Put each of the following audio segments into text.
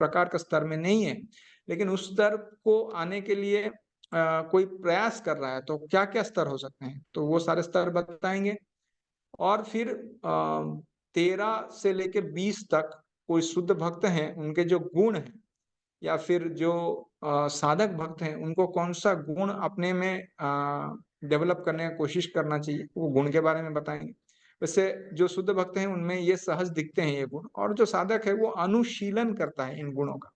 प्रकार का स्तर में नहीं है, लेकिन उस स्तर को आने के लिए कोई प्रयास कर रहा है, तो क्या क्या स्तर हो सकते हैं, तो वो सारे स्तर बताएंगे। और फिर 13 से लेके 20 तक कोई शुद्ध भक्त हैं, उनके जो गुण हैं, या फिर जो साधक भक्त हैं, उनको कौन सा गुण अपने में डेवलप करने की कोशिश करना चाहिए, वो गुण के बारे में बताएंगे। वैसे जो शुद्ध भक्त हैं उनमें ये सहज दिखते हैं ये गुण, और जो साधक है वो अनुशीलन करता है इन गुणों का,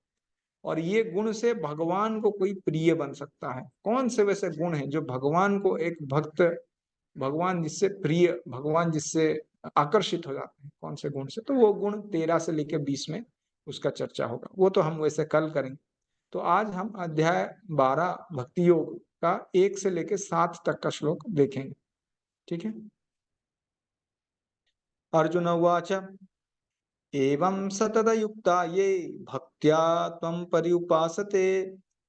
और ये गुण से भगवान को कोई प्रिय बन सकता है। कौन से वैसे गुण हैं जो भगवान को एक भक्त, भगवान जिससे प्रिय, भगवान जिससे आकर्षित हो जाते हैं, कौन से गुण से, तो वो गुण 13 से लेकर 20 में उसका चर्चा होगा, वो तो हम वैसे कल करेंगे। तो आज हम अध्याय 12 भक्ति योग का 1 से लेकर 7 तक का श्लोक देखेंगे। ठीक है। अर्जुन उवाच एवं सततयुक्ता ये भक्त्या त्वं पर्युपासते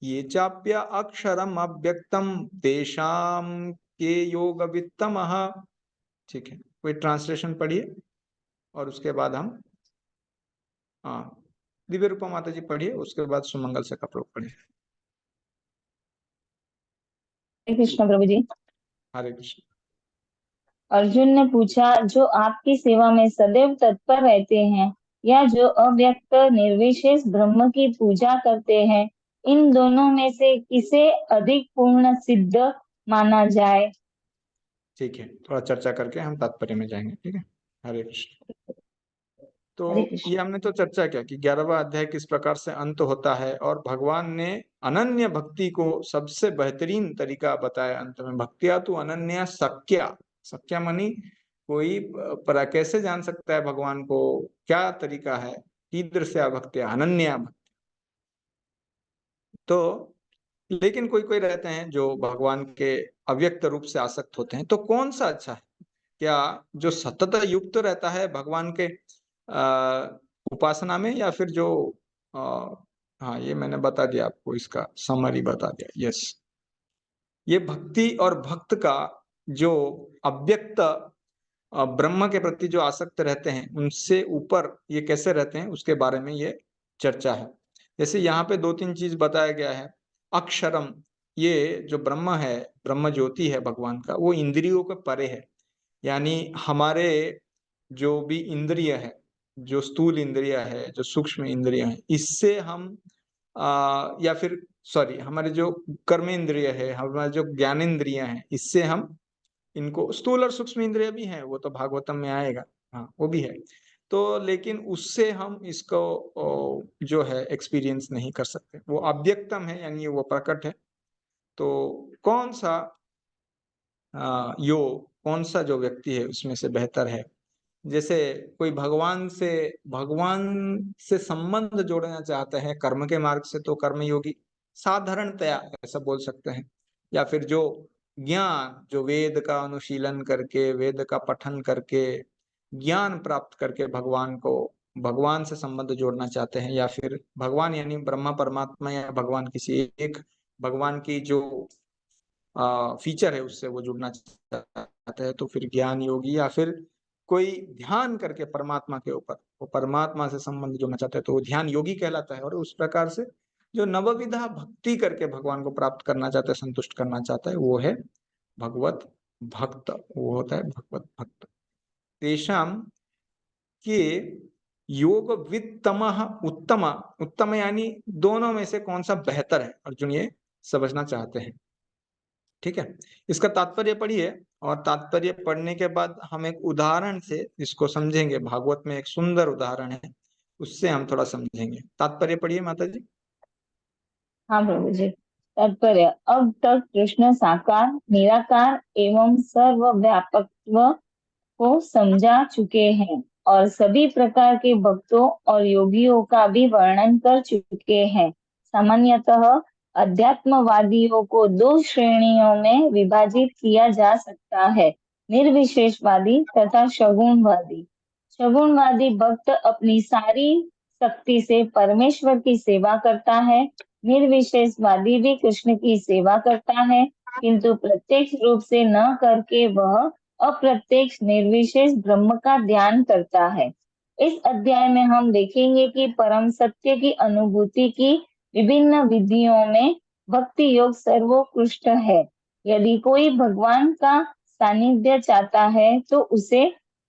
ये चाप्य अक्षरम अव्यक्तम तेषां के योग वित्तमः। ठीक है, कोई ट्रांसलेशन पढ़िए और उसके बाद हम दिव्य रूपा माता जी पढ़िए, उसके बाद सुमंगल से कपड़ों पढ़िए। हरे कृष्ण प्रभु जी। हरे कृष्ण। अर्जुन ने पूछा, जो आपकी सेवा में सदैव तत्पर रहते हैं या जो अव्यक्त निर्विशेष ब्रह्म की पूजा करते हैं, इन दोनों में से किसे अधिक पूर्ण सिद्ध माना जाए? ठीक है, थोड़ा चर्चा करके हम तात्पर्य में जाएंगे। ठीक है, हरे कृष्ण। तो ये हमने तो चर्चा किया कि 11वां अध्याय किस प्रकार से अंत होता है, और भगवान ने अनन्य भक्ति को सबसे बेहतरीन तरीका बताया अंत में। भक्तिया तो अनन्या सक्या, सक्या मनी कोई पर कैसे जान सकता है भगवान को, क्या तरीका है, कीदृश्या भक्तिया अनन्या भक्ति। तो लेकिन कोई कोई रहते हैं जो भगवान के अव्यक्त रूप से आसक्त होते हैं, तो कौन सा अच्छा है? क्या जो सतत युक्त रहता है भगवान के उपासना में, या फिर जो हाँ, ये मैंने बता दिया आपको, इसका समरी बता दिया। यस, ये भक्ति और भक्त का जो अव्यक्त ब्रह्म के प्रति जो आसक्त रहते हैं, उनसे ऊपर ये कैसे रहते हैं उसके बारे में ये चर्चा है। जैसे यहाँ पे 2-3 चीज बताया गया है। अक्षरम, ये जो ब्रह्म है, ब्रह्म ज्योति है भगवान का, वो इंद्रियों के परे है। यानी हमारे जो भी इंद्रिय है, जो स्थूल इंद्रिय है, जो सूक्ष्म इंद्रिय है, इससे हम या फिर सॉरी, हमारे जो कर्म इंद्रिय है, हमारे जो ज्ञान इंद्रिय है, इससे हम इनको, स्थूल और सूक्ष्म इंद्रिय भी हैं, वो तो भागवतम में आएगा, हाँ वो भी है। तो लेकिन उससे हम इसको जो है एक्सपीरियंस नहीं कर सकते, वो अव्यक्तम है, यानी वो प्रकट है। तो कौन सा कौन सा जो व्यक्ति है उसमें से बेहतर है? जैसे कोई भगवान से संबंध जोड़ना चाहता है कर्म के मार्ग से, तो कर्मयोगी साधारणतया ऐसा बोल सकते हैं। या फिर जो ज्ञान, जो वेद का अनुशीलन करके, वेद का पठन करके, ज्ञान प्राप्त करके भगवान से संबंध जोड़ना चाहते हैं, या फिर भगवान यानी ब्रह्मा परमात्मा या भगवान किसी एक भगवान की जो फीचर है उससे वो जुड़ना चाहता है, तो फिर ज्ञान योगी। या फिर कोई ध्यान करके परमात्मा के ऊपर, वो परमात्मा से संबंध जोड़ना चाहता है, तो वो ध्यान योगी कहलाता है। और उस प्रकार से जो नवविधा भक्ति करके भगवान को प्राप्त करना चाहता है, संतुष्ट करना चाहता है, वो है भगवत भक्त, वो होता है भगवत भक्त। तेषाम के योग वित्तम उत्तम, उत्तम यानी दोनों में से कौन सा बेहतर है, अर्जुन ये समझना चाहते हैं। ठीक है, इसका तात्पर्य पढ़िए, और तात्पर्य पढ़ने के बाद हम एक उदाहरण से इसको समझेंगे। भागवत में एक सुंदर उदाहरण है, उससे हम थोड़ा समझेंगे। तात्पर्य पढ़िए माता जी। हाँ प्रभु जी। तात्पर्य, अब तक कृष्ण साकार, निराकार एवं सर्वव्यापकत्व को समझा चुके हैं और सभी प्रकार के भक्तों और योगियों का भी वर्णन कर चुके हैं। सामान्यतः अध्यात्मवादियों को 2 श्रेणियों में विभाजित किया जा सकता है, निर्विशेषवादी तथा सगुणवादी। सगुणवादी भक्त अपनी सारी शक्ति से परमेश्वर की सेवा करता है। निर्विशेषवादी भी कृष्ण की सेवा करता है, किंतु प्रत्यक्ष रूप से न करके वह अप्रत्यक्ष निर्विशेष ब्रह्म का ध्यान करता है। इस अध्याय में हम देखेंगे कि परम सत्य की अनुभूति की विभिन्न विधियों में भक्ति योग सर्वोत्कृष्ट है। यदि कोई भगवान का सानिध्य चाहता है तो उसे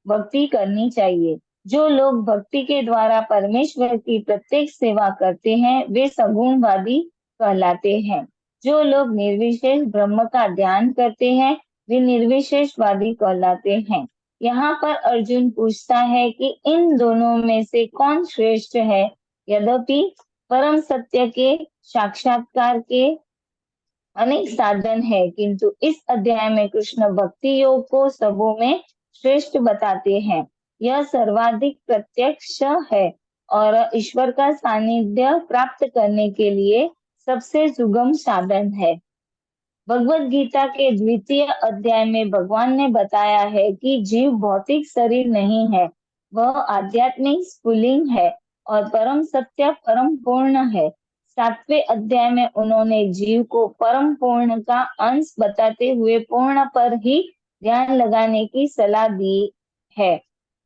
भक्ति करनी चाहिए। जो लोग भक्ति के द्वारा परमेश्वर की प्रत्येक सेवा करते हैं वे सगुणवादी कहलाते हैं। जो लोग निर्विशेष ब्रह्म का ध्यान करते हैं वे निर्विशेषवादी कहलाते हैं। यहाँ पर अर्जुन पूछता है कि इन दोनों में से कौन श्रेष्ठ है। यद्यपि परम सत्य के साक्षात्कार के अनेक साधन है, किंतु इस अध्याय में कृष्ण भक्ति योग को सबों में श्रेष्ठ बताते हैं। यह सर्वाधिक प्रत्यक्ष है और ईश्वर का सानिध्य प्राप्त करने के लिए सबसे सुगम साधन है। भगवत गीता के द्वितीय अध्याय में भगवान ने बताया है कि जीव भौतिक शरीर नहीं है, वह आध्यात्मिक स्फुलिंग है और परम सत्य परम पूर्ण है। 7वें अध्याय में उन्होंने जीव को परम पूर्ण का अंश बताते हुए पूर्ण पर ही ध्यान लगाने की सलाह दी है।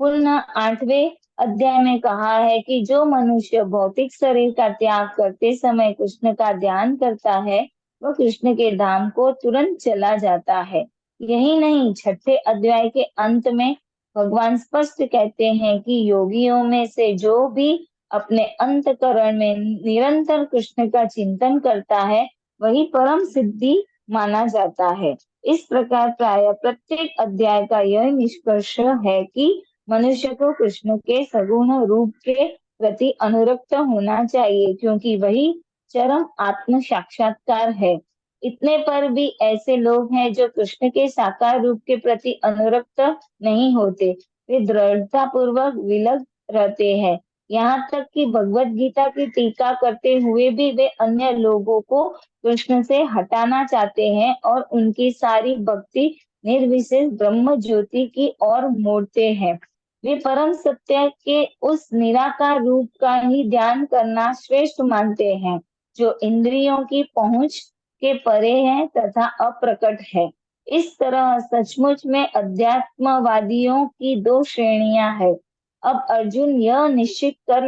पूर्ण 8वें अध्याय में कहा है कि जो मनुष्य भौतिक शरीर का त्याग करते समय कृष्ण का ध्यान करता है वह कृष्ण के धाम को तुरंत चला जाता है। यही नहीं, 6ठे अध्याय के अंत में भगवान स्पष्ट कहते हैं कि योगियों में से जो भी अपने अंतकरण में निरंतर कृष्ण का चिंतन करता है वही परम सिद्धि माना जाता है। इस प्रकार प्राय प्रत्येक अध्याय का यह निष्कर्ष है कि मनुष्य को कृष्ण के सगुण रूप के प्रति अनुरक्त होना चाहिए, क्योंकि वही चरम आत्म साक्षात्कार है। इतने पर भी ऐसे लोग हैं जो कृष्ण के साकार रूप के प्रति अनुरक्त नहीं होते, वे दृढ़ता पूर्वक विलग रहते हैं। यहाँ तक कि भगवत गीता की टीका करते हुए भी वे अन्य लोगों को कृष्ण से हटाना चाहते हैं और उनकी सारी भक्ति निर्विशेष ब्रह्म ज्योति की ओर मोड़ते हैं। वे परम सत्य के उस निराकार रूप का ही ध्यान करना श्रेष्ठ मानते हैं जो इंद्रियों की पहुंच के परे है तथा अप्रकट है। इस तरह सचमुच में अध्यात्मवादियों की दो श्रेणियां हैं। अब अर्जुन यह निश्चित कर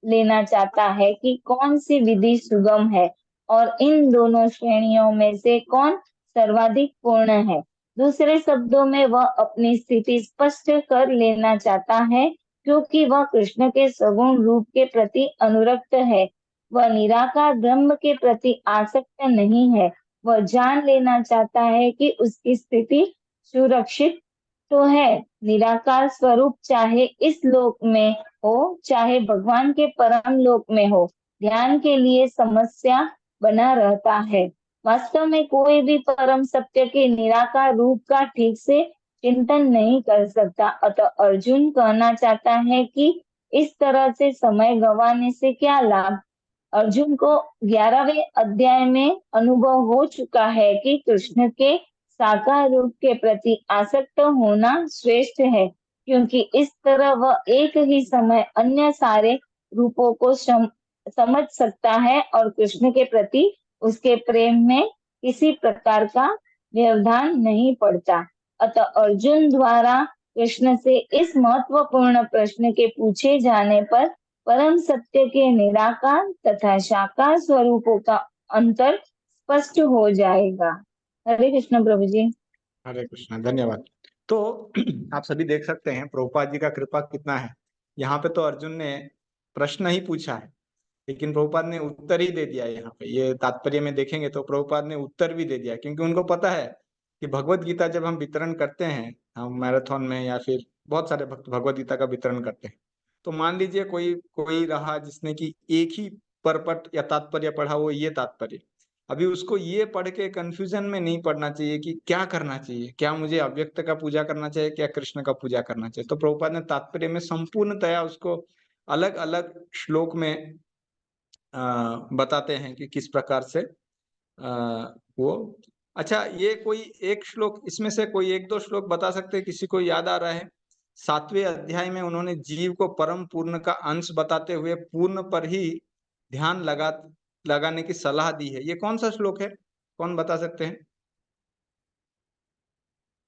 लेना चाहता है कि कौन सी विधि सुगम है और इन दोनों श्रेणियों में से कौन सर्वाधिक पूर्ण है। दूसरे शब्दों में वह अपनी स्थिति स्पष्ट कर लेना चाहता है, क्योंकि वह कृष्ण के सगुण रूप के प्रति अनुरक्त है। वह निराकार ब्रह्म के प्रति आसक्त नहीं है। वह जान लेना चाहता है कि उसकी स्थिति सुरक्षित तो है। निराकार स्वरूप चाहे इस लोक में हो चाहे भगवान के परम लोक में हो, ध्यान के लिए समस्या बना रहता है। वास्तव में कोई भी परम सत्य के निराकार रूप का ठीक से चिंतन नहीं कर सकता। अतः अर्जुन कहना चाहता है कि इस तरह से समय गंवाने से क्या लाभ। अर्जुन को 11वें अध्याय में अनुभव हो चुका है कि कृष्ण के साकार रूप के प्रति आसक्त होना श्रेष्ठ है, क्योंकि इस तरह वह एक ही समय अन्य सारे रूपों को समझ सकता है और कृष्ण के प्रति उसके प्रेम में किसी प्रकार का व्यवधान नहीं पड़ता। अतः अर्जुन द्वारा कृष्ण से इस महत्वपूर्ण प्रश्न के पूछे जाने पर परम सत्य के निराकार तथा साकार स्वरूपों का अंतर स्पष्ट हो जाएगा। हरे कृष्ण प्रभु जी। हरे कृष्णा, धन्यवाद। तो आप सभी देख सकते हैं प्रभुपाद जी का कृपा कितना है। यहाँ पे तो अर्जुन ने प्रश्न ही पूछा है लेकिन प्रभुपाद ने उत्तर ही दे दिया। यहाँ पे ये तात्पर्य में देखेंगे तो प्रभुपाद ने उत्तर भी दे दिया, क्योंकि उनको पता है कि भगवत गीता जब हम वितरण करते हैं, हम मैराथन में या फिर बहुत सारे भक्त भगवत गीता का वितरण करते हैं, तो मान लीजिए कोई कोई रहा जिसने कि एक ही परपट या तात्पर्य पढ़ा, वो ये तात्पर्य, अभी उसको ये पढ़ के कंफ्यूजन में नहीं पड़ना चाहिए कि क्या करना चाहिए, क्या मुझे अव्यक्त का पूजा करना चाहिए, क्या कृष्ण का पूजा करना चाहिए। तो प्रभुपाद ने तात्पर्य में संपूर्णतया उसको अलग अलग श्लोक में बताते हैं कि किस प्रकार से वो। अच्छा, ये कोई एक श्लोक, इसमें से कोई एक दो श्लोक बता सकते हैं, किसी को याद आ रहा है? 7वें अध्याय में उन्होंने जीव को परम पूर्ण का अंश बताते हुए पूर्ण पर ही ध्यान लगाने की सलाह दी है। ये कौन सा श्लोक है, कौन बता सकते हैं?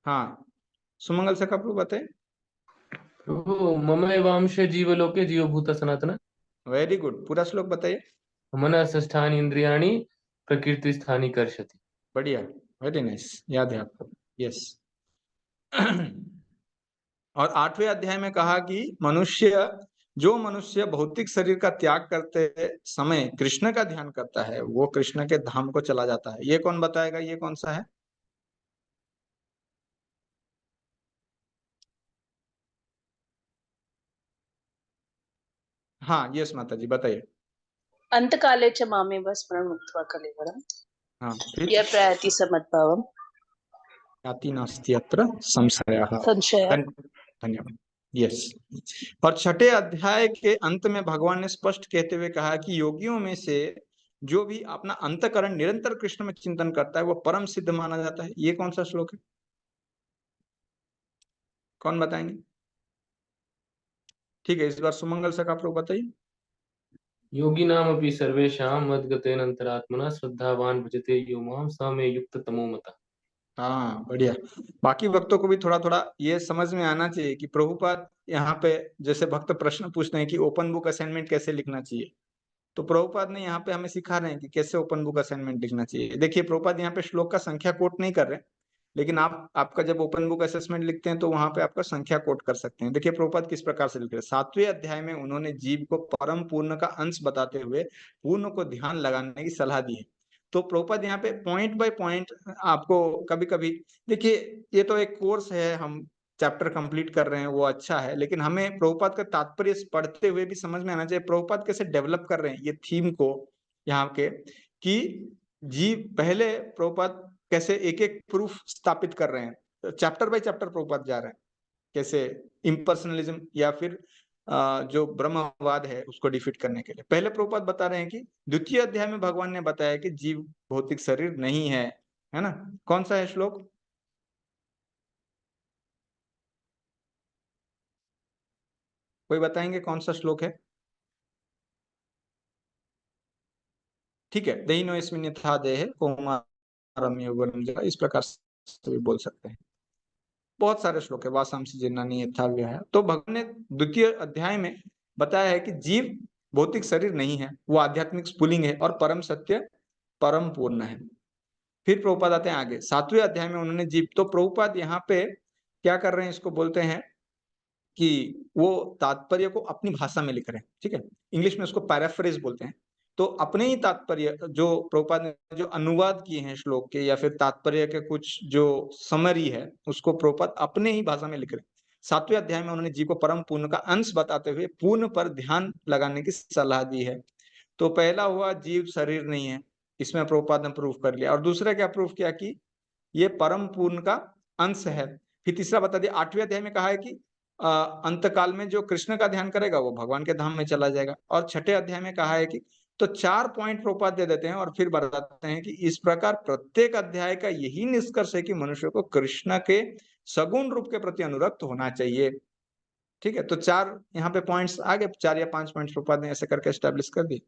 हाँ, सुमंगल सखा प्रभु बताए। प्रभु ममैवांश जीवलोके जीवभूत सनातन वेरी गुड, पूरा श्लोक बताइए। मनः षष्ठानि इंद्रियाणि प्रकृति स्थानी कर्षति। बढ़िया, वेरी नाइस, याद है आपको। यस। और 8वें अध्याय में कहा कि जो मनुष्य भौतिक शरीर का त्याग करते समय कृष्ण का ध्यान करता है वो कृष्ण के धाम को चला जाता है। ये कौन बताएगा, ये कौन सा है? हाँ, यस माता जी बताइए। अंतकाले च मामेव स्मरणं मुक्त्वा कलेवरं हाँ, फिर यः प्रयाति स मद्भावम् याति नास्ति अत्र संशयः। संशयः। धन्यवाद। यस। और 6ठे अध्याय के अंत में भगवान ने स्पष्ट कहते हुए कहा कि योगियों में से जो भी अपना अंतकरण निरंतर कृष्ण में चिंतन करता है वो परम सिद्ध माना जाता है। ये कौन सा श्लोक है, कौन बताएंगे? ठीक है, इस बार सुमंगल सर आप लोग बताइए। योगिनामपि सर्वेषां मद्गतेन अंतरात्मना श्रद्धावान भजते यो मां स मे युक्त तमो मतः। हाँ, बढ़िया। बाकी भक्तों को भी थोड़ा थोड़ा ये समझ में आना चाहिए कि प्रभुपाद यहाँ पे जैसे भक्त प्रश्न पूछते हैं कि ओपन बुक असाइनमेंट कैसे लिखना चाहिए, तो प्रभुपाद ने यहाँ पे हमें सिखा रहे हैं कि कैसे ओपन बुक असाइनमेंट लिखना चाहिए। देखिए, प्रभुपाद यहाँ पे श्लोक का संख्या कोट नहीं कर रहे हैं, लेकिन आपका जब ओपन बुक असेसमेंट लिखते हैं तो वहां पे आपका संख्या कोट कर सकते हैं। देखिए प्रभुपाद किस प्रकार से लिख रहे हैं। 7वें अध्याय में उन्होंने जीव को परम पूर्ण का अंश बताते हुए पूर्ण को ध्यान लगाने की सलाह दी है। तो प्रभुपाद यहाँ पे पॉइंट बाय पॉइंट आपको कभी कभी, देखिए ये तो एक कोर्स है, हम चैप्टर कंप्लीट कर रहे हैं वो अच्छा है, लेकिन हमें प्रभुपाद का तात्पर्य पढ़ते हुए भी समझ में आना चाहिए प्रभुपाद कैसे डेवलप कर रहे हैं ये थीम को यहाँ के, कि जीव पहले प्रभुपाद कैसे एक एक प्रूफ स्थापित कर रहे हैं, चैप्टर बाय चैप्टर प्रभुपाद जा रहे हैं, कैसे इम्पर्सनलिज्म या फिर जो ब्रह्मवाद है उसको डिफीट करने के लिए। पहले प्रभुपाद बता रहे हैं कि द्वितीय अध्याय में भगवान ने बताया कि जीव भौतिक शरीर नहीं है ना? कौन सा है श्लोक? कोई बताएंगे कौन सा श्लोक है? ठीक है, दहीनो यस्मिन् यथा देहे कौमारम यौवनम जरा, इस प्रकार से भी बोल सकते हैं। बहुत सारे श्लोक है, वासांसी जीर्णानि यथा व्यय। तो भगवान ने द्वितीय अध्याय में बताया है कि जीव भौतिक शरीर नहीं है, वो आध्यात्मिक स्फुलिंग है और परम सत्य परम पूर्ण है। फिर प्रभुपाद आते हैं आगे 7वें अध्याय में उन्होंने जीव, तो प्रभुपाद यहाँ पे क्या कर रहे हैं, इसको बोलते हैं कि वो तात्पर्य को अपनी भाषा में लिख रहे हैं। ठीक है, इंग्लिश में उसको पैराफ्रेज बोलते हैं। तो अपने ही तात्पर्य जो प्रभुपाद ने जो अनुवाद किए हैं श्लोक के या फिर तात्पर्य के कुछ जो समरी है उसको प्रभुपाद अपने ही भाषा में लिख रहे हैं। 7वें अध्याय में उन्होंने जीव को परम पूर्ण का अंश बताते हुए पूर्ण पर ध्यान लगाने की सलाह दी है। तो पहला हुआ जीव शरीर नहीं है, इसमें प्रभुपाद ने प्रूफ कर लिया। और दूसरा क्या प्रूफ किया कि ये परम पूर्ण का अंश है। फिर तीसरा बता दिया 8वें अध्याय में कहा है कि अंत काल में जो कृष्ण का ध्यान करेगा वो भगवान के धाम में चला जाएगा। और 6ठे अध्याय में कहा है कि, तो 4 पॉइंट प्रभुपाद दे देते हैं और फिर बताते हैं कि इस प्रकार प्रत्येक अध्याय का यही निष्कर्ष है कि मनुष्य को कृष्ण के सगुण रूप के प्रति अनुरक्त होना चाहिए। ठीक है, तो 4 यहाँ पे पॉइंट्स आगे 4 या 5 पॉइंट्स प्रभुपाद ने ऐसे करके एस्टेब्लिश कर दिए।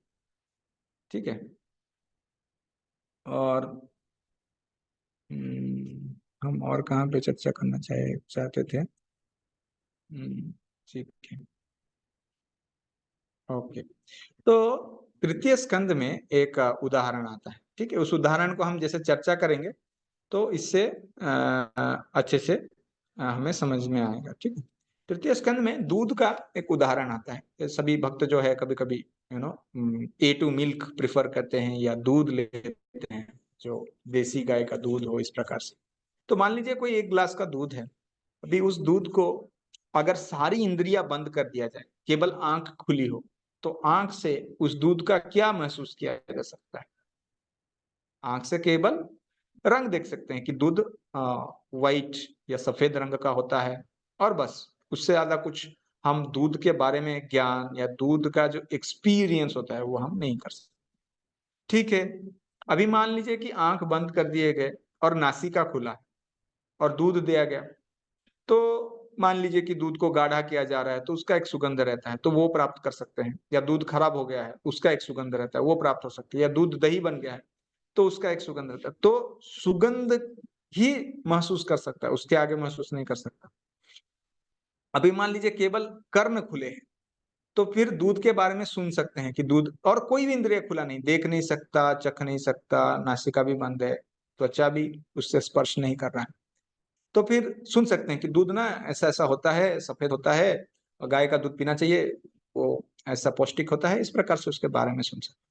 ठीक है, और हम और कहाँ पे चर्चा करना चाहते थे? ठीक है, ओके। तो तृतीय स्कंद में एक उदाहरण आता है। ठीक है, उस उदाहरण को हम जैसे चर्चा करेंगे तो इससे अच्छे से हमें समझ में आएगा। ठीक है, तृतीय स्कंद में दूध का एक उदाहरण आता है। सभी भक्त जो है कभी कभी A2 मिल्क प्रिफर करते हैं या दूध लेते हैं जो देसी गाय का दूध हो, इस प्रकार से। तो मान लीजिए कोई 1 गिलास का दूध है, अभी उस दूध को अगर सारी इंद्रियां बंद कर दिया जाए, केवल आंख खुली हो, तो आंख से उस दूध का क्या महसूस किया जा सकता है? आंख से केवल रंग देख सकते हैं कि दूध व्हाइट या सफेद रंग का होता है, और बस उससे ज्यादा कुछ हम दूध के बारे में ज्ञान या दूध का जो एक्सपीरियंस होता है वो हम नहीं कर सकते। ठीक है, अभी मान लीजिए कि आंख बंद कर दिए गए और नासिका खुला और दूध दिया गया, तो मान लीजिए कि दूध को गाढ़ा किया जा रहा है तो उसका एक सुगंध रहता है, तो वो प्राप्त कर सकते हैं। या दूध खराब हो गया है उसका एक सुगंध रहता है, वो प्राप्त हो सकती है। या दूध दही बन गया है तो उसका एक सुगंध रहता है। तो सुगंध ही महसूस कर सकता है, उसके आगे महसूस नहीं कर सकता। अभी मान लीजिए केवल कर्ण खुले हैं, तो फिर दूध के बारे में सुन सकते हैं कि दूध, और कोई भी इंद्रिय खुला नहीं, देख नहीं सकता, चख नहीं सकता, नासिका भी बंद है, त्वचा भी उससे स्पर्श नहीं कर रहा है, तो फिर सुन सकते हैं कि दूध ना ऐसा ऐसा होता है, सफेद होता है, और गाय का दूध पीना चाहिए, वो ऐसा पौष्टिक होता है, इस प्रकार से उसके बारे में सुन सकते हैं।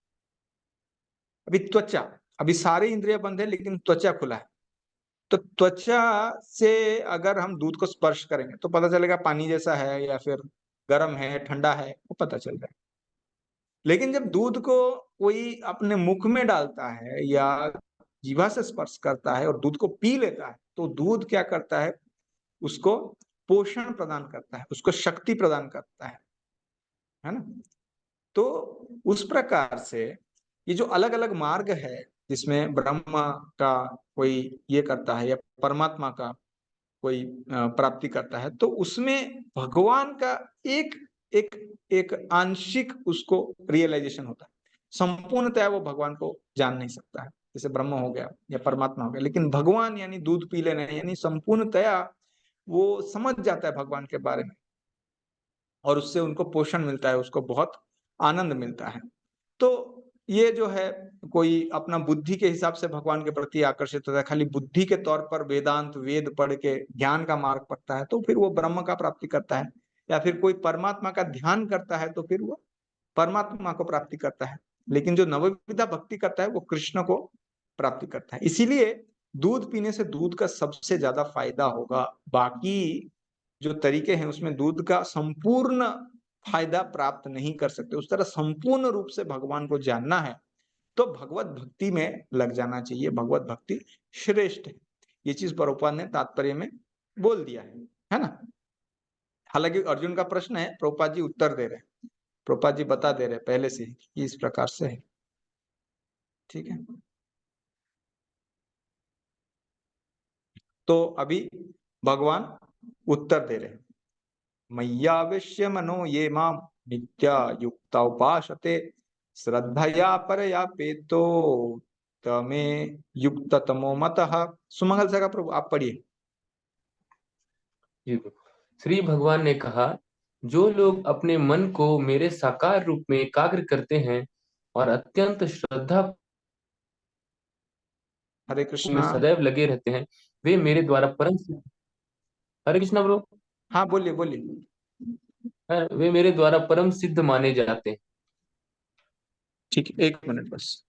अभी त्वचा, अभी सारे इंद्रिय बंद है लेकिन त्वचा खुला है, तो त्वचा से अगर हम दूध को स्पर्श करेंगे तो पता चलेगा पानी जैसा है या फिर गर्म है, ठंडा है, वो पता चल जाएगा। लेकिन जब दूध को कोई अपने मुख में डालता है या जीवा से स्पर्श करता है और दूध को पी लेता है, तो दूध क्या करता है, उसको पोषण प्रदान करता है, उसको शक्ति प्रदान करता है ना। तो उस प्रकार से ये जो अलग अलग मार्ग है जिसमें ब्रह्म का कोई ये करता है या परमात्मा का कोई प्राप्ति करता है, तो उसमें भगवान का एक एक एक आंशिक उसको रियलाइजेशन होता है, संपूर्णतया वो भगवान को जान नहीं सकता है, जैसे ब्रह्म हो गया या परमात्मा हो गया, लेकिन भगवान यानी दूध पी लेने यानी संपूर्णतया वो समझ जाता है भगवान के बारे में, और उससे उनको पोषण मिलता है, उसको बहुत आनंद मिलता है। तो ये जो है, कोई अपना बुद्धि के हिसाब से भगवान के प्रति आकर्षित होता है, खाली बुद्धि के तौर पर वेदांत वेद पढ़ के ज्ञान का मार्ग पढ़ता है, तो फिर वो ब्रह्म का प्राप्ति करता है, या फिर कोई परमात्मा का ध्यान करता है तो फिर वो परमात्मा को प्राप्ति करता है। लेकिन जो नवविधा भक्ति करता है वो कृष्ण को प्राप्ति करता है। इसीलिए दूध पीने से दूध का सबसे ज्यादा फायदा होगा, बाकी जो तरीके हैं उसमें दूध का संपूर्ण फायदा प्राप्त नहीं कर सकते। उस तरह संपूर्ण रूप से भगवान को जानना है तो भगवत भक्ति में लग जाना चाहिए, भगवत भक्ति श्रेष्ठ है। ये चीज प्रभुपाद ने तात्पर्य में बोल दिया है ना। हालांकि अर्जुन का प्रश्न है, प्रभुपाद जी उत्तर दे रहे हैं, प्रभुपाद जी बता दे रहे हैं पहले से कि इस प्रकार से है, ठीक है। तो अभी भगवान उत्तर दे रहे हैं, मय्यावेश्य मनो ये माम नित्या युक्ता उपासते श्रद्धया परया पेतो तमे युक्त तमो मतः। सुमंगल सर का प्रभु आप पढ़िए। श्री भगवान ने कहा, जो लोग अपने मन को मेरे साकार रूप में एकाग्र करते हैं और अत्यंत श्रद्धा हरे में कृष्णा। सदैव लगे रहते हैं, वे मेरे द्वारा परम सिद्ध, हरे कृष्णा ब्रो, हाँ बोलिए बोलिए। वे मेरे द्वारा परम सिद्ध माने जाते हैं। ठीक है, एक मिनट बस।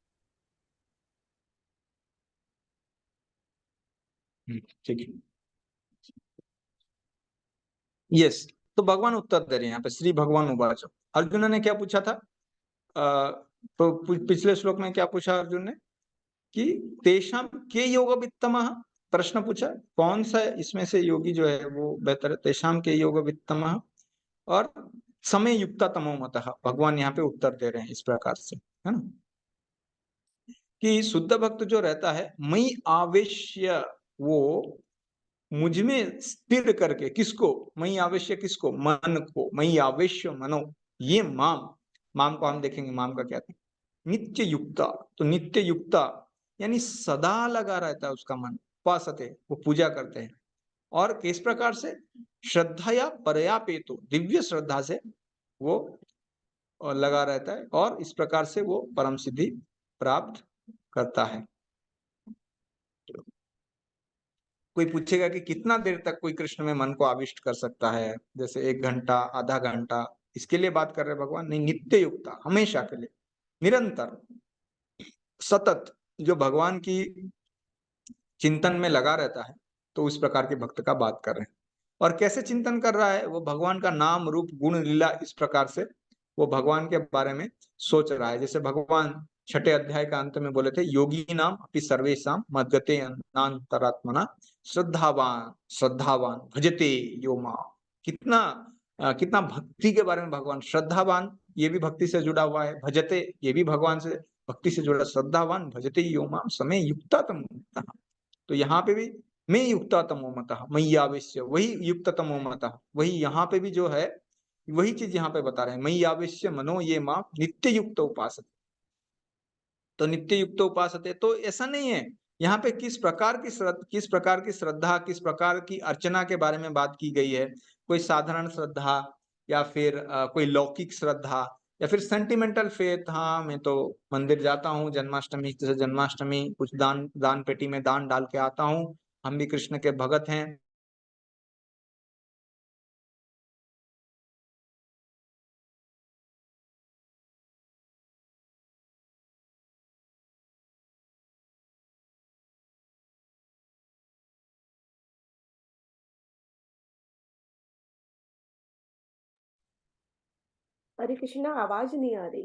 ठीक है, यस। तो भगवान उत्तर दे रहे हैं यहाँ पे, श्री भगवान उवाच। अर्जुन ने क्या पूछा था, तो पिछले श्लोक में क्या पूछा अर्जुन ने कि तेषाम के योग वित्तमः, प्रश्न पूछा कौन सा इसमें से योगी जो है वो बेहतर है, तेषाम के योग वित्तमः, और समय युक्ता तमो मतः। भगवान यहाँ पे उत्तर दे रहे हैं इस प्रकार से, है ना, कि शुद्ध भक्त जो रहता है मई आवेश्य, वो मुझ में स्थिर करके, किसको, मई आवेश्य किसको, मन को, मई आवेश्य मनो ये माम, माम को हम देखेंगे माम का क्या था, नित्य युक्ता, तो नित्य युक्ता यानी सदा लगा रहता है उसका मन, उपासते वो पूजा करते हैं, और किस प्रकार से, श्रद्धा या परयापेतु, दिव्य श्रद्धा से वो लगा रहता है, और इस प्रकार से वो परम सिद्धि प्राप्त करता है। कोई पूछेगा कि कितना देर तक कोई कृष्ण में मन को आविष्ट कर सकता है, जैसे 1 घंटा, आधा घंटा, इसके लिए बात कर रहे भगवान नहीं, नित्य युक्ता, हमेशा के लिए, निरंतर सतत जो भगवान की चिंतन में लगा रहता है, तो उस प्रकार के भक्त का बात कर रहे हैं। और कैसे चिंतन कर रहा है, वो भगवान का नाम रूप गुण लीला, इस प्रकार से वो भगवान के बारे में सोच रहा है। जैसे भगवान 6 अध्याय का अंत में बोले थे, योगी नाम अपि सर्वेषां मद्गते अनांतरात्मना श्रद्धावान श्रद्धावान भजते यो मां। कितना कितना भक्ति के बारे में भगवान, श्रद्धावान ये भी भक्ति से जुड़ा हुआ है, भजते ये भी भगवान से भक्ति से जुड़ा, श्रद्धावान भजते यो मां समय युक्ता तम। तो यहाँ पे भी मैं युक्ता तमो मतः मयि आवेश्य, वही युक्त तमो मतः, वही यहाँ पे भी जो है वही चीज यहाँ पे बता रहे हैं, मयि आवेश्य मनो ये मां नित्य युक्त उपासते। तो नित्य युक्त उपासते, तो ऐसा नहीं है यहाँ पे किस प्रकार की श्रद्धा, किस प्रकार की अर्चना के बारे में बात की गई है, कोई साधारण श्रद्धा, या फिर कोई लौकिक श्रद्धा, या फिर सेंटिमेंटल फेथ। हाँ, मैं तो मंदिर जाता हूँ जन्माष्टमी, जैसे जन्माष्टमी कुछ दान दान पेटी में दान डाल के आता हूँ, हम भी कृष्ण के भगत हैं। हरे कृष्णा, आवाज नहीं आ रही।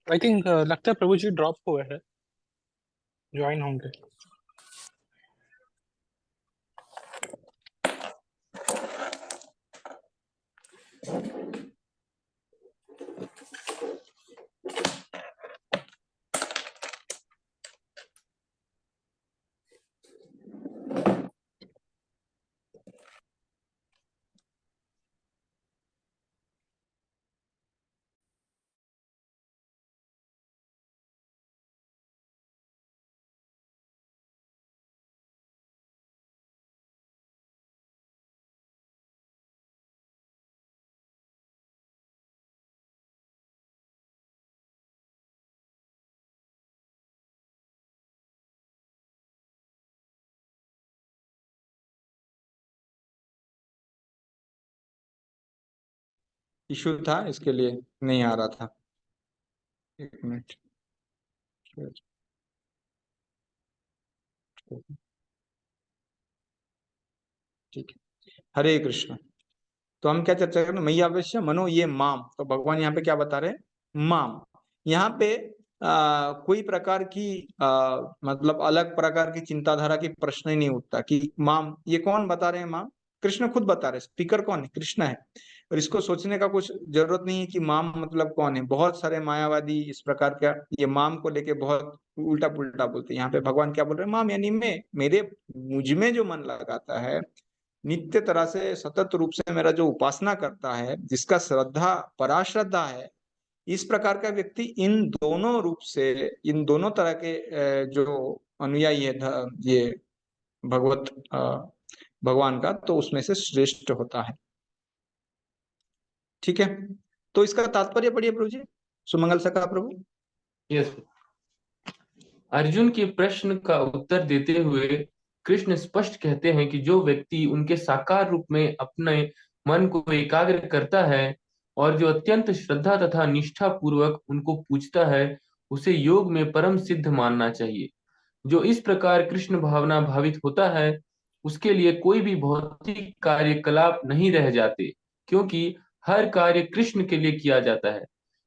आई थिंक लगता है प्रभु जी ड्रॉप हुए हैं, ज्वाइन होंगे। इशू था, इसके लिए नहीं आ रहा था। एक मिनट। ठीक है, हरे कृष्ण। तो हम क्या चर्चा करें, मैया अवश्य मनो ये माम। तो भगवान यहाँ पे क्या बता रहे हैं, माम। यहाँ पे कोई प्रकार की मतलब अलग प्रकार की चिंताधारा की प्रश्न ही नहीं उठता कि माम ये कौन बता रहे हैं। माम कृष्ण खुद बता रहे हैं, स्पीकर कौन है, कृष्ण है। और इसको सोचने का कुछ जरूरत नहीं है कि माम मतलब कौन है। बहुत सारे मायावादी इस प्रकार का ये माम को लेके बहुत उल्टा पुल्टा बोलते हैं। यहाँ पे भगवान क्या बोल रहे हैं, माम यानी मैं, मेरे मुझ में जो मन लगाता है, नित्य तरह से सतत रूप से मेरा जो उपासना करता है, जिसका श्रद्धा पराश्रद्धा है, इस प्रकार का व्यक्ति इन दोनों रूप से, इन दोनों तरह के जो अनुयायी है ये भगवत भगवान का, तो उसमें से श्रेष्ठ होता है। ठीक है, तो इसका तात्पर्य पढ़िए प्रभु जी, सुमंगल सका प्रभु। यस। अर्जुन के प्रश्न का उत्तर देते हुए कृष्ण स्पष्ट कहते हैं कि जो व्यक्ति उनके साकार रूप में अपने मन को एकाग्र करता है और जो अत्यंत श्रद्धा तथा निष्ठा पूर्वक उनको पूजता है, उसे योग में परम सिद्ध मानना चाहिए। जो इस प्रकार कृष्ण भावना भावित होता है, उसके लिए कोई भी भौतिक कार्यकलाप नहीं रह जाते, क्योंकि हर कार्य कृष्ण के लिए किया जाता है।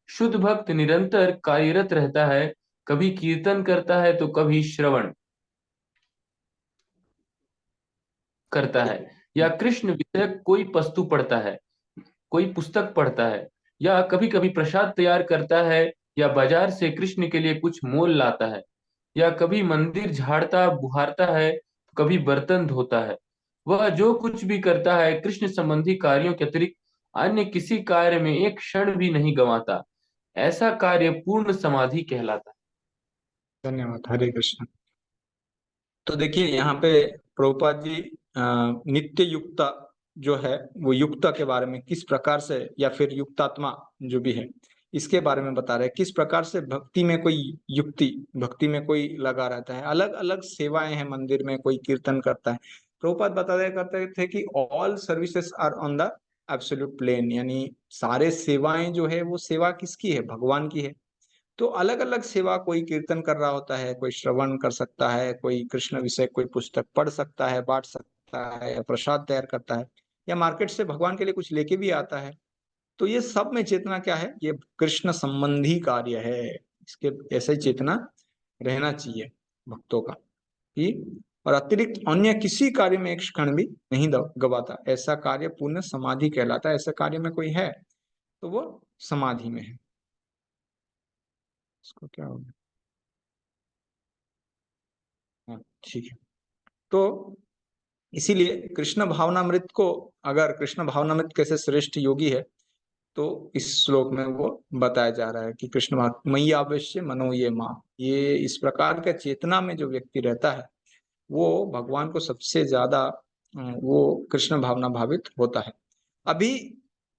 शुद्ध भक्त निरंतर कार्यरत रहता है, कभी कीर्तन करता है तो कभी श्रवण करता है, या कृष्ण विषयक कोई वस्तु पढ़ता है, कोई पुस्तक पढ़ता है, या कभी कभी प्रसाद तैयार करता है, या बाजार से कृष्ण के लिए कुछ मोल लाता है, या कभी मंदिर झाड़ता बुहारता है, कभी बर्तन धोता है। वह जो कुछ भी करता है कृष्ण संबंधी कार्यों के अतिरिक्त अन्य किसी कार्य में एक क्षण भी नहीं गंवाता। ऐसा कार्य पूर्ण समाधि कहलाता है। धन्यवाद, हरे कृष्ण। तो देखिए यहाँ पे प्रभुपाद जी नित्य युक्ता जो है वो युक्ता के बारे में किस प्रकार से, या फिर युक्तात्मा जो भी है, इसके बारे में बता रहे हैं। किस प्रकार से भक्ति में कोई युक्ति, भक्ति में कोई लगा रहता है। अलग अलग सेवाएं हैं मंदिर में, कोई कीर्तन करता है। प्रभुपाद बताया करते थे कि all services are on the absolute plane, यानी सारे सेवाएं जो है वो सेवा किसकी है, भगवान की है। तो अलग अलग सेवा, कोई कीर्तन कर रहा होता है, कोई श्रवण कर सकता है, कोई कृष्ण विषय कोई पुस्तक पढ़ सकता है, बांट सकता है, या प्रसाद तैयार करता है, या मार्केट से भगवान के लिए कुछ लेके भी आता है। तो ये सब में चेतना क्या है, ये कृष्ण संबंधी कार्य है। इसके ऐसा ही चेतना रहना चाहिए भक्तों का कि, और अतिरिक्त अन्य किसी कार्य में एक क्षण भी नहीं गवाता। ऐसा कार्य पूर्ण समाधि कहलाता है। ऐसा कार्य में कोई है तो वो समाधि में है। इसको क्या होगा, हाँ ठीक है। तो इसीलिए कृष्ण भावनामृत को, अगर कृष्ण भावनामृत कैसे श्रेष्ठ योगी है, तो इस श्लोक में वो बताया जा रहा है कि कृष्ण मयि आवेश्य मनो ये माम, ये इस प्रकार का चेतना में जो व्यक्ति रहता है वो भगवान को सबसे ज्यादा वो कृष्ण भावना भावित होता है। अभी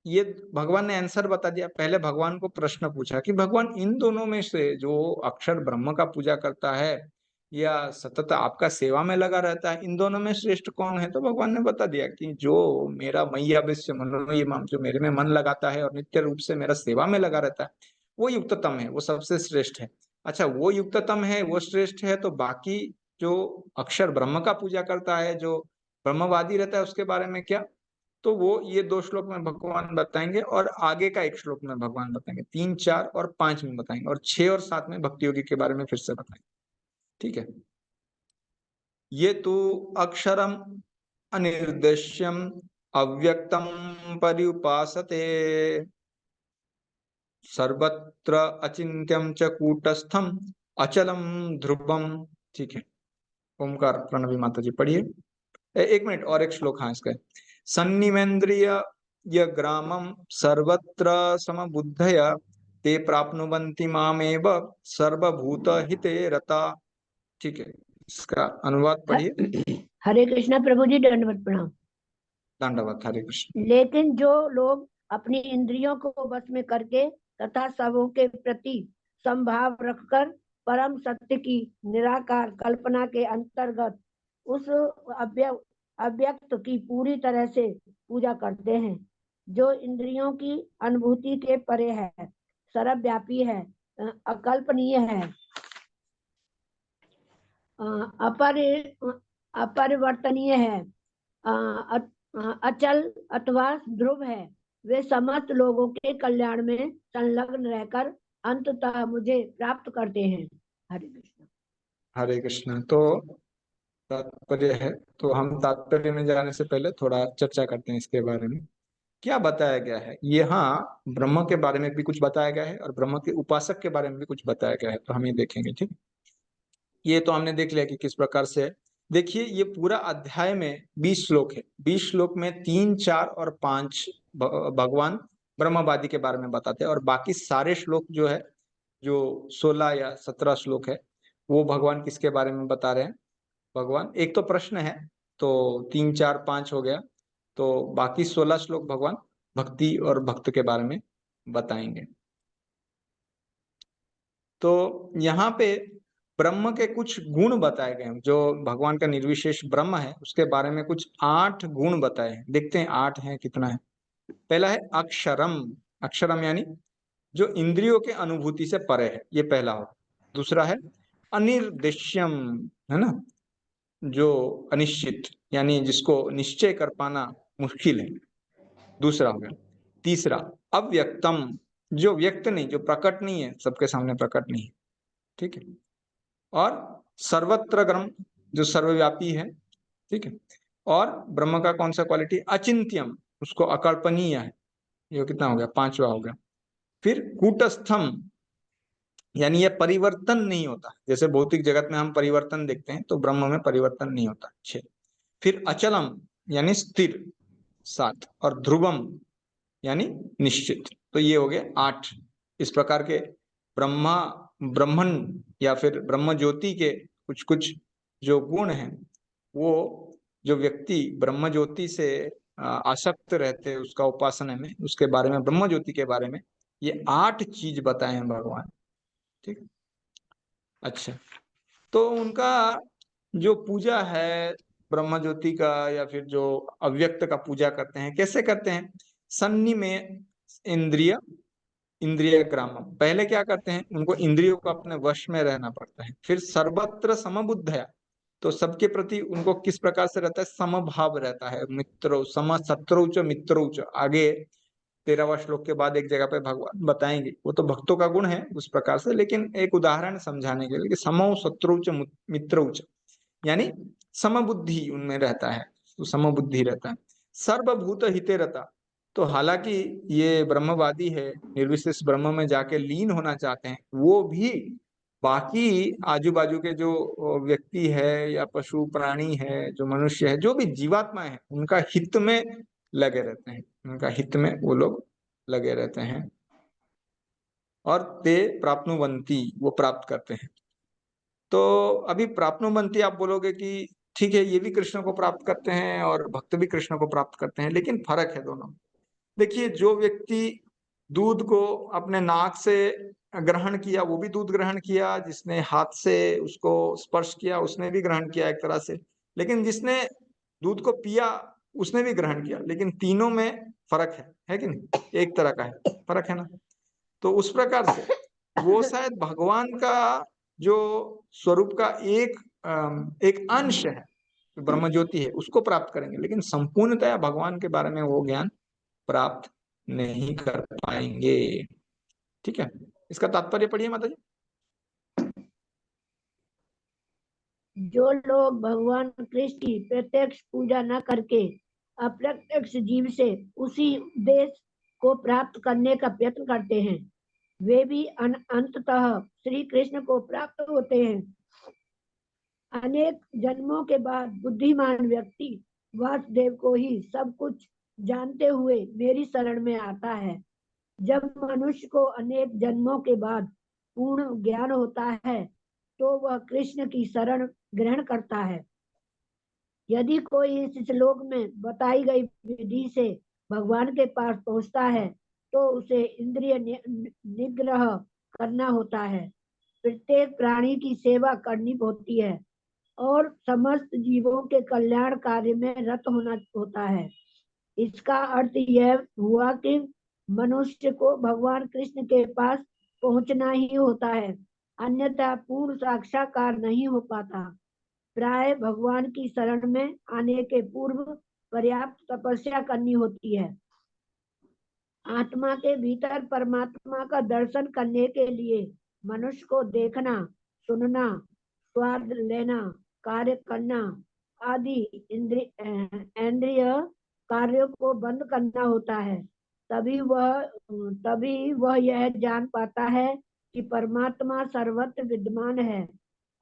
ये भगवान ने आंसर बता दिया। पहले भगवान को प्रश्न पूछा कि भगवान इन दोनों में से जो अक्षर ब्रह्म का पूजा करता है या सतत आपका सेवा में लगा रहता है, इन दोनों में श्रेष्ठ कौन है? तो भगवान ने बता दिया कि जो मेरा मय्यावेश्य मनोयमाम, जो मेरे में मन लगाता है और नित्य रूप से मेरा सेवा में लगा रहता है, वो युक्ततम है, वो सबसे श्रेष्ठ है। अच्छा, वो युक्ततम है, वो श्रेष्ठ है, तो बाकी जो अक्षर ब्रह्म का पूजा करता है, जो ब्रह्मवादी रहता है, उसके बारे में क्या? तो वो ये 2 श्लोक में भगवान बताएंगे और आगे का 1 श्लोक में भगवान बताएंगे। 3, 4 और 5 में बताएंगे और 6 और 7 में भक्ति योगी के बारे में फिर से बताएंगे। ठीक है। ये तो अक्षरम अनिर्देश्यम अव्यक्तम पर्युपासते सर्वत्र अचिंत्यम च कूटस्थम अचलम ध्रुवम। ठीक है। ओमकार प्रणवी माता जी पढ़िए। 1 मिनट और 1 श्लोक। हाँ, इसका सन्निवेन्द्रिय य ग्रामम सर्वत्र समबुद्धया ते प्राप्नुवन्ति मामेव सर्वभूत हिते रता। ठीक है, इसका अनुवाद पढ़िए। हरे कृष्णा प्रभु जी, दंडवत प्रणाम। दंडवत। हरे कृष्ण। लेकिन जो लोग अपनी इंद्रियों को वश में करके तथा सबों के प्रति संभाव रखकर परम सत्य की निराकार कल्पना के अंतर्गत उस अव्यक्त की पूरी तरह से पूजा करते हैं, जो इंद्रियों की अनुभूति के परे है, सर्वव्यापी है, अकल्पनीय है, अपरिवर्तनीय है, अचल अथवा ध्रुव है, वे समस्त लोगों के कल्याण में संलग्न रहकर अंततः मुझे प्राप्त करते हैं। हरे कृष्ण। हरे कृष्ण। तो तात्पर्य है, तो हम तात्पर्य में जाने से पहले थोड़ा चर्चा करते हैं इसके बारे में। क्या बताया गया है यहाँ? ब्रह्म के बारे में भी कुछ बताया गया है और ब्रह्म के उपासक के बारे में भी कुछ बताया गया है, तो हम ये देखेंगे। ठीक, ये तो हमने देख लिया कि किस प्रकार से है। देखिए, ये पूरा अध्याय में 20 श्लोक है। 20 श्लोक में 3, 4 और 5 भगवान ब्रह्मवादी के बारे में बताते हैं और बाकी सारे श्लोक जो है, जो 16 या 17 श्लोक है, वो भगवान किसके बारे में बता रहे हैं? भगवान, एक तो प्रश्न है, तो 3, 4, 5 हो गया, तो बाकी 16 श्लोक भगवान भक्ति और भक्त के बारे में बताएंगे। तो यहाँ पे ब्रह्म के कुछ गुण बताए गए हैं। जो भगवान का निर्विशेष ब्रह्म है, उसके बारे में कुछ 8 गुण बताए हैं। देखते हैं 8 हैं, कितना है। पहला है अक्षरम। अक्षरम यानी जो इंद्रियों के अनुभूति से परे है, ये पहला हो। दूसरा है अनिर्देश्यम, है ना, जो अनिश्चित यानी जिसको निश्चय कर पाना मुश्किल है, दूसरा हो गया। तीसरा अव्यक्तम, जो व्यक्त नहीं, जो प्रकट नहीं है, सबके सामने प्रकट नहीं है। ठीक है। और सर्वत्र ग्रम, जो सर्वव्यापी है। ठीक है। और ब्रह्म का कौन सा क्वालिटी? अचिंत्यम, उसको अकल्पनीय है। ये कितना हो गया? 5वां हो गया। फिर कूटस्थम, यानी ये परिवर्तन नहीं होता। जैसे भौतिक जगत में हम परिवर्तन देखते हैं, तो ब्रह्म में परिवर्तन नहीं होता। 6। फिर अचलम यानी स्थिर, 7। और ध्रुवम यानी निश्चित। तो ये हो गए 8। इस प्रकार के ब्रह्मन या फिर ब्रह्म ज्योति के कुछ कुछ जो गुण हैं, वो जो व्यक्ति ब्रह्म ज्योति से आसक्त रहते हैं उसका उपासना में, उसके बारे में, ब्रह्म ज्योति के बारे में ये 8 चीज बताए हैं भगवान। ठीक। अच्छा, तो उनका जो पूजा है ब्रह्म ज्योति का, या फिर जो अव्यक्त का पूजा करते हैं, कैसे करते हैं? सन्नि में इंद्रिय ग्रामम। पहले क्या करते हैं? उनको इंद्रियों को अपने वश में रहना पड़ता है। फिर सर्वत्र समबुद्धया, तो सबके प्रति उनको किस प्रकार से रहता है? समभाव रहता है। मित्रो सम शत्रु च मित्रो च, आगे 13वां श्लोक के बाद एक जगह पे भगवान बताएंगे। वो तो भक्तों का गुण है उस प्रकार से, लेकिन एक उदाहरण समझाने के लिए कि समो शत्रु च मित्रो च, यानी समबुद्धि उनमें रहता है, तो समबुद्धि रहता है। सर्वभूत हिते रहता, तो हालांकि ये ब्रह्मवादी है, निर्विशेष ब्रह्म में जाके लीन होना चाहते हैं, वो भी बाकी आजू बाजू के जो व्यक्ति है या पशु प्राणी है, जो मनुष्य है, जो भी जीवात्मा है, उनका हित में लगे रहते हैं। उनका हित में वो लोग लगे रहते हैं। और ते प्राप्नुवन्ति, वो प्राप्त करते हैं। तो अभी प्राप्नुवन्ति आप बोलोगे कि ठीक है, ये भी कृष्ण को प्राप्त करते हैं और भक्त भी कृष्ण को प्राप्त करते हैं, लेकिन फर्क है दोनों। देखिए, जो व्यक्ति दूध को अपने नाक से ग्रहण किया वो भी दूध ग्रहण किया, जिसने हाथ से उसको स्पर्श किया उसने भी ग्रहण किया एक तरह से, लेकिन जिसने दूध को पिया उसने भी ग्रहण किया, लेकिन तीनों में फर्क है कि नहीं? एक तरह का है, फर्क है ना? तो उस प्रकार से वो शायद भगवान का जो स्वरूप का एक अंश है, ब्रह्म ज्योति है, उसको प्राप्त करेंगे, लेकिन संपूर्णतया भगवान के बारे में वो ज्ञान प्राप्त नहीं कर पाएंगे। ठीक है, इसका तात्पर्य पढ़िए माता जी। जो लोग भगवान कृष्ण की प्रत्यक्ष पूजा न करके अप्रत्यक्ष जीव से उसी उद्देश्य को प्राप्त करने का प्रयत्न करते हैं, वे भी अंततः श्री कृष्ण को प्राप्त होते हैं। अनेक जन्मों के बाद बुद्धिमान व्यक्ति वासुदेव को ही सब कुछ जानते हुए मेरी शरण में आता है। जब मनुष्य को अनेक जन्मों के बाद पूर्ण ज्ञान होता है तो वह कृष्ण की शरण ग्रहण करता है। यदि कोई इस श्लोक में बताई गई विधि से भगवान के पास पहुंचता है तो उसे इंद्रिय निग्रह करना होता है, प्रत्येक प्राणी की सेवा करनी होती है और समस्त जीवों के कल्याण कार्य में रत होना होता है। इसका अर्थ यह हुआ कि मनुष्य को भगवान कृष्ण के पास पहुंचना ही होता है, अन्यथा पूर्ण साक्षात्कार नहीं हो पाता। प्राय भगवान की शरण में आने के पूर्व पर्याप्त तपस्या करनी होती है। आत्मा के भीतर परमात्मा का दर्शन करने के लिए मनुष्य को देखना, सुनना, स्वाद लेना, कार्य करना आदि इंद्रिय कार्यों को बंद करना होता है। तभी वह यह जान पाता है कि परमात्मा सर्वत्र विद्यमान है।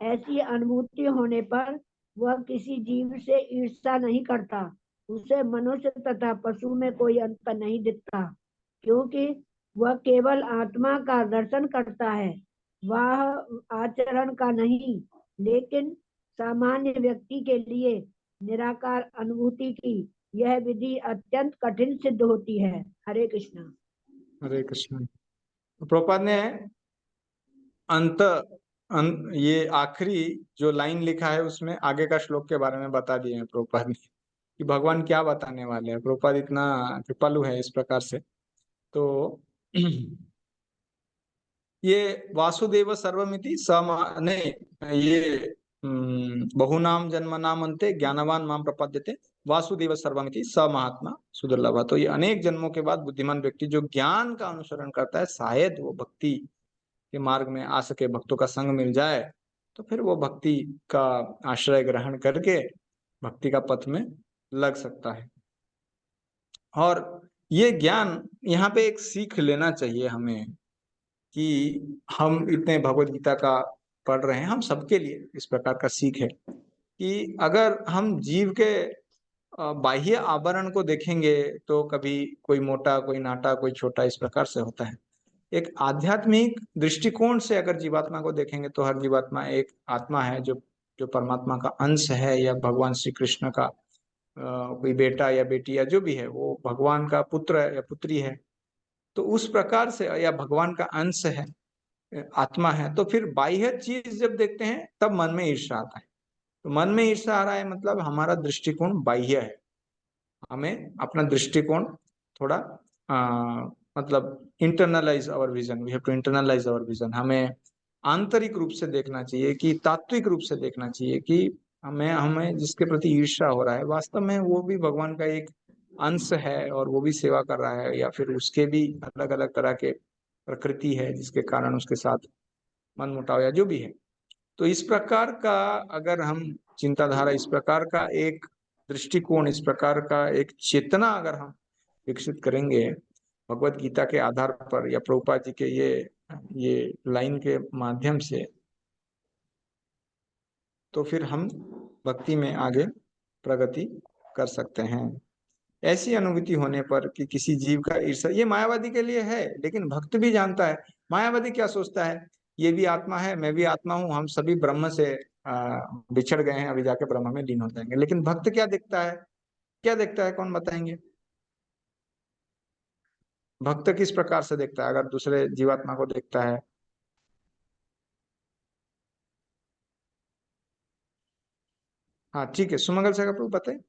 ऐसी अनुभूति होने पर वह किसी जीव से ईर्ष्या नहीं करता। उसे मनुष्य तथा पशु में कोई अंतर नहीं दिखता, क्योंकि वह केवल आत्मा का दर्शन करता है, वह आचरण का नहीं। लेकिन सामान्य व्यक्ति के लिए निराकार अनुभूति की यह विधि अत्यंत कठिन सिद्ध होती है। हरे कृष्णा। हरे कृष्ण। प्रभुपाद ने ये आखिरी जो लाइन लिखा है उसमें आगे का श्लोक के बारे में बता दिए हैं प्रभुपाद ने कि भगवान क्या बताने वाले हैं। प्रभुपाद इतना कृपालु है इस प्रकार से। तो ये वासुदेव सर्वमिति नहीं, ये बहुनाम जन्मनाम अन्ते ज्ञानवान माम प्रपद्यते वासुदेव सर्वमिति स महात्मा सुदुर्लभ। तो ये अनेक जन्मों के बाद बुद्धिमान व्यक्ति जो ज्ञान का अनुसरण करता है, शायद वो भक्ति के मार्ग में आ सके, भक्तों का संग मिल जाए, तो फिर वो भक्ति का आश्रय ग्रहण करके भक्ति का पथ में लग सकता है। और ये ज्ञान, यहाँ पे एक सीख लेना चाहिए हमें कि हम इतने भगवत गीता का पढ़ रहे हैं, हम सबके लिए इस प्रकार का सीख है कि अगर हम जीव के बाह्य आवरण को देखेंगे तो कभी कोई मोटा, कोई नाटा, कोई छोटा, इस प्रकार से होता है। एक आध्यात्मिक दृष्टिकोण से अगर जीवात्मा को देखेंगे तो हर जीवात्मा एक आत्मा है जो जो परमात्मा का अंश है, या भगवान श्री कृष्ण का कोई बेटा या बेटी या जो भी है, वो भगवान का पुत्र या पुत्री है। तो उस प्रकार से, या भगवान का अंश है, आत्मा है, तो फिर बाह्य चीज जब देखते हैं तब मन में ईर्ष्या आता है। तो मन में ईर्ष्या आ रहा है मतलब हमारा दृष्टिकोण बाह्य है। हमें अपना दृष्टिकोण थोड़ा मतलब internalise our vision, we have to internalise our vision. हमें आंतरिक रूप से देखना चाहिए, कि तात्विक रूप से देखना चाहिए कि हमें जिसके प्रति ईर्ष्या हो रहा है वास्तव में वो भी भगवान का एक अंश है और वो भी सेवा कर रहा है, या फिर उसके भी अलग अलग तरह के प्रकृति है जिसके कारण उसके साथ मन मुटाव या जो भी है। तो इस प्रकार का अगर हम चिंताधारा, इस प्रकार का एक दृष्टिकोण, इस प्रकार का एक चेतना अगर हम विकसित करेंगे भगवत गीता के आधार पर या प्रभुपाद जी के ये लाइन के माध्यम से, तो फिर हम भक्ति में आगे प्रगति कर सकते हैं। ऐसी अनुभूति होने पर कि किसी जीव का ईर्ष्या, ये मायावादी के लिए है, लेकिन भक्त भी जानता है। मायावादी क्या सोचता है, ये भी आत्मा है, मैं भी आत्मा हूँ, हम सभी ब्रह्म से बिछड़ गए हैं, अभी जाके ब्रह्म में लीन हो जाएंगे। लेकिन भक्त क्या देखता है, क्या देखता है, कौन बताएंगे? भक्त किस प्रकार से देखता है अगर दूसरे जीवात्मा को देखता है? हाँ ठीक है, सुमंगल सागर प्रभु बताइए।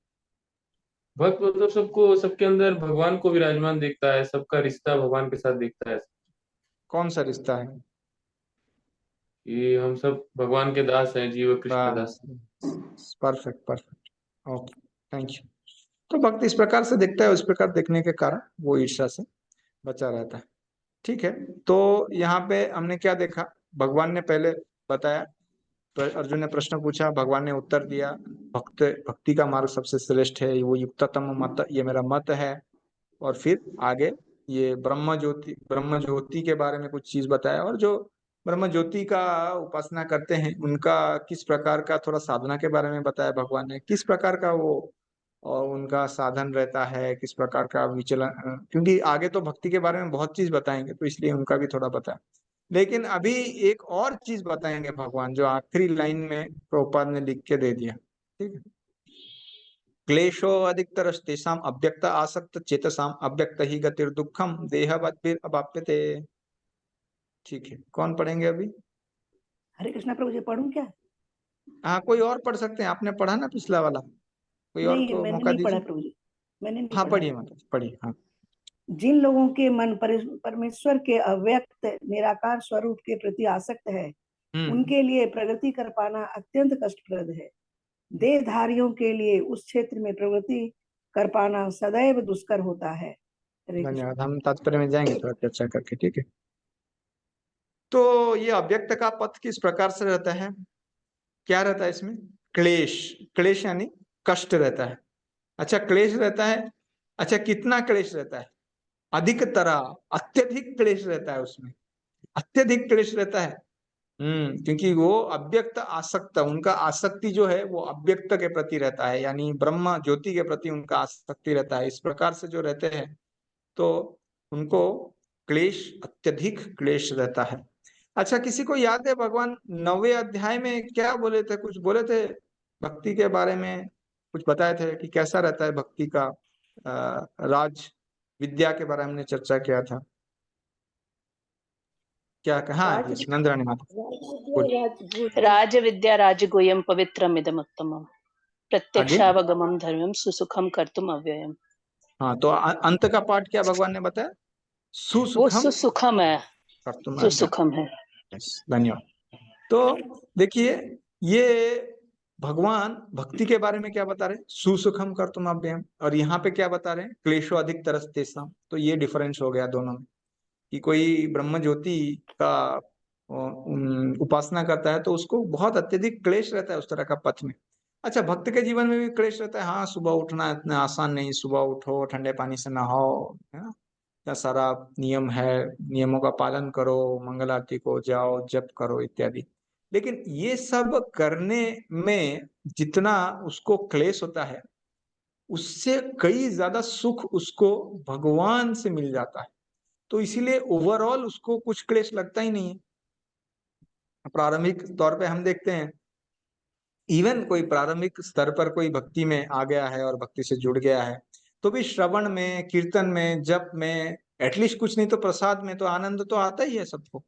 भक्त मतलब सबको, सबके अंदर भगवान को विराजमान देखता है, सबका रिश्ता भगवान के साथ देखता है कौन सा रिश्ता है? कि हम सब भगवान के दास हैं, Jiva Krishna Das. Perfect perfect, okay, thank you. तो भक्त इस प्रकार से देखता है, उस प्रकार देखने के कारण वो ईर्ष्या से बचा रहता है। ठीक है, तो यहाँ पे हमने क्या देखा, भगवान ने पहले बताया, तो अर्जुन ने प्रश्न पूछा, भगवान ने उत्तर दिया, भक्ति का मार्ग सबसे श्रेष्ठ है, वो युक्ततम मत, ये मेरा मत है। और फिर आगे ये ब्रह्म ज्योति के बारे में कुछ चीज बताया, और जो ब्रह्म ज्योति का उपासना करते हैं उनका किस प्रकार का थोड़ा साधना के बारे में बताया भगवान ने, किस प्रकार का वो और उनका साधन रहता है, किस प्रकार का विचलन, क्योंकि आगे तो भक्ति के बारे में बहुत चीज बताएंगे, तो इसलिए उनका भी थोड़ा बताया। लेकिन अभी एक और चीज बताएंगे भगवान, जो आखिरी लाइन में प्रभुपाद ने लिख के दे दिया। ठीक है, क्लेशो अधिकतरस्तेषाम् अव्यक्त आसक्त चेतसाम अव्यक्त ही गतिर्दुःखम देहवद्भिर अवाप्यते। ठीक है, कौन पढ़ेंगे अभी? हरे कृष्णा प्रभु जी, पढ़ूं क्या? हाँ, कोई और पढ़ सकते हैं, आपने पढ़ा ना पिछला वाला, कोई और नहीं, को मैंने मौका नहीं पढ़ा दीजिए। प्रभु जी, मैंने नहीं हाँ पढ़ा। पढ़िए माता जी, पढ़िए। हाँ, जिन लोगों के मन परमेश्वर के अव्यक्त निराकार स्वरूप के प्रति आसक्त है, उनके लिए प्रगति कर पाना अत्यंत कष्टप्रद है। देहधारियों के लिए उस क्षेत्र में प्रगति कर पाना सदैव दुष्कर होता है। हरे कृष्ण। धन्यवाद, हम तात्पर्य में जाएंगे थोड़ा चर्चा करके। ठीक है, तो ये अव्यक्त का पथ किस प्रकार से रहता है, क्या रहता है इसमें? क्लेश, क्लेश यानी कष्ट रहता है। अच्छा, क्लेश रहता है, अच्छा कितना क्लेश रहता है? अधिक तरह, अत्यधिक क्लेश रहता है उसमें, अत्यधिक क्लेश रहता है। क्योंकि वो अव्यक्त आसक्त, उनका आसक्ति जो है वो अव्यक्त के प्रति रहता है, यानी ब्रह्म ज्योति के प्रति उनका आसक्ति रहता है। इस प्रकार से जो रहते हैं तो उनको क्लेश, अत्यधिक क्लेश रहता है। अच्छा, किसी को याद है भगवान 9वें अध्याय में क्या बोले थे, कुछ बोले थे भक्ति के बारे में, कुछ बताए थे कि कैसा रहता है भक्ति का राज विद्या के बारे में हमने चर्चा किया था। क्या कहा? हाँ, राज नंदरानी माता बोलिए। राज राज विद्या राजगुह्यम पवित्रमिदमुत्तमम् आगे। प्रत्यक्षावगमं धर्म्यं सुसुखं कर्तुम अव्ययम्। हाँ, तो अंत का पाठ क्या भगवान ने बताया? वो सुसुखम सुसुखम है, कर्तुम अव्ययम्। सुसुखम है। धन्यवाद। तो देखिए, ये भगवान भक्ति के बारे में क्या बता रहे हैं? सुसुखम कर्तुम अव्ययम्। और यहाँ पे क्या बता रहे हैं? क्लेशो अधिक तरस्तेषाम्। तो ये डिफरेंस हो गया दोनों में, कि कोई ब्रह्म ज्योति का उपासना करता है तो उसको बहुत अत्यधिक क्लेश रहता है उस तरह का पथ में। अच्छा, भक्त के जीवन में भी क्लेश रहता है। हाँ, सुबह उठना इतना आसान नहीं, सुबह उठो, ठंडे पानी से नहाओ, है ना, इतना सारा नियम है, नियमों का पालन करो, मंगल आरती को जाओ, जप करो इत्यादि। लेकिन ये सब करने में जितना उसको क्लेश होता है, उससे कई ज्यादा सुख उसको भगवान से मिल जाता है। तो इसीलिए ओवरऑल उसको कुछ क्लेश लगता ही नहीं है। प्रारंभिक तौर पे हम देखते हैं, इवन कोई प्रारंभिक स्तर पर कोई भक्ति में आ गया है और भक्ति से जुड़ गया है, तो भी श्रवण में, कीर्तन में, जप में, एटलीस्ट कुछ नहीं तो प्रसाद में तो आनंद तो आता ही है सबको,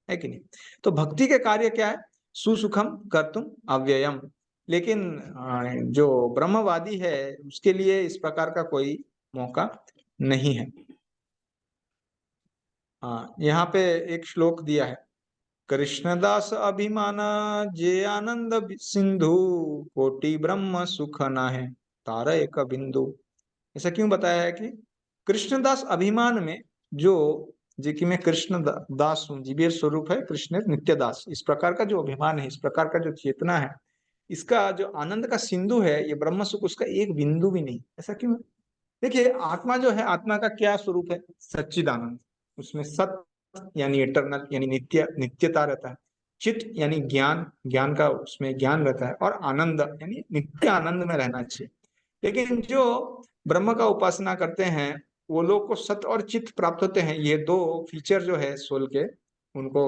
है कि नहीं? तो भक्ति के कार्य क्या है? सुसुखम कर्तुम अव्ययम। लेकिन जो ब्रह्मवादी है उसके लिए इस प्रकार का कोई मौका नहीं है। हाँ, यहाँ पे एक श्लोक दिया है, कृष्णदास अभिमान जे आनंद सिंधु कोटि ब्रह्म सुख नाहे तार एक बिंदु। ऐसा क्यों बताया है कि कृष्णदास अभिमान में जो कि मैं कृष्ण दास हूँ, जीवेर स्वरूप है कृष्ण नित्य दास, इस प्रकार का जो अभिमान है, इस प्रकार का जो चेतना है, इसका जो आनंद का सिंधु है ये ब्रह्म सुख, उसका एक बिंदु भी नहीं। ऐसा क्यों है? देखिए, आत्मा जो है, आत्मा का क्या स्वरूप है? सच्चिदानंद। उसमें सत यानी इटरनल, यानी नित्यता रहता है। चित यानी ज्ञान, ज्ञान का उसमें ज्ञान रहता है। और आनंद यानी नित्य आनंद में रहना चाहिए। लेकिन जो ब्रह्म का उपासना करते हैं वो लोग को सत और चित प्राप्त होते हैं। ये दो फीचर जो है सोल के, उनको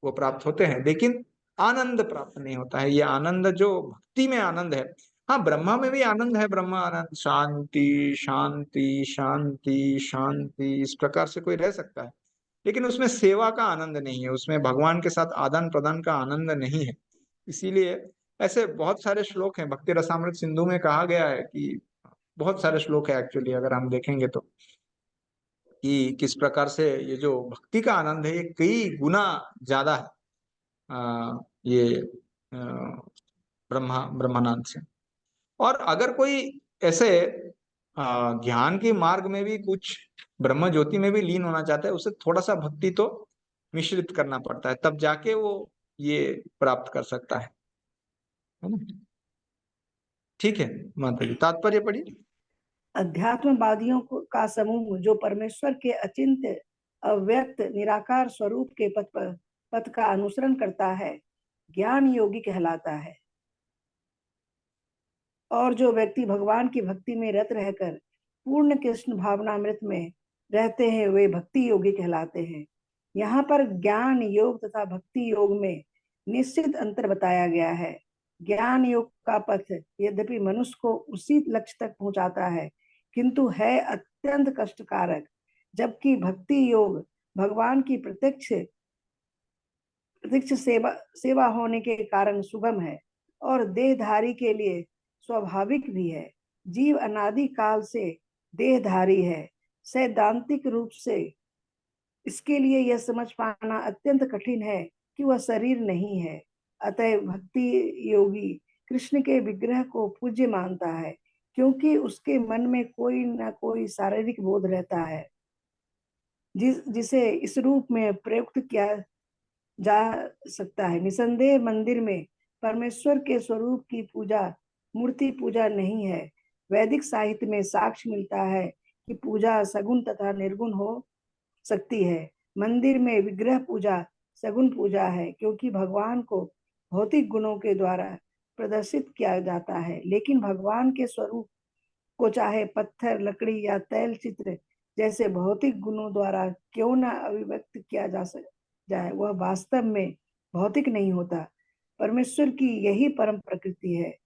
वो प्राप्त होते हैं, लेकिन आनंद प्राप्त नहीं होता है। ये आनंद जो भक्ति में आनंद है, हाँ ब्रह्मा में भी आनंद है, ब्रह्मा आनंद, शांति शांति शांति शांति, इस प्रकार से कोई रह सकता है, लेकिन उसमें सेवा का आनंद नहीं है, उसमें भगवान के साथ आदान प्रदान का आनंद नहीं है। इसीलिए ऐसे बहुत सारे श्लोक हैं, भक्ति रसामृत सिंधु में कहा गया है कि बहुत सारे श्लोक है एक्चुअली, अगर हम देखेंगे तो, कि किस प्रकार से ये जो भक्ति का आनंद है ये कई गुना ज्यादा है ये ब्रह्मानंद से। और अगर कोई ऐसे ज्ञान के मार्ग में भी कुछ ब्रह्म ज्योति में भी लीन होना चाहता है, उसे थोड़ा सा भक्ति तो मिश्रित करना पड़ता है, तब जाके वो ये प्राप्त कर सकता है ना। ठीक है माता जी, तात्पर्य पढ़िए। अध्यात्मवादियों का समूह जो परमेश्वर के अचिंत्य अव्यक्त निराकार स्वरूप के पथ का अनुसरण करता है, ज्ञान योगी कहलाता है। और जो व्यक्ति भगवान की भक्ति में रत रहकर पूर्ण कृष्ण भावनामृत में रहते हैं, वे भक्ति योगी कहलाते हैं। यहाँ पर ज्ञान योग तथा भक्ति योग में निश्चित अंतर बताया गया है। ज्ञान योग का पथ यद्यपि मनुष्य को उसी लक्ष्य तक पहुंचाता है, किंतु है अत्यंत कष्टकारक, जबकि भक्ति योग भगवान की प्रत्यक्ष सेवा होने के कारण सुगम है और देहधारी के लिए स्वाभाविक भी है। जीव अनादि काल से देहधारी है। सैद्धांतिक रूप से इसके लिए यह समझ पाना अत्यंत कठिन है कि वह शरीर नहीं है। अतः भक्ति योगी कृष्ण के विग्रह को पूज्य मानता है, क्योंकि उसके मन में कोई न कोई शारीरिक बोध रहता है जिसे इस रूप में प्रयुक्त किया जा सकता है। निसंदेह मंदिर में परमेश्वर के स्वरूप की पूजा मूर्ति पूजा नहीं है। वैदिक साहित्य में साक्ष्य मिलता है कि पूजा सगुण तथा निर्गुण हो सकती है। मंदिर में विग्रह पूजा सगुण पूजा है, क्योंकि भगवान को भौतिक गुणों के द्वारा प्रदर्शित किया जाता है, लेकिन भगवान के स्वरूप को चाहे पत्थर, लकड़ी या तैल चित्र जैसे भौतिक गुणों द्वारा क्यों न अभिव्यक्त किया जाए, वह वास्तव में भौतिक नहीं होता। परमेश्वर की यही परम प्रकृति है।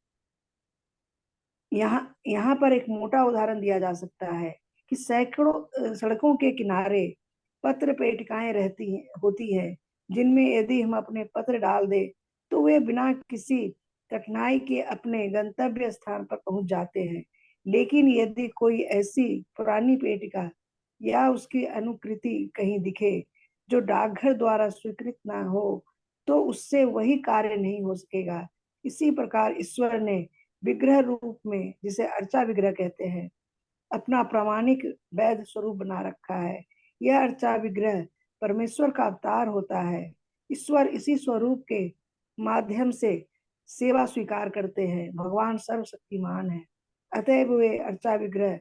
यहाँ पर एक मोटा उदाहरण दिया जा सकता है कि सैकड़ों सड़कों के किनारे पत्र पेटिकाएं होती हैं, जिनमें यदि हम अपने पत्र डाल दे तो वे बिना किसी कठिनाई के अपने गंतव्य स्थान पर पहुंच जाते हैं। लेकिन यदि कोई ऐसी पुरानी पेटिका या उसकी अनुकृति कहीं दिखे जो डाकघर द्वारा स्वीकृत ना हो, तो उससे वही कार्य नहीं हो सकेगा। इसी प्रकार ईश्वर ने विग्रह रूप में, जिसे अर्चा विग्रह कहते हैं, अपना प्रामाणिक वैध स्वरूप बना रखा है। यह अर्चा विग्रह परमेश्वर का अवतार होता है। ईश्वर इसी स्वरूप के माध्यम से सेवा स्वीकार करते हैं। भगवान सर्वशक्तिमान है, अतएव वे अर्चा विग्रह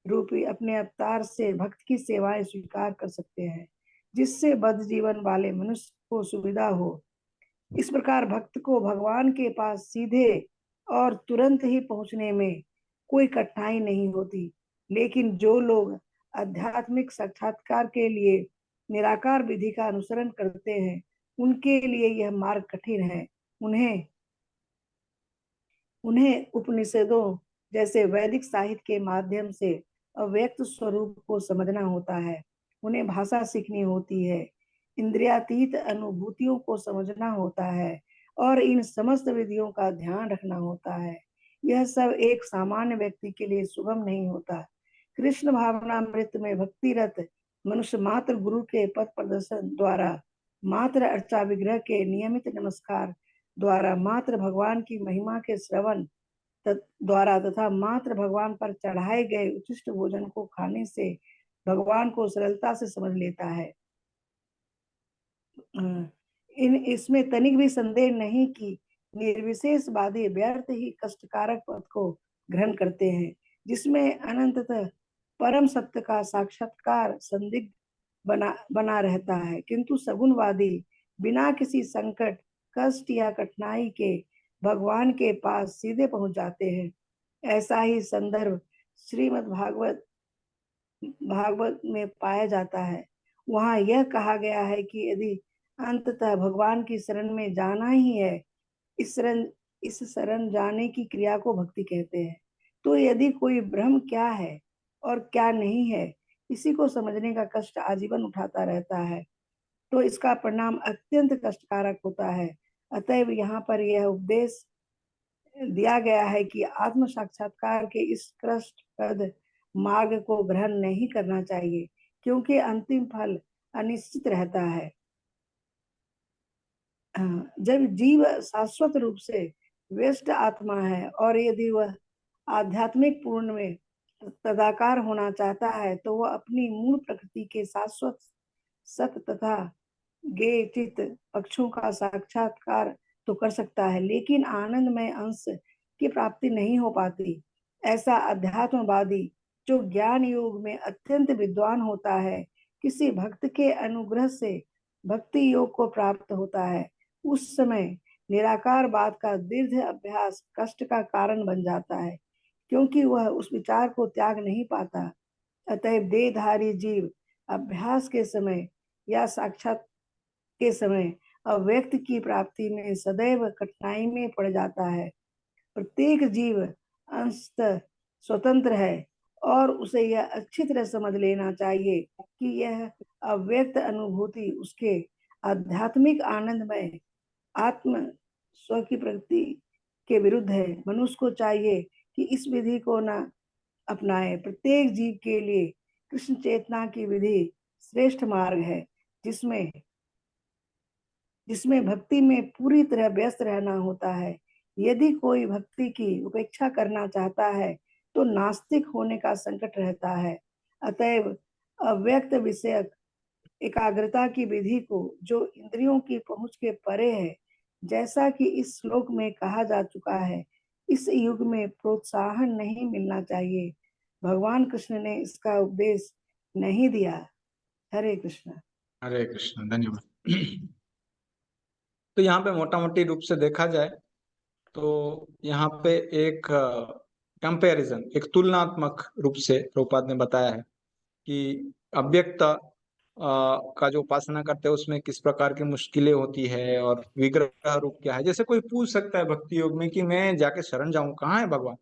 रूपी अपने अवतार से भक्त की सेवाएं स्वीकार कर सकते हैं, जिससे बद्ध जीवन वाले मनुष्य को सुविधा हो। इस प्रकार भक्त को भगवान के पास सीधे और तुरंत ही पहुंचने में कोई कठिनाई नहीं होती। लेकिन जो लोग आध्यात्मिक साक्षात्कार के लिए निराकार विधि का अनुसरण करते हैं, उनके लिए यह मार्ग कठिन है। उन्हें उपनिषदों जैसे वैदिक साहित्य के माध्यम से अव्यक्त स्वरूप को समझना होता है। उन्हें भाषा सीखनी होती है, इंद्रियातीत अनुभूतियों को समझना होता है और इन समस्त विधियों का ध्यान रखना होता है। यह सब एक सामान्य व्यक्ति के लिए सुगम नहीं होता। कृष्ण भावनामृत में भक्तिरत मनुष्य मात्र गुरु के पथ प्रदर्शन द्वारा, मात्र अर्चा विग्रह के नियमित नमस्कार द्वारा, मात्र भगवान की महिमा के श्रवण द्वारा तथा मात्र भगवान पर चढ़ाए गए उचिष्ट भोजन को खाने से भगवान को सरलता से समझ लेता है। इसमें तनिक भी संदेह नहीं कि निर्विशेषवादी व्यर्थ ही कष्टकारक पथ को ग्रहण करते हैं, जिसमें अनंततः परम सत्य का साक्षात्कार संदिग्ध बना रहता है। किंतु सगुणवादी बिना किसी संकट, कष्ट या कठिनाई के भगवान के पास सीधे पहुंच जाते हैं। ऐसा ही संदर्भ श्रीमद् भागवत में पाया जाता है। वहाँ यह कहा गया है कि यदि अंततः भगवान की शरण में जाना ही है, इस शरण जाने की क्रिया को भक्ति कहते हैं। तो यदि कोई ब्रह्म क्या है और क्या नहीं है, इसी को समझने का कष्ट आजीवन उठाता रहता है, तो इसका परिणाम अत्यंत कष्टकारक होता है। अतएव यहाँ पर यह उपदेश दिया गया है कि आत्म साक्षात्कार के इस कष्टप्रद मार्ग को ग्रहण नहीं करना चाहिए, क्योंकि अंतिम फल अनिश्चित रहता है। जब जीव शाश्वत रूप से व्यस्त आत्मा है और यदि वह आध्यात्मिक पूर्ण में तदाकार होना चाहता है, तो वह अपनी मूल प्रकृति के शाश्वत सत तथा ज्ञेय चित पक्षों का साक्षात्कार तो कर सकता है, लेकिन आनंदमय अंश की प्राप्ति नहीं हो पाती। ऐसा अध्यात्मवादी जो ज्ञान योग में अत्यंत विद्वान होता है, किसी भक्त के अनुग्रह से भक्ति योग को प्राप्त होता है, उस समय निराकार बात का दीर्घ अभ्यास कष्ट का कारण बन जाता है, क्योंकि वह उस विचार को त्याग नहीं पाता। अतएव देहधारी जीव अभ्यास के समय या साक्षात के समय अव्यक्त की प्राप्ति में सदैव कठिनाई में पड़ जाता है। प्रत्येक जीव अंशतः स्वतंत्र है और उसे यह अच्छी तरह समझ लेना चाहिए कि यह अव्यक्त अनुभूति उसके आध्यात्मिक आनंदमय आत्म स्व की प्रकृति के विरुद्ध है। मनुष्य को चाहिए कि इस विधि को न अपनाए। प्रत्येक जीव के लिए कृष्ण चेतना की विधि श्रेष्ठ मार्ग है, जिसमें भक्ति में पूरी तरह व्यस्त रहना होता है। यदि कोई भक्ति की उपेक्षा करना चाहता है, तो नास्तिक होने का संकट रहता है। अतएव अव्यक्त विषयक एकाग्रता की विधि को, जो इंद्रियों की पहुंच के परे है, जैसा कि इस श्लोक में कहा जा चुका है, इस युग में प्रोत्साहन नहीं मिलना चाहिए। भगवान कृष्ण ने इसका उपदेश नहीं दिया। हरे कृष्ण। हरे कृष्ण। धन्यवाद। तो यहाँ पे मोटा मोटी रूप से देखा जाए तो यहाँ पे एक कंपैरिजन, एक तुलनात्मक रूप से प्रभुपाद ने बताया है कि अव्यक्त का जो उपासना करते हैं उसमें किस प्रकार की मुश्किलें होती है और विग्रह रूप क्या है। जैसे कोई पूछ सकता है भक्ति योग में कि मैं जाके शरण जाऊं, कहाँ है भगवान?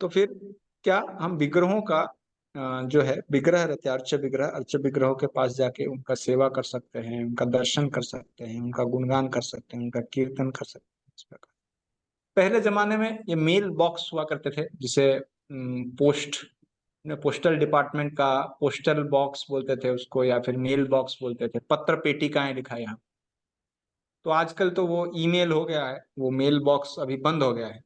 तो फिर क्या हम विग्रहों का जो है विग्रह रहते हैं, अर्च विग्रहों के पास जाके उनका सेवा कर सकते हैं, उनका दर्शन कर सकते हैं, उनका गुणगान कर सकते हैं, उनका कीर्तन कर सकते हैं। इस प्रकार पहले जमाने में ये मेल बॉक्स हुआ करते थे, जिसे पोस्टल डिपार्टमेंट का पोस्टल बॉक्स बोलते थे उसको, या फिर मेल बॉक्स बोलते थे। पत्र पेटिकाएं लिखा यहाँ। तो आजकल तो वो ईमेल हो गया है, वो मेल बॉक्स अभी बंद हो गया है।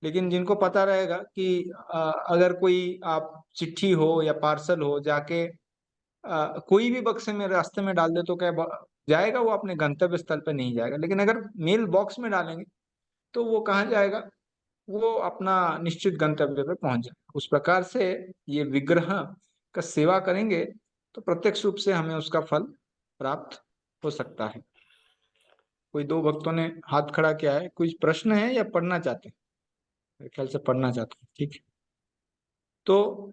लेकिन जिनको पता रहेगा कि अगर कोई आप चिट्ठी हो या पार्सल हो, जाके कोई भी बक्से में रास्ते में डाल दे तो क्या जाएगा? वो अपने गंतव्य स्थल पे नहीं जाएगा। लेकिन अगर मेल बॉक्स में डालेंगे तो वो कहाँ जाएगा? वो अपना निश्चित गंतव्य पे पहुंच जाएगा। उस प्रकार से ये विग्रह का सेवा करेंगे तो प्रत्यक्ष रूप से हमें उसका फल प्राप्त हो सकता है। कोई दो भक्तों ने हाथ खड़ा किया है। कुछ प्रश्न है या पढ़ना चाहते हैं? मेरे ख्याल से पढ़ना चाहते हैं। ठीक है। तो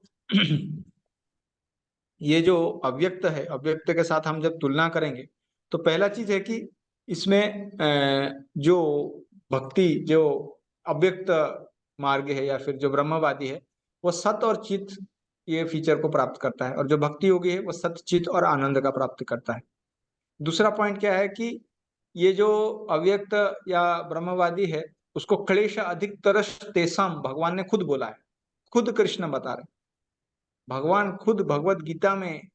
ये जो अव्यक्त है, अव्यक्त के साथ हम जब तुलना करेंगे तो पहला चीज है कि इसमें जो भक्ति, जो अव्यक्त मार्ग है या फिर जो ब्रह्मवादी है, वो सत और चित ये फीचर को प्राप्त करता है, और जो भक्ति योगी है वो सत, चित और आनंद का प्राप्त करता है। दूसरा पॉइंट क्या है कि ये जो अव्यक्त या ब्रह्मवादी है उसको क्लेश अधिकतरश तेसाम, भगवान ने खुद बोला है, खुद कृष्ण बता रहे, भगवान खुद भगवत गीता में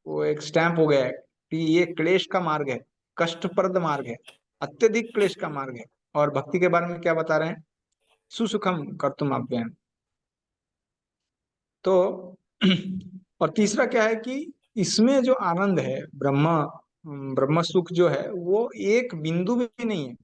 वो एक स्टैंप हो गया है कि ये क्लेश का मार्ग है, कष्टप्रद मार्ग है, अत्यधिक क्लेश का मार्ग है। और भक्ति के बारे में क्या बता रहे हैं? सुसुखम कर्तुम अव्ययम। तो और तीसरा क्या है कि इसमें जो आनंद है, ब्रह्म सुख जो है, वो एक बिंदु भी नहीं है।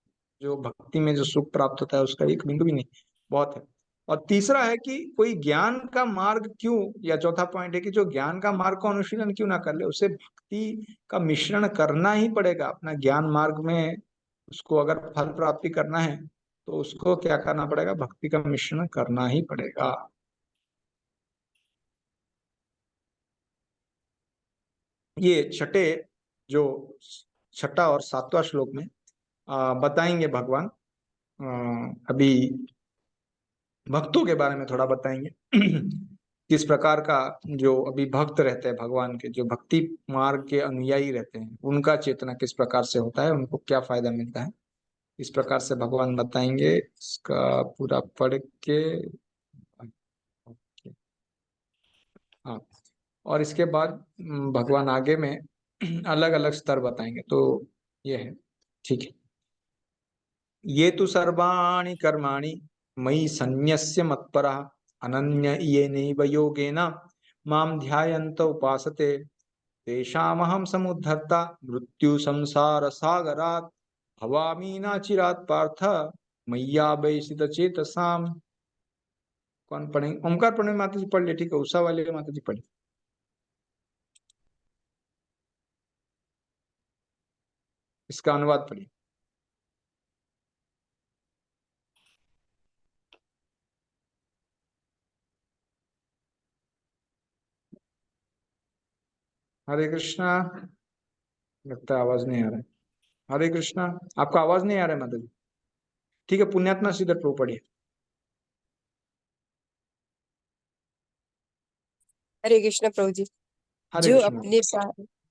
जो भक्ति में जो सुख प्राप्त होता है उसका एक बिंदु भी नहीं, बहुत है। और तीसरा है कि कोई ज्ञान का मार्ग क्यों, या चौथा पॉइंट है कि जो ज्ञान का मार्ग का अनुशीलन क्यों ना कर ले, उसे भक्ति का मिश्रण करना ही पड़ेगा अपना ज्ञान मार्ग में। उसको अगर फल प्राप्ति करना है तो उसको क्या करना पड़ेगा? भक्ति का मिश्रण करना ही पड़ेगा। ये छठा और सातवां श्लोक में बताएंगे भगवान। अभी भक्तों के बारे में थोड़ा बताएंगे किस प्रकार का जो अभी भक्त रहते हैं भगवान के, जो भक्ति मार्ग के अनुयायी रहते हैं, उनका चेतना किस प्रकार से होता है, उनको क्या फायदा मिलता है, इस प्रकार से भगवान बताएंगे। इसका पूरा पढ़ के हाँ, और इसके बाद भगवान आगे में अलग अलग स्तर बताएंगे। तो ये है, ठीक है। ये तो सर्वाणि कर्माणि मयि सन्न्यस्य मत्परः अनन्य येनैव योगेन मां ध्यायन्त उपासते तेषामहं समुद्धर्ता मृत्यु संसार सागरात् भवामि नाचिरात् पार्थ मय्यावेशित चेतसाम्। कौन पढ़ेंगे? ओमकार पढ़ने माता जी पढ़ ले, ठीक है। उषा वाले माता जी पढ़े, इसका अनुवाद पढ़िए। हरे कृष्णा। लगता है आवाज नहीं आ रहा है। हरे कृष्णा, आपका आवाज नहीं आ रहा है माता जी। ठीक है, पुण्यात्मा श्रीधर प्रभु पढ़िए। हरे कृष्ण प्रभु जी। हरे कृष्णा।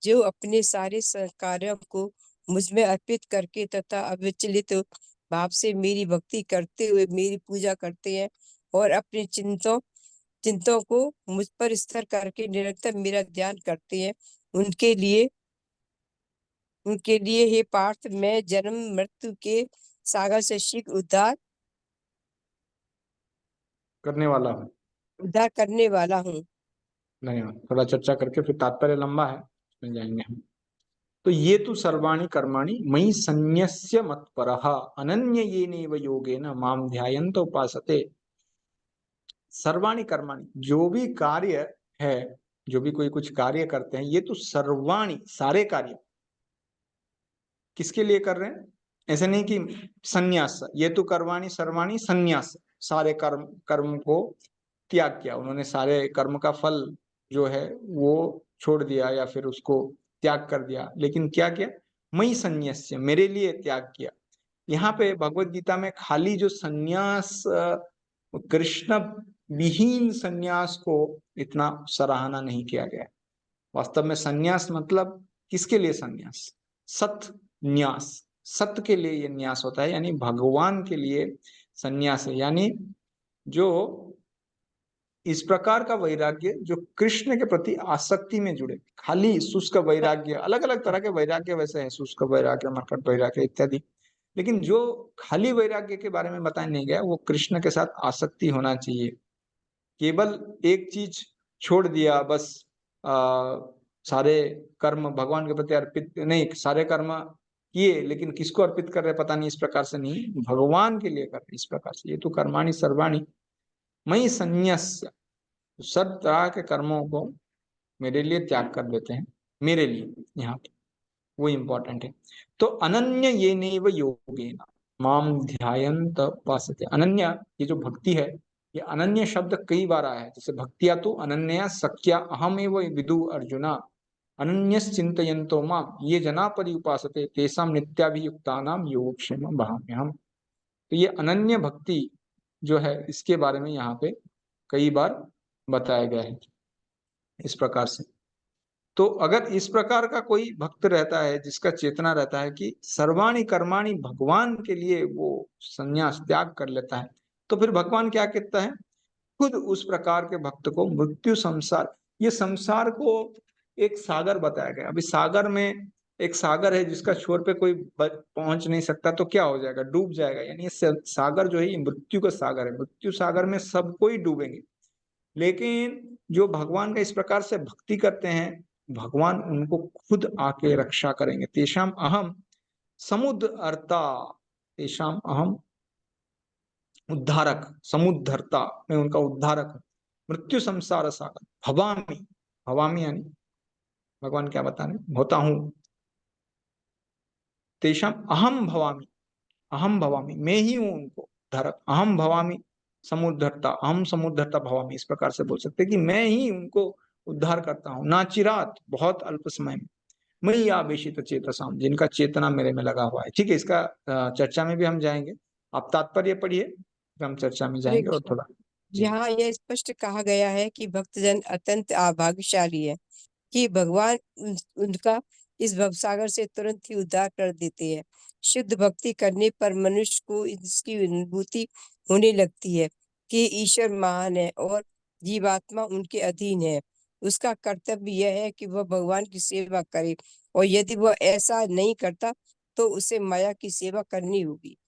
जो अपने सारे कार्यों को मुझ में अर्पित करके तथा अविचलित भाव से मेरी भक्ति करते हुए मेरी पूजा करते हैं और अपने चिंतों को मुझ पर स्थिर करके निरंतर मेरा ध्यान करते हैं, उनके लिए हे पार्थ, मैं जन्म मृत्यु के सागर से शीघ्र उद्धार करने वाला हूँ। धन्यवाद। थोड़ा चर्चा करके फिर तात्पर्य लंबा है, उसमें जाएंगे हम। तो ये तो सर्वाणि कर्माणि मयि सन्न्यस्य मत्परः अनन्य येनैव योगेन मां ध्यायन्त उपासते। सर्वाणि कर्माणि, जो भी कार्य है, जो भी कोई कुछ कार्य करते हैं, ये तो सर्वाणि, सारे कार्य किसके लिए कर रहे हैं? ऐसे नहीं कि संन्यास, ये तो कर्माणि सर्वाणि संन्यास, सारे कर्म को त्याग किया उन्होंने, सारे कर्म का फल जो है वो छोड़ दिया या फिर उसको त्याग कर दिया। लेकिन क्या किया? मयि सन्न्यस्य, मेरे लिए त्याग किया। यहाँ पे भगवत गीता में खाली जो सन्यास, कृष्ण विहीन सन्यास को इतना सराहना नहीं किया गया। वास्तव में सन्यास मतलब किसके लिए सन्यास? सत न्यास, सत्य के लिए ये न्यास होता है, यानी भगवान के लिए सन्यास है। यानी जो इस प्रकार का वैराग्य जो कृष्ण के प्रति आसक्ति में जुड़े, खाली शुष्क वैराग्य, अलग अलग तरह के वैराग्य वैसे हैं, शुष्क वैराग्य, मरकट वैराग्य इत्यादि, लेकिन जो खाली वैराग्य के बारे में बताया नहीं गया वो कृष्ण के साथ आसक्ति होना चाहिए। केवल एक चीज छोड़ दिया बस, सारे कर्म भगवान के प्रति अर्पित नहीं, सारे कर्म किए लेकिन किसको अर्पित कर रहे पता नहीं, इस प्रकार से नहीं, भगवान के लिए कर रहे इस प्रकार से। ये तो कर्माणि सर्वाणि मयि सन्न्यस्य, सब तरह के कर्मों को मेरे लिए त्याग कर देते हैं, मेरे लिए, यहाँ पे वो इंपॉर्टेंट है। तो अनन्य येनैव योगेन माम ध्यायन्त उपासते। अनन्य, ये जो भक्ति है, ये अनन्य शब्द कई बार आया है। जैसे भक्तिया तो अनन्या सख्या अहमेव विदु अर्जुना अनन्यस चिंतयन्तो माम ये जना पर्युपासते तेषां नित्याभियुक्तानां योगक्षेमं वहाम्यहम्। तो ये अनन्य भक्ति जो है, इसके बारे में यहाँ पे कई बार बताया गया है इस प्रकार से। तो अगर इस प्रकार का कोई भक्त रहता है जिसका चेतना रहता है कि सर्वाणि कर्माणि भगवान के लिए वो संन्यास त्याग कर लेता है, तो फिर भगवान क्या कहता है? खुद उस प्रकार के भक्त को मृत्यु संसार, ये संसार को एक सागर बताया गया। अभी सागर में एक सागर है जिसका छोर पे कोई पहुंच नहीं सकता, तो क्या हो जाएगा? डूब जाएगा। यानी ये सागर जो है ये मृत्यु का सागर है, मृत्यु सागर में सब कोई डूबेंगे। लेकिन जो भगवान का इस प्रकार से भक्ति करते हैं, भगवान उनको खुद आके रक्षा करेंगे। तेषाम अहम समुद्धर्ता, तेषाम अहम उद्धारक, समुद्धर्ता, मैं उनका उद्धारक हूं। मृत्यु संसार सागर भवामी, भवामी यानी भगवान क्या बता रहे, होता हूं। तेषाम अहम भवामी, अहम भवामी, मैं ही हूं उनको उद्धारक। अहम भवामी समुद्धर्ता, अहम समुद्धर्ता भवामी, इस प्रकार से बोल सकते कि मैं ही उनको उद्धार करता हूँ, नाचिरात बहुत अल्प समय में, मई आवेशित चेतसाम, जिनका चेतना मेरे में लगा हुआ है। ठीक है, इसका चर्चा में भी हम जाएंगे, आप तात्पर्य पढ़िए, फिर हम चर्चा में हरे जाएंगे और कृष्ण। थोड़ा जी। यहाँ यह स्पष्ट कहा गया है कि भक्तजन अत्यंत अभाग्यशाली है कि भगवान उनका इस भवसागर से तुरंत ही उद्धार कर देते हैं। शुद्ध भक्ति करने पर मनुष्य को इसकी अनुभूति होने लगती है कि ईश्वर महान है और जीवात्मा उनके अधीन है। उसका कर्तव्य यह है कि वह भगवान की सेवा करे, और यदि वह ऐसा नहीं करता तो उसे माया की सेवा करनी होगी।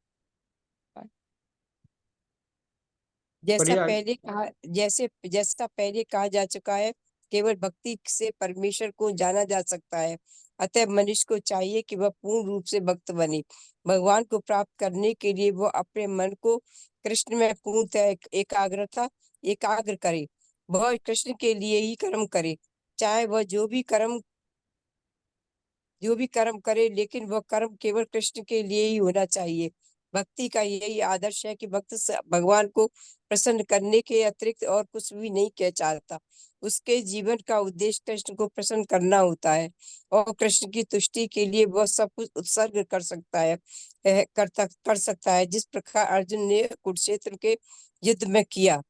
बढ़िया। जैसा पहले कहा जा चुका है, केवल भक्ति से परमेश्वर को जाना जा सकता है। अतः मनुष्य को चाहिए कि वह पूर्ण रूप से भक्त बने। भगवान को प्राप्त करने के लिए वह अपने मन को कृष्ण में पूर्णतः एकाग्र करे। वह कृष्ण के लिए ही कर्म करे, चाहे वह जो भी कर्म करे, लेकिन वह कर्म केवल कृष्ण के लिए ही होना चाहिए। भक्ति का यही आदर्श है कि भक्त भगवान को प्रसन्न करने के अतिरिक्त और कुछ भी नहीं कह चाहता। उसके जीवन का उद्देश्य कृष्ण को प्रसन्न करना होता है, और कृष्ण की तुष्टि के लिए वह सब कुछ उत्सर्ग कर सकता है, जिस प्रकार अर्जुन ने कुरुक्षेत्र के युद्ध में किया।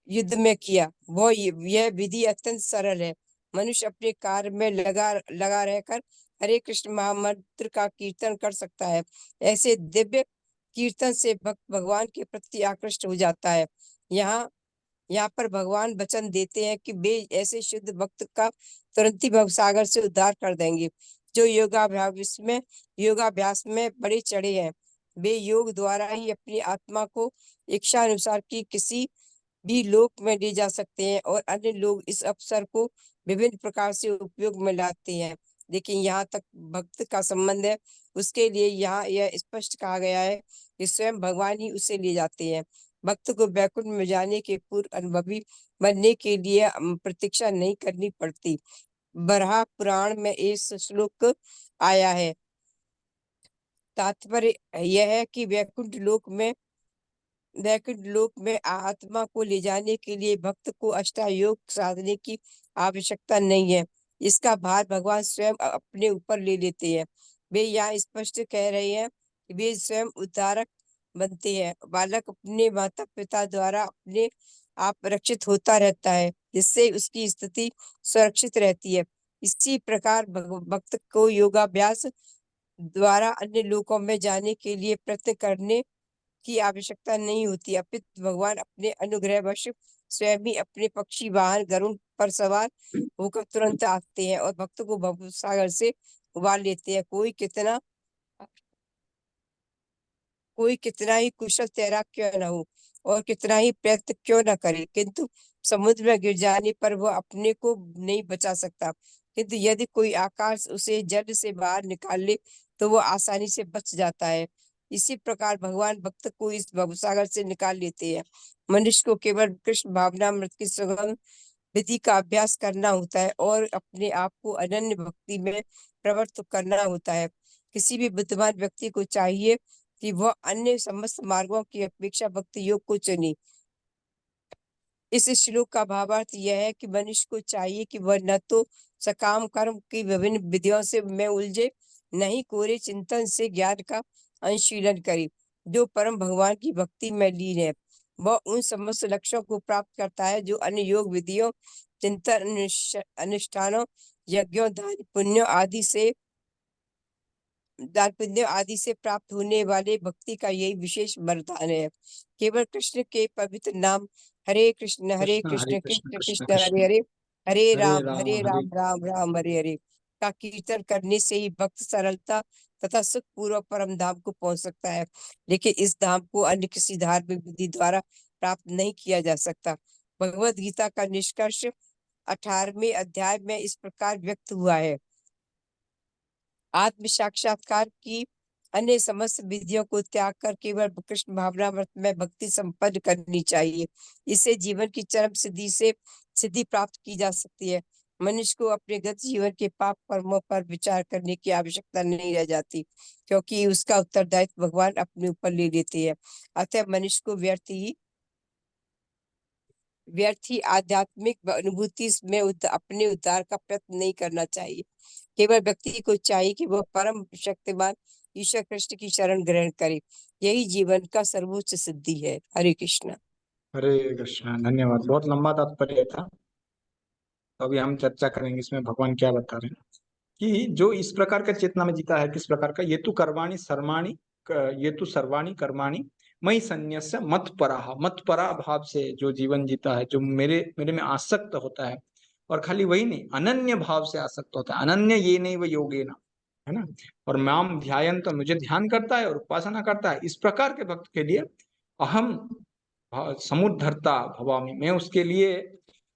यह विधि अत्यंत सरल है। मनुष्य अपने कार्य में लगा रहकर हरे कृष्ण महामंत्र का कीर्तन कर सकता है। ऐसे दिव्य कीर्तन से भक्त भगवान के प्रति आकृष्ट हो जाता है। यहाँ पर भगवान वचन देते हैं कि वे ऐसे शुद्ध भक्त का तुरंत ही भवसागर से उद्धार कर देंगे, जो योगाभ्यास में बड़े चढ़े हैं। वे योग द्वारा ही अपनी आत्मा को इच्छा अनुसार की किसी भी लोक में ले जा सकते हैं, और अन्य लोग इस अवसर को विभिन्न प्रकार से उपयोग में लाते हैं। लेकिन यहाँ तक भक्त का संबंध है, उसके लिए यहाँ यह स्पष्ट कहा गया है कि स्वयं भगवान ही उसे ले जाते हैं। भक्त को वैकुंठ में जाने के पूर्व अनुभवी बनने के लिए प्रतीक्षा नहीं करनी पड़ती। बराह पुराण में इस श्लोक आया है। तात्पर्य यह है कि वैकुंठ लोक में आत्मा को ले जाने के लिए भक्त को अष्टायोग साधने की आवश्यकता नहीं है। इसका भार भगवान स्वयं अपने ऊपर ले लेते हैं। वे यहाँ स्पष्ट कह रहे हैं कि वे स्वयं उद्धारक बनते हैं। बालक अपने माता पिता द्वारा अपने आप रक्षित होता रहता है, जिससे उसकी स्थिति सुरक्षित रहती है। इसी प्रकार भक्त को योगाभ्यास द्वारा अन्य लोकों में जाने के लिए प्रयत्न करने की आवश्यकता नहीं होती। अपितु भगवान अपने अनुग्रहवश स्वयं ही अपने पक्षी वाहन गरुड़ पर सवार होकर तुरंत आते हैं और भक्त को भवसागर से उबार लेते हैं। कोई कितना ही कुशल तैराक क्यों न हो और कितना ही प्रयत्न क्यों न करे, किंतु समुद्र में गिर जाने पर वह अपने को नहीं बचा सकता। किंतु यदि कोई आकाश उसे जल से बाहर निकाल ले तो वह आसानी से बच जाता है। इसी प्रकार भगवान भक्त को इस भवसागर से निकाल लेते हैं। मनुष्य को केवल कृष्ण भावनामृत की सुगम विधि का अभ्यास करना होता है और अपने आप को अनन्य भक्ति में प्रवृत्त करना होता है। किसी भी बुद्धिमान व्यक्ति को चाहिए कि वह अन्य समस्त मार्गों की अपेक्षा भक्ति योग को चुने। इस श्लोक का भावार्थ यह है कि मनुष्य को चाहिए कि वह न तो सकाम कर्म की विभिन्न विधियों से में उलझे, नहीं कोरे चिंतन से ज्ञान का अनुशीलन करे। जो परम भगवान की भक्ति में लीन है वह उन समस्त लक्ष्यों को प्राप्त करता है जो अन्य योग विधियों, चिंतन, अनुष्ठानों, यज्ञों, दान पुण्यों आदि से प्राप्त होने वाले भक्ति का यही विशेष वरदान है। केवल कृष्ण के पवित्र नाम हरे कृष्ण कृष्ण कृष्ण कृष्ण कृष्ण कृष्ण हरे हरे, हरे हरे राम राम हरे राम राम हरे हरे का कीर्तन करने से ही भक्त सरलता तथा सुख पूर्वक परम धाम को पहुंच सकता है। लेकिन इस धाम को अन्य किसी धार्मिक विधि द्वारा प्राप्त नहीं किया जा सकता। भगवत गीता का निष्कर्ष 18वें अध्याय में इस प्रकार व्यक्त हुआ है। आत्म साक्षात्कार की अन्य समस्त विधियों को त्याग कर केवल कृष्ण भावनामृत में भक्ति संपन्न करनी चाहिए। इससे जीवन की चरम सिद्धि प्राप्त की जा सकती है। मनुष्य को अपने गत जीवन के पाप कर्मों पर विचार करने की आवश्यकता नहीं रह जाती, क्योंकि उसका उत्तरदायित्व भगवान अपने ऊपर ले लेते हैं। अतः मनुष्य को व्यर्थी आध्यात्मिक अनुभूति में अपने उद्धार का प्रयत्न नहीं करना चाहिए। केवल व्यक्ति को चाहिए कि वह परम शक्तिमान ईश्वर कृष्ण की शरण ग्रहण करे। यही जीवन का सर्वोच्च सिद्धि है। हरे कृष्णा। हरे कृष्णा। धन्यवाद। बहुत लंबा तात्पर्य था, तो अभी हम चर्चा करेंगे इसमें भगवान क्या बता रहे हैं कि जो इस प्रकार का चेतना में जीता है, किस प्रकार का, ये तो कर्वाणी सर्वाणी, ये तो सर्वाणी कर्माणी मई संन्यस्य मत पराह, मत परा भाव से जो जीवन जीता है, जो मेरे मेरे में आसक्त होता है, और खाली वही नहीं, अनन्य भाव से आसक्त होता है। अनन्य ये नहीं वो योगेन, है ना। और माम ध्यान, तो मुझे ध्यान करता है और उपासना करता है। इस प्रकार के भक्त के लिए अहम समुद्धरता भवामी, मैं उसके लिए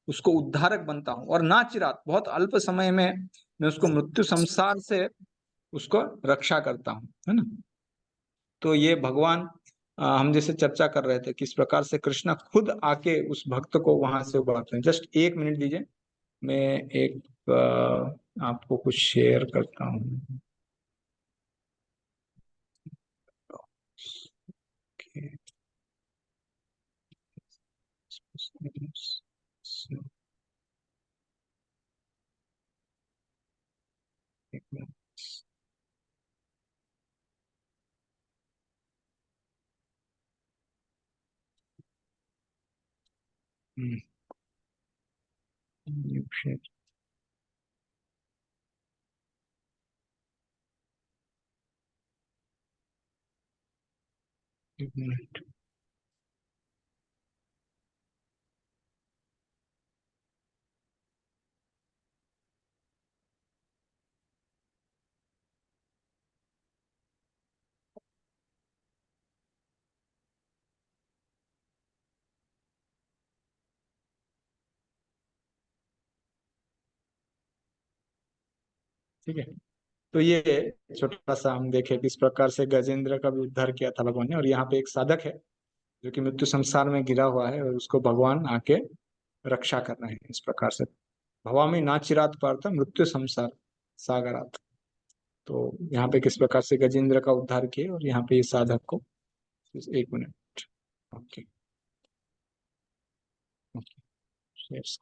उसको उद्धारक बनता हूँ। और नाचिरात, बहुत अल्प समय में मैं उसको मृत्यु संसार से उसको रक्षा करता हूँ, है ना। तो ये भगवान, हम जैसे चर्चा कर रहे थे किस प्रकार से कृष्ण खुद आके उस भक्त को वहां से उबारते हैं। जस्ट एक मिनट दीजिए, मैं एक आपको कुछ शेयर करता हूँ। एक मिनट। ठीक है, तो ये छोटा सा हम देखें किस प्रकार से गजेंद्र का भी उद्धार किया था भगवान ने। और यहाँ पे एक साधक है जो कि मृत्यु संसार में गिरा हुआ है, और उसको भगवान आके रक्षा कर रहे हैं इस प्रकार से। भवामी नाचिरात पार्थ मृत्यु संसार सागरात। तो यहाँ पे किस प्रकार से गजेंद्र का उद्धार किए, और यहाँ पे ये साधक को, एक minute. Okay, yes.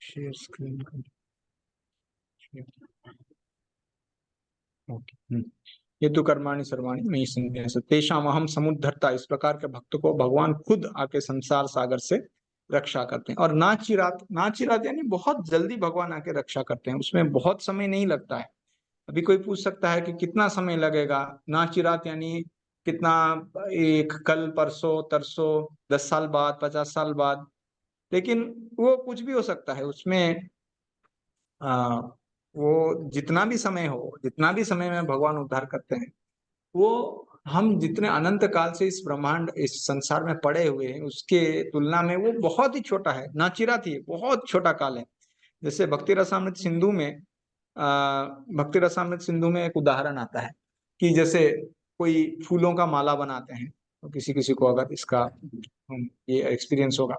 Share screen. Okay. ये तो कर्माणि सर्वाणि मयि संन्यास तेषाम अहम समुद्धरता, इस प्रकार के भक्त को भगवान खुद आके संसार सागर से रक्षा करते हैं। और नाचिरात, नाचिरात यानी बहुत जल्दी भगवान आके रक्षा करते हैं, उसमें बहुत समय नहीं लगता है। अभी कोई पूछ सकता है कि कितना समय लगेगा। नाचिरात यानी कितना, एक कल परसों तरसों, 10 साल बाद, 50 साल बाद, लेकिन वो कुछ भी हो सकता है उसमें। आ, वो जितना भी समय हो, जितना भी समय में भगवान उद्धार करते हैं, वो हम जितने अनंत काल से इस ब्रह्मांड, इस संसार में पड़े हुए हैं, उसके तुलना में वो बहुत ही छोटा है। नाचिरात ही बहुत छोटा काल है। जैसे भक्ति रसामृत सिंधु में, भक्ति रसामृत सिंधु में एक उदाहरण आता है कि जैसे कोई फूलों का माला बनाते हैं, तो किसी किसी को अगर इसका ये एक्सपीरियंस होगा,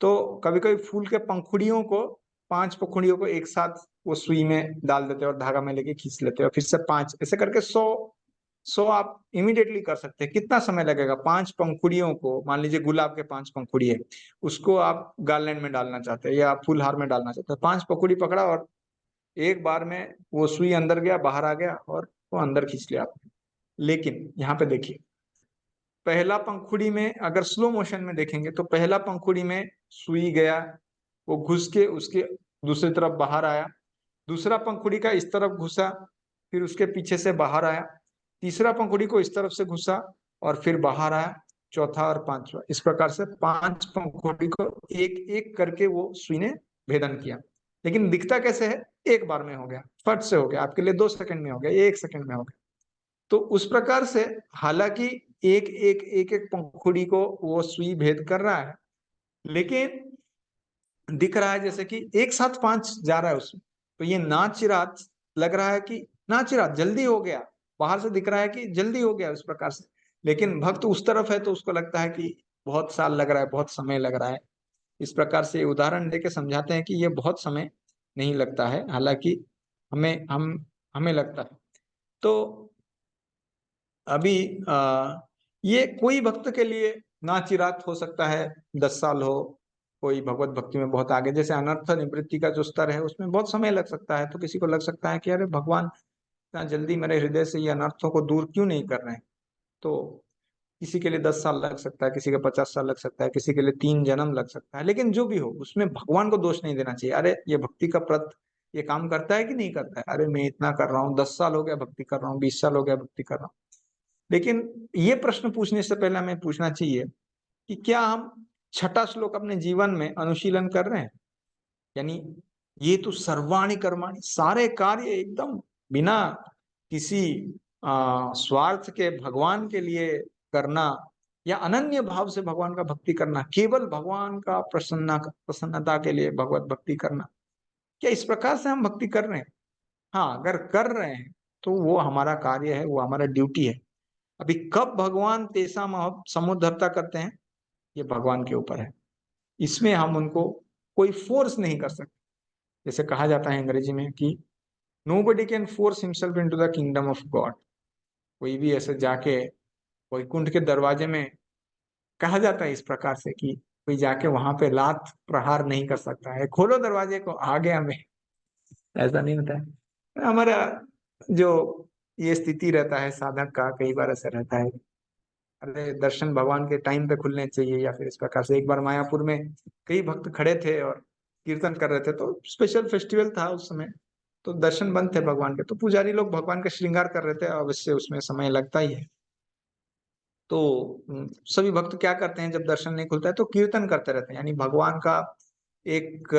तो कभी कभी फूल के पंखुड़ियों को, 5 पंखुड़ियों को एक साथ वो सुई में डाल देते हैं और धागा में लेके खींच लेते हैं, और फिर से 5, ऐसे करके 100 आप इमीडिएटली कर सकते हैं। कितना समय लगेगा? 5 पंखुड़ियों को, मान लीजिए गुलाब के 5 पंखुड़ी है, उसको आप गार्लैंड में डालना चाहते हैं या फूलहार में डालना चाहते हैं, 5 पंखुड़ी पकड़ा और एक बार में वो सुई अंदर गया, बाहर आ गया, और वो अंदर खींच लिया आपने। लेकिन यहाँ पे देखिए, पहला पंखुड़ी में अगर स्लो मोशन में देखेंगे तो पहला पंखुड़ी में सुई गया, वो घुस के उसके दूसरी तरफ बाहर आया, दूसरा पंखुड़ी का इस तरफ घुसा, फिर उसके पीछे से बाहर आया, तीसरा पंखुड़ी को इस तरफ से घुसा और फिर बाहर आया, चौथा और पांचवा। इस प्रकार से 5 पंखुड़ी को एक एक करके वो सुई ने भेदन किया। लेकिन दिखता कैसे है? एक बार में हो गया, फट से हो गया, आपके लिए 2 सेकंड में हो गया, 1 सेकंड में हो गया। तो उस प्रकार से हालांकि एक एक एक एक पंखुड़ी को वो सुई भेद कर रहा है, लेकिन दिख रहा है जैसे कि एक साथ 5 जा रहा है उसमें। तो ये नाचिरात लग रहा है कि नाचिरात जल्दी हो गया, बाहर से दिख रहा है कि जल्दी हो गया उस प्रकार से, लेकिन भक्त उस तरफ है तो उसको लगता है कि बहुत साल लग रहा है, बहुत समय लग रहा है। इस प्रकार से उदाहरण देके समझाते हैं कि ये बहुत समय नहीं लगता है, हालांकि हमें लगता है। तो अभी ये कोई भक्त के लिए नाचिरात हो सकता है 10 साल हो, कोई भगवत भक्ति में बहुत आगे, जैसे अनर्थ निवृत्ति का जो स्तर है उसमें बहुत समय लग सकता है। तो किसी को लग सकता है कि अरे भगवान इतना जल्दी मेरे हृदय से ये अनर्थों को दूर क्यों नहीं कर रहे हैं। तो किसी के लिए 10 साल लग सकता है, किसी के 50 साल लग सकता है, किसी के लिए 3 जन्म लग सकता है, लेकिन जो भी हो उसमें भगवान को दोष नहीं देना चाहिए। अरे ये भक्ति का प्रत ये काम करता है कि नहीं करता है, अरे मैं इतना कर रहा हूँ, 10 साल हो गया भक्ति कर रहा हूँ, 20 साल हो गया भक्ति कर रहा हूँ। लेकिन ये प्रश्न पूछने से पहले हमें पूछना चाहिए कि क्या हम 6ठा श्लोक अपने जीवन में अनुशीलन कर रहे हैं, यानी ये तो सर्वाणि कर्माणि, सारे कार्य एकदम बिना किसी स्वार्थ के भगवान के लिए करना, या अनन्य भाव से भगवान का भक्ति करना, केवल भगवान का प्रसन्नता के लिए भगवत भक्ति करना, क्या इस प्रकार से हम भक्ति कर रहे हैं? हाँ, अगर कर रहे हैं तो वो हमारा कार्य है, वो हमारा ड्यूटी है। अभी कब भगवान तेसा समुद्धरता करते हैं, ये भगवान के ऊपर है। इसमें हम उनको कोई फोर्स नहीं कर सकते। जैसे कहा जाता है अंग्रेजी में कि nobody can force himself into the kingdom of God. कोई भी ऐसे जाके वैकुंठ के दरवाजे में, कहा जाता है इस प्रकार से कि कोई जाके वहां पे लात प्रहार नहीं कर सकता है, खोलो दरवाजे को आ गया मैं, ऐसा नहीं होता है। हमारा जो ये स्थिति रहता है साधक का, कई बार ऐसा रहता है, अरे दर्शन भगवान के टाइम पे खुलने चाहिए, या फिर इस प्रकार से। एक बार मायापुर में कई भक्त खड़े थे और कीर्तन कर रहे थे, तो स्पेशल फेस्टिवल था उस समय, तो दर्शन बंद थे भगवान के, तो पुजारी लोग भगवान का श्रृंगार कर रहे थे, अवश्य उसमें समय लगता ही है। तो सभी भक्त क्या करते हैं, जब दर्शन नहीं खुलता है तो कीर्तन करते रहते हैं, यानी भगवान का एक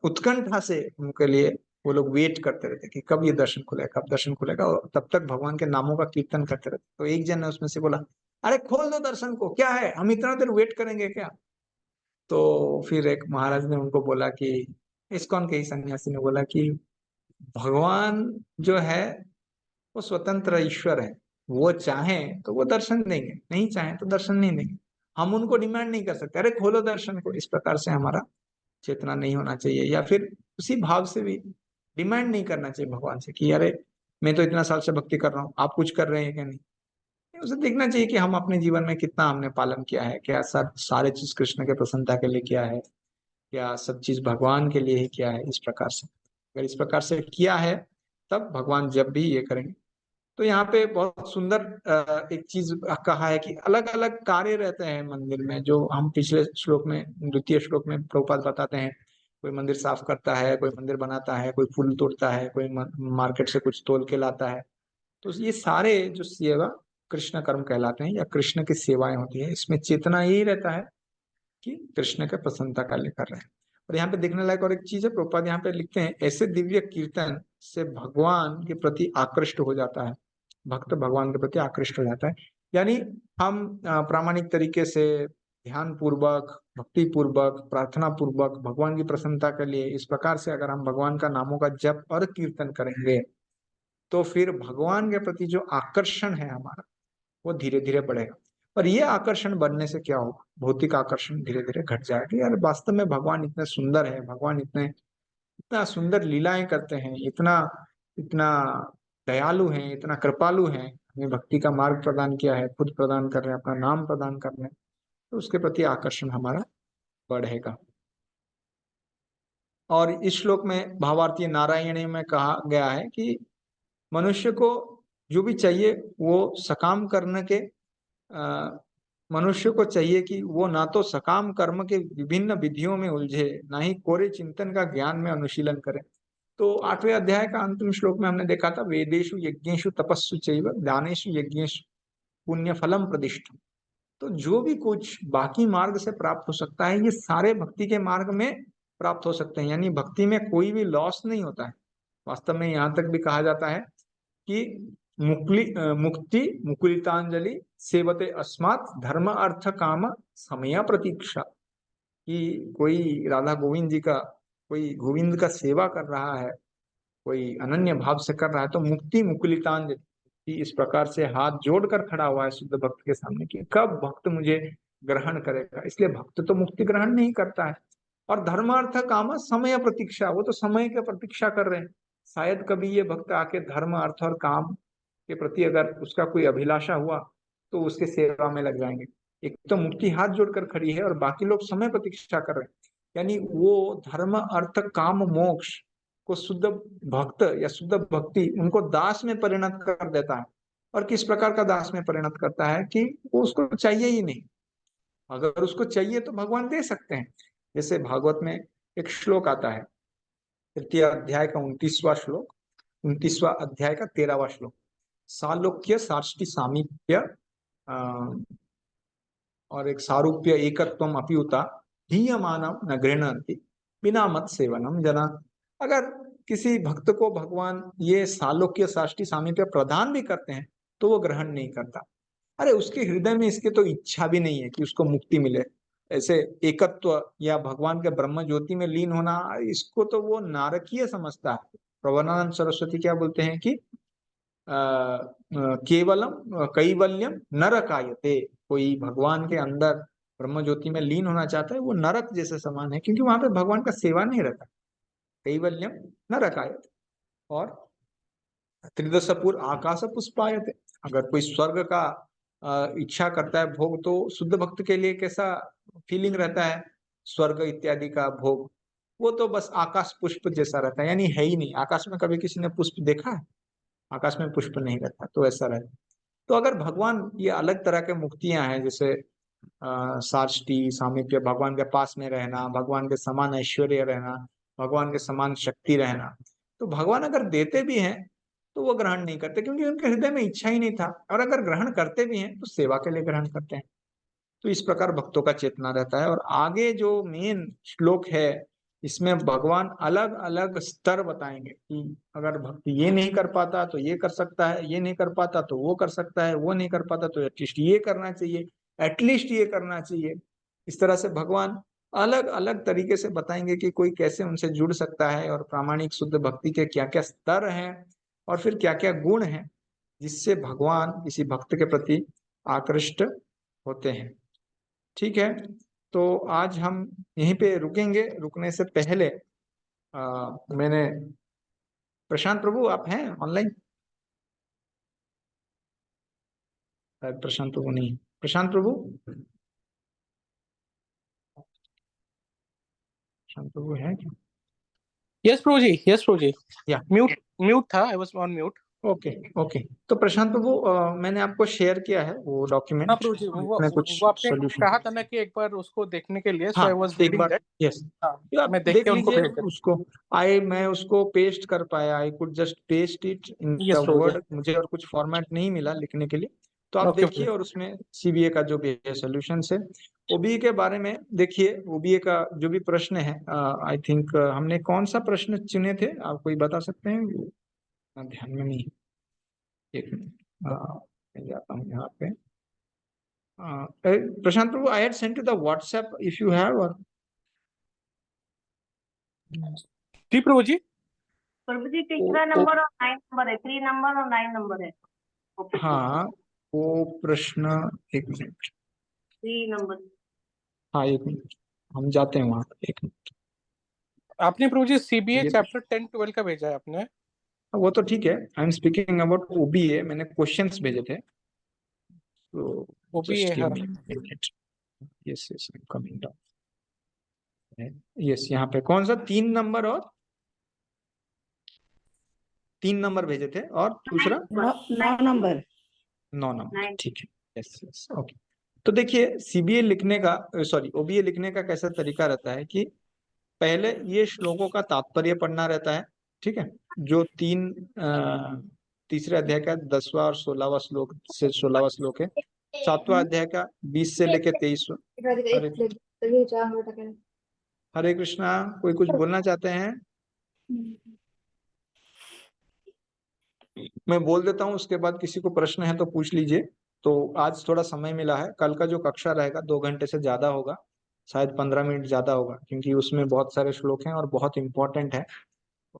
उत्कंठा से उनके लिए वो लोग वेट करते रहते हैं कि कब ये दर्शन खुलेगा, कब दर्शन खुलेगा, और तब तक भगवान के नामों का कीर्तन करते रहते। तो एक जन ने उसमें से बोला, अरे खोल दो दर्शन को, क्या है, हम इतना देर वेट करेंगे क्या? तो फिर एक महाराज ने उनको बोला कि, इस्कॉन के ही सन्यासी ने बोला कि भगवान जो है वो स्वतंत्र ईश्वर है, वो चाहे तो वो दर्शन देंगे, नहीं चाहे तो दर्शन नहीं देंगे, हम उनको डिमांड नहीं कर सकते, अरे खोलो दर्शन को। इस प्रकार से हमारा चेतना नहीं होना चाहिए, या फिर उसी भाव से भी डिमांड नहीं करना चाहिए भगवान से कि अरे मैं तो इतना साल से भक्ति कर रहा हूँ, आप कुछ कर रहे हैं क्या? नहीं, उसे देखना चाहिए कि हम अपने जीवन में कितना हमने पालन किया है, क्या सब सारे चीज कृष्ण के प्रसन्नता के लिए किया है, क्या सब चीज भगवान के लिए ही किया है। इस प्रकार से अगर इस प्रकार से किया है, तब भगवान जब भी ये करेंगे। तो यहाँ पे बहुत सुंदर एक चीज कहा है कि अलग अलग कार्य रहते हैं मंदिर में, जो हम पिछले श्लोक में, द्वितीय श्लोक में प्रभुपाद बताते हैं। कोई मंदिर साफ करता है, कोई मंदिर बनाता है, कोई फूल तोड़ता है, कोई मार्केट से कुछ तोल के लाता है। तो ये सारे जो सेवा कृष्ण कर्म कहलाते हैं, या कृष्ण की सेवाएं होती है। इसमें चेतना यही रहता है कि कृष्ण के प्रसन्नता का लिए कर रहे हैं। और यहाँ पे देखने लायक और एक चीज है, प्रभुपाद यहाँ पे लिखते हैं, ऐसे दिव्य कीर्तन से भगवान के प्रति आकृष्ट हो जाता है, भक्त भगवान के प्रति आकृष्ट हो जाता है। यानी हम प्रामाणिक तरीके से ध्यान पूर्वक, भक्ति पूर्वक, प्रार्थना पूर्वक भगवान की प्रसन्नता के लिए इस प्रकार से अगर हम भगवान का नामों का जप और कीर्तन करेंगे, तो फिर भगवान के प्रति जो आकर्षण है हमारा, वो धीरे धीरे बढ़ेगा। और ये आकर्षण बढ़ने से क्या होगा, भौतिक आकर्षण धीरे धीरे घट जाएगा। यार वास्तव में भगवान इतने सुंदर है, भगवान इतना सुंदर लीलाएं करते हैं, इतना इतना दयालु हैं, इतना कृपालु हैं, हमें भक्ति का मार्ग प्रदान किया है, खुद प्रदान कर रहे हैं, अपना नाम प्रदान कर रहे हैं, तो उसके प्रति आकर्षण हमारा बढ़ेगा। और इस श्लोक में भावार्थी नारायणी में कहा गया है कि मनुष्य को जो भी चाहिए वो सकाम करने के, मनुष्य को चाहिए कि वो ना तो सकाम कर्म के विभिन्न विधियों में उलझे, ना ही कोरे चिंतन का ज्ञान में अनुशीलन करे। तो 8वें अध्याय का अंतिम श्लोक में हमने देखा था, वेदेषु यज्ञेषु तपस्सु चैव दानेषु यज्ञेषु पुण्य फलम प्रतिष्ठम। तो जो भी कुछ बाकी मार्ग से प्राप्त हो सकता है, ये सारे भक्ति के मार्ग में प्राप्त हो सकते हैं, यानी भक्ति में कोई भी लॉस नहीं होता है। वास्तव में यहाँ तक भी कहा जाता है कि मुक्ति मुकुलितांजलि सेवते अस्मात् धर्म अर्थ काम समय प्रतीक्षा। कि कोई राधा गोविंद जी का, कोई गोविंद का सेवा कर रहा है, कोई अनन्य भाव से कर रहा है, तो मुक्ति मुकुलितांजलि, इस प्रकार से हाथ जोड़कर खड़ा हुआ है शुद्ध भक्त के सामने कि कब भक्त मुझे ग्रहण करेगा। इसलिए भक्त तो मुक्ति ग्रहण नहीं करता है, और धर्म अर्थ काम समय प्रतीक्षा, वो तो समय की प्रतीक्षा कर रहे हैं। शायद कभी ये भक्त आके धर्म अर्थ और काम के प्रति अगर उसका कोई अभिलाषा हुआ तो उसके सेवा में लग जाएंगे। एक तो मुक्ति हाथ जोड़कर खड़ी है और बाकी लोग समय प्रतीक्षा कर रहे हैं। यानी वो धर्म अर्थ काम मोक्ष को शुद्ध भक्त या शुद्ध भक्ति उनको दास में परिणत कर देता है। और किस प्रकार का दास में परिणत करता है कि वो उसको चाहिए ही नहीं। अगर उसको चाहिए तो भगवान दे सकते हैं। जैसे भागवत में एक श्लोक आता है, तृतीय अध्याय का 29वां श्लोक, 29वां अध्याय का 13वां श्लोक, सालोक्य साष्टि सामीप्य और एक सारूप्य एकत्वम अपियुता हीयमानम न गृह्णन्ति बिना मत सेवनम जना। अगर किसी भक्त को भगवान ये सालोक्य साष्टि सामीप्य प्रदान भी करते हैं तो वो ग्रहण नहीं करता। अरे उसके हृदय में इसके तो इच्छा भी नहीं है कि उसको मुक्ति मिले। ऐसे एकत्व या भगवान के ब्रह्म ज्योति में लीन होना, इसको तो वो नारकीय समझता है। प्रवनानंद सरस्वती क्या बोलते हैं कि केवलम कैवल्यम नरकायते, कोई भगवान के अंदर ब्रह्म ज्योति में लीन होना चाहता है वो नरक जैसे समान है, क्योंकि वहां पे भगवान का सेवा नहीं रहता। कैवल्यम नरकायते। और त्रिदशपुर आकाश पुष्पायते, अगर कोई स्वर्ग का इच्छा करता है भोग, तो शुद्ध भक्त के लिए कैसा फीलिंग रहता है स्वर्ग इत्यादि का भोग, वो तो बस आकाश पुष्प जैसा रहता है, यानी है ही नहीं। आकाश में कभी किसी ने पुष्प देखा है? आकाश में पुष्प नहीं रहता, तो ऐसा रहता। तो अगर भगवान ये अलग तरह के मुक्तियां हैं, जैसे साष्टी सामीप्य, भगवान के पास में रहना, भगवान के समान ऐश्वर्य रहना, भगवान के समान शक्ति रहना, तो भगवान अगर देते भी हैं तो वो ग्रहण नहीं करते, क्योंकि उनके हृदय में इच्छा ही नहीं था। और अगर ग्रहण करते भी हैं तो सेवा के लिए ग्रहण करते हैं। तो इस प्रकार भक्तों का चेतना रहता है। और आगे जो मेन श्लोक है इसमें भगवान अलग अलग स्तर बताएंगे कि अगर भक्त ये नहीं कर पाता तो ये कर सकता है, ये नहीं कर पाता तो वो कर सकता है, वो नहीं कर पाता तो एटलीस्ट ये करना चाहिए, एटलीस्ट ये करना चाहिए। इस तरह से भगवान अलग अलग तरीके से बताएंगे कि कोई कैसे उनसे जुड़ सकता है और प्रामाणिक शुद्ध भक्ति के क्या क्या स्तर हैं और फिर क्या क्या गुण हैं जिससे भगवान किसी भक्त के प्रति आकृष्ट होते हैं। ठीक है, तो आज हम यहीं पे रुकेंगे। रुकने से पहले मैंने, प्रशांत प्रभु आप हैं ऑनलाइन? प्रशांत प्रभु नहीं। प्रशांत प्रभु, प्रशांत प्रभु है क्या? यस प्रभु जी, यस प्रभु जी। या म्यूट था, I was on mute. Okay okay. तो प्रशांत प्रभु मैंने आपको शेयर किया है वो डॉक्यूमेंट। हाँ प्रभु जी, वो आपने कहा था ना कि एक बार उसको देखने के लिए, सो आई वाज एक बार, यस, मैं देख के उनको भेज उसको। मैं उसको पेस्ट कर पाया, I could just paste it in the word, मुझे और कुछ फॉर्मेट नहीं मिला लिखने के लिए। तो आप देखिए, और उसमें सीबीए का जो भी सोल्यूशन है, ओबीए के बारे में देखिए। ओबीए का जो भी प्रश्न है, आई थिंक हमने कौन सा प्रश्न चुने थे, आप कोई बता सकते हैं? ध्यान में नहीं। एक मिनट जाता हूँ यहाँ पे। Prashant Prabhu, I had sent you the WhatsApp if you have. और जी प्रभु जी, प्रभु जी तीसरा नंबर और 9 नंबर है, 3 नंबर और 9 नंबर है। हाँ, वो प्रश्न, एक मिनट, 3 नंबर। हाँ एक मिनट, हम जाते हैं वहां पर। एक मिनट। आपने प्रभु जी सीबीए चैप्टर 10-12 का भेजा है आपने? वो तो ठीक है, I am speaking about OBA. मैंने क्वेश्चंस भेजे थे, तो ओबीए। हाँ, yes yes, coming down. Yes, यहाँ पे कौन सा 3 नंबर और 3 नंबर भेजे थे, और दूसरा 9 नंबर। 9 नंबर, ठीक है। Yes yes, okay. तो देखिए, सीबीए लिखने का, सॉरी ओबीए लिखने का कैसा तरीका रहता है कि पहले ये श्लोकों का तात्पर्य पढ़ना रहता है, ठीक है, जो तीसरे अध्याय का 10वां और 16वां श्लोक से 16वां श्लोक है, 7वां अध्याय का 20 से लेके 23वां। हरे कृष्णा, कोई कुछ बोलना चाहते हैं? मैं बोल देता हूँ, उसके बाद किसी को प्रश्न है तो पूछ लीजिए। तो आज थोड़ा समय मिला है, कल का जो कक्षा रहेगा 2 घंटे से ज्यादा होगा, शायद 15 मिनट ज्यादा होगा, क्योंकि उसमें बहुत सारे श्लोक हैं और बहुत इंपॉर्टेंट है।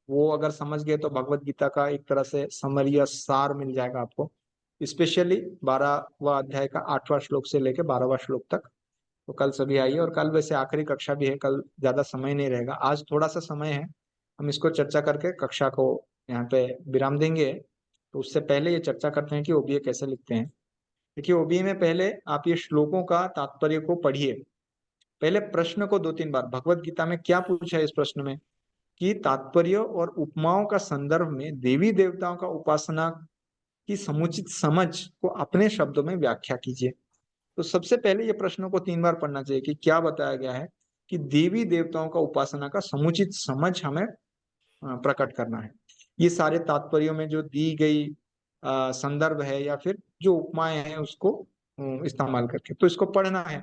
वो अगर समझ गए तो भगवत गीता का एक तरह से समरी या सार मिल जाएगा आपको। स्पेशली 12वां अध्याय का 8वां श्लोक से लेके 12वां श्लोक तक तो कल सभी आइए। और कल वैसे आखिरी कक्षा भी है, कल ज्यादा समय नहीं रहेगा, आज थोड़ा सा समय है, हम इसको चर्चा करके कक्षा को यहाँ पे विराम देंगे। तो उससे पहले ये चर्चा करते हैं कि ओबीए कैसे लिखते हैं। देखिए, ओबीए में पहले आप ये श्लोकों का तात्पर्य को पढ़िए। पहले प्रश्न को 2-3 बार, भगवत गीता में क्या पूछा है इस प्रश्न में, कि तात्पर्य और उपमाओं का संदर्भ में देवी देवताओं का उपासना की समुचित समझ को अपने शब्दों में व्याख्या कीजिए। तो सबसे पहले ये प्रश्नों को 3 बार पढ़ना चाहिए कि क्या बताया गया है, कि देवी देवताओं का उपासना का समुचित समझ हमें प्रकट करना है। ये सारे तात्पर्यों में जो दी गई संदर्भ है या फिर जो उपमाएं हैं उसको इस्तेमाल करके, तो इसको पढ़ना है